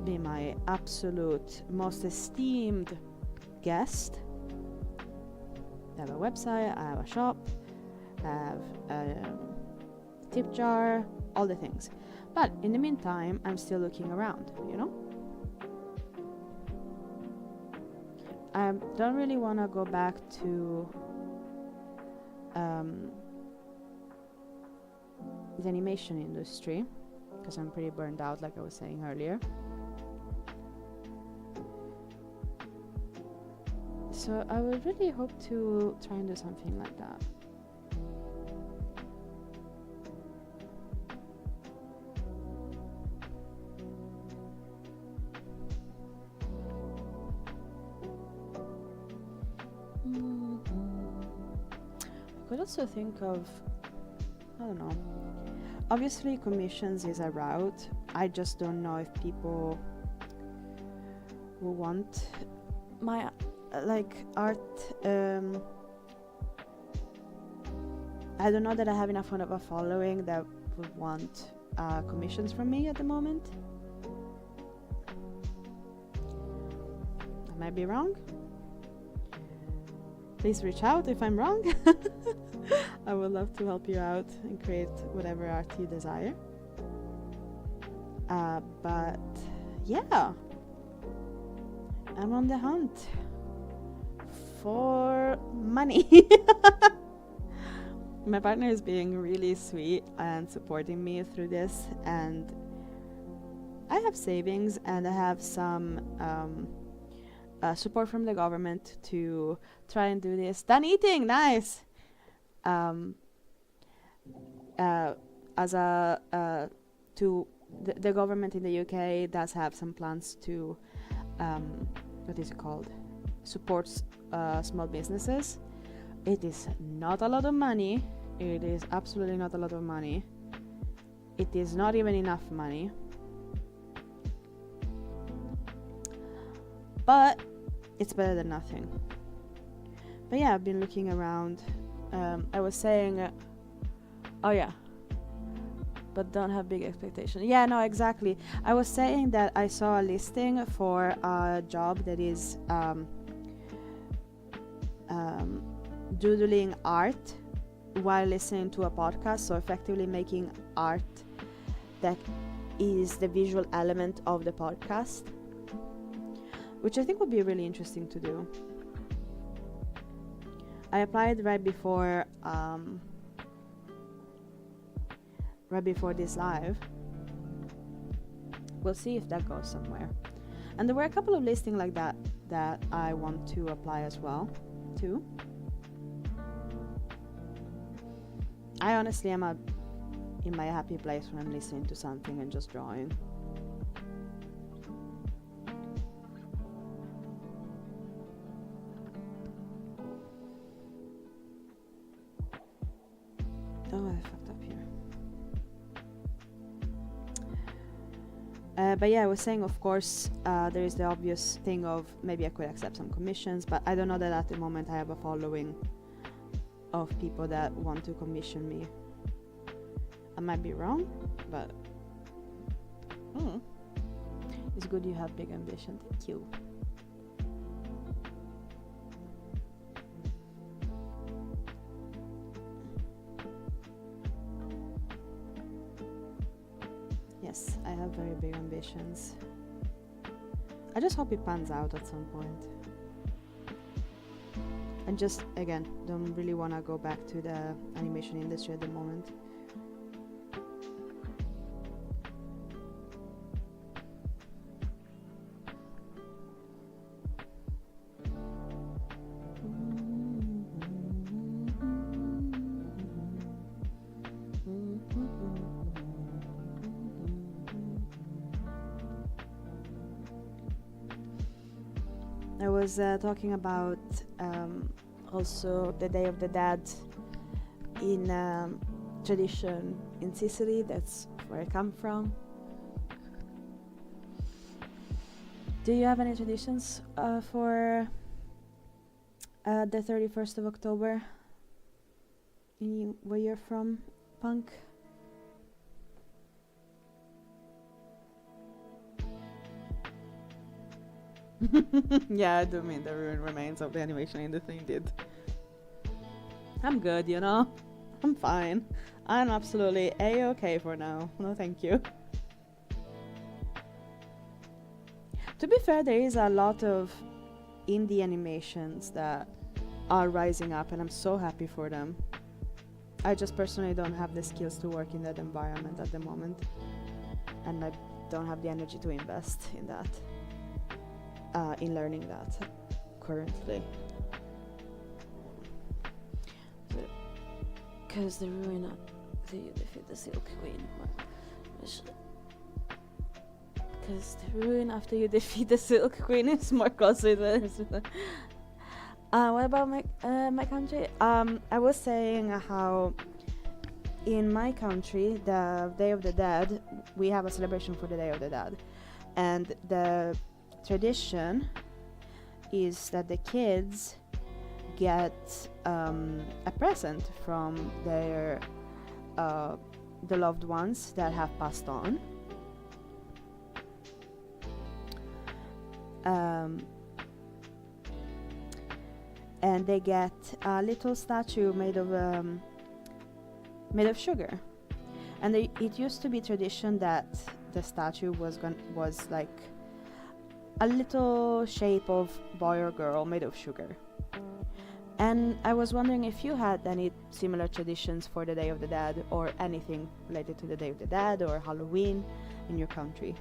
be my absolute most esteemed guest. I have a website, I have a shop, I have a tip jar, all the things. But in the meantime, I'm still looking around, you know? I don't really want to go back to the animation industry, because I'm pretty burned out, like I was saying earlier. So I would really hope to try and do something like that. I could also think of, I don't know, obviously commissions is a route. I just don't know if people will want my like art. I don't know that I have enough of a following that would want commissions from me at the moment. I might be wrong. Please reach out if I'm wrong. I would love to help you out and create whatever art you desire. But yeah, I'm on the hunt for money. My partner is being really sweet and supporting me through this, and I have savings and I have some support from the government to try and do this. Done eating, nice. As a to the government in the UK does have some plans to what is it called? Supports small businesses. It is not a lot of money. It is absolutely not a lot of money. It is not even enough money. But it's better than nothing. But yeah, I've been looking around. I was saying, oh yeah, but don't have big expectations. Yeah, no, exactly. I was saying that I saw a listing for a job that is doodling art while listening to a podcast, so effectively making art that is the visual element of the podcast, which I think would be really interesting to do. I applied right before this live. We'll see if that goes somewhere. And there were a couple of listings like that that I want to apply as well too. I honestly am in my happy place when I'm listening to something and just drawing. Oh, I fucked up here. But yeah, I was saying, of course, there is the obvious thing of maybe I could accept some commissions, but I don't know that at the moment I have a following of people that want to commission me. I might be wrong, but it's good you have big ambition. Thank you. Yes, I have very big ambitions. I just hope it pans out at some point. And just, again, don't really want to go back to the animation industry at the moment. I was talking about also the Day of the Dead in tradition in Sicily. That's where I come from. Do you have any traditions for the 31st of October where you're from, Punk? Yeah, I do mean the ruined remains of the animation industry indeed. I'm good, you know? I'm fine. I'm absolutely A-okay for now. No, thank you. To be fair, there is a lot of indie animations that are rising up, and I'm so happy for them. I just personally don't have the skills to work in that environment at the moment, and I don't have the energy to invest in that. In learning that currently. Because the ruin after you defeat the Silk Queen. Because the ruin after you defeat the Silk Queen is more costly than. What about my country? I was saying how in my country, the Day of the Dead, we have a celebration for the Day of the Dead, and the tradition is that the kids get a present from their the loved ones that have passed on, and they get a little statue made of sugar. And it used to be tradition that the statue was like a little shape of boy or girl made of sugar. And I was wondering if you had any similar traditions for the Day of the Dead, or anything related to the Day of the Dead or Halloween in your country.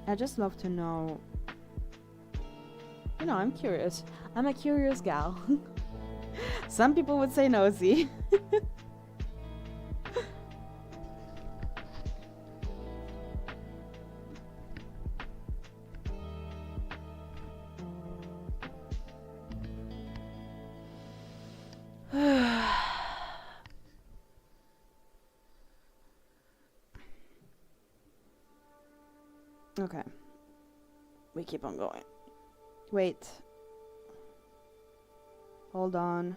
I just love to know. You know, I'm curious. I'm a curious gal. Some people would say nosy. Okay. We keep on going. Wait. Hold on.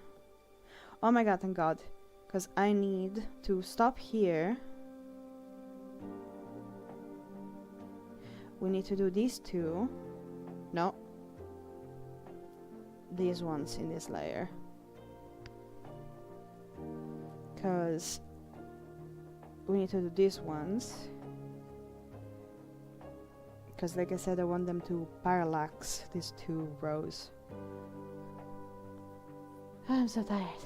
Oh my god, thank god. Because I need to stop here. We need to do these two. No. These ones in this layer. Because we need to do these ones. Because like I said, I want them to parallax these two rows. I'm so tired.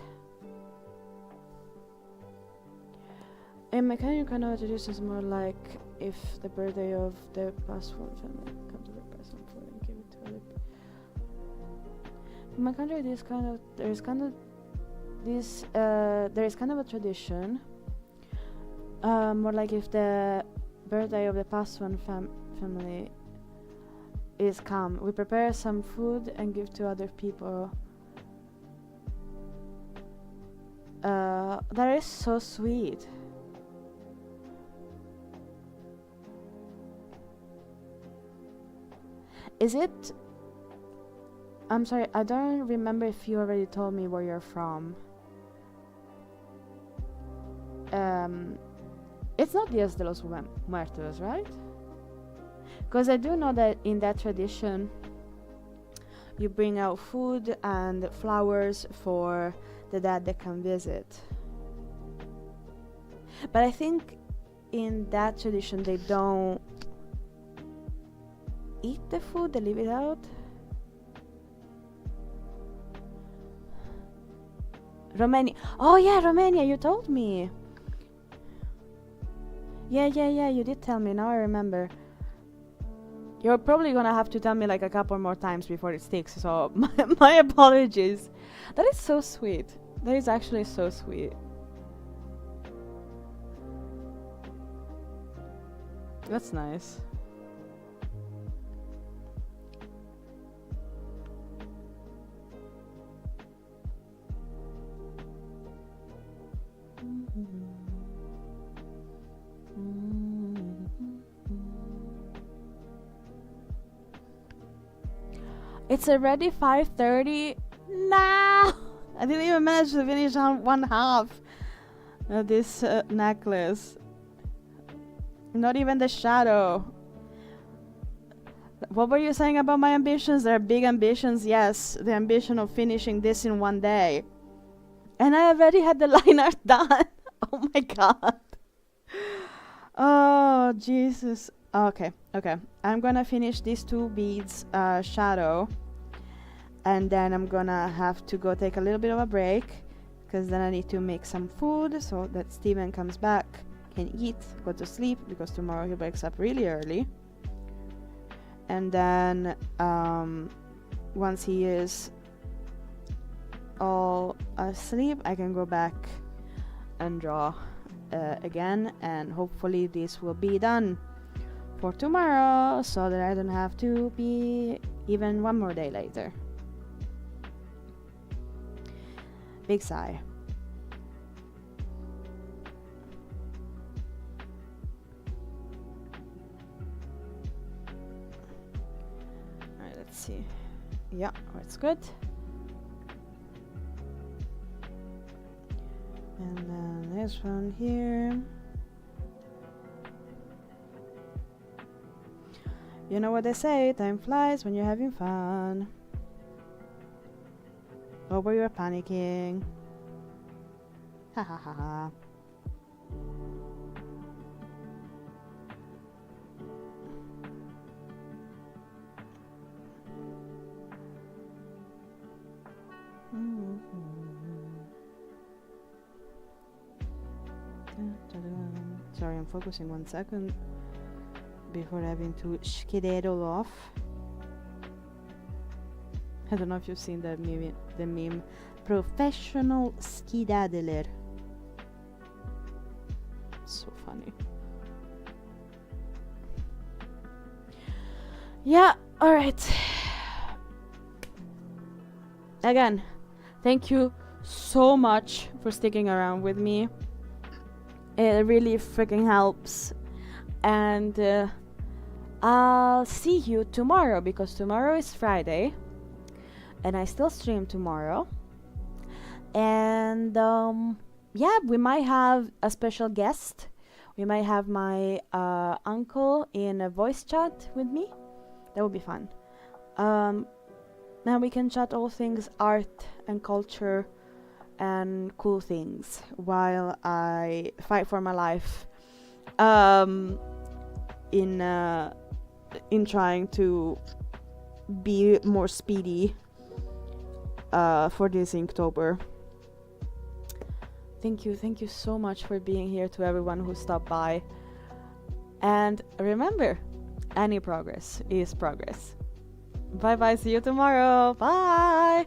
In my kind of tradition is more like if the birthday of the past one family come to the present for and give it to other people. In my country, there is kind of a tradition. More like if the birthday of the past one family is calm. We prepare some food and give to other people. That is so sweet. Is it? I'm sorry, I don't remember if you already told me where you're from. It's not Dias de los Muertos, right? Because I do know that in that tradition, you bring out food and flowers for the dead that can visit. But I think in that tradition they don't eat the food, they leave it out. Romania. Oh yeah, Romania, you told me. Yeah, you did tell me, now I remember. You're probably gonna have to tell me like a couple more times before it sticks, so my apologies. That is so sweet. That is actually so sweet. That's nice. It's already 5:30. Nah! I didn't even manage to finish on one half of this necklace. Not even the shadow. What were you saying about my ambitions? They're big ambitions, yes. The ambition of finishing this in one day. And I already had the line art done. Oh my god. Oh, Jesus. Okay. I'm gonna finish these 2 beads shadow. And then I'm gonna have to go take a little bit of a break. Because then I need to make some food so that Steven comes back, can eat, go to sleep. Because tomorrow he wakes up really early. And then once he is all asleep, I can go back and draw again, and hopefully this will be done for tomorrow so that I don't have to be even one more day later. Big sigh. Alright, let's see. Yeah, that's good. And then this one here. You know what they say, time flies when you're having fun. Or you're panicking. Ha ha ha ha. Sorry, I'm focusing 1 second before having to skedaddle off. I don't know if you've seen the meme professional skedaddler. So funny. Yeah, alright. Again, thank you so much for sticking around with me. It really freaking helps. And I'll see you tomorrow, because tomorrow is Friday. And I still stream tomorrow. And yeah, we might have a special guest. We might have my uncle in a voice chat with me. That would be fun. Now we can chat all things art and culture and cool things while I fight for my life in trying to be more speedy for this Inktober. Thank you so much for being here, to everyone who stopped by. And remember, any progress is progress. Bye bye, see you tomorrow. Bye.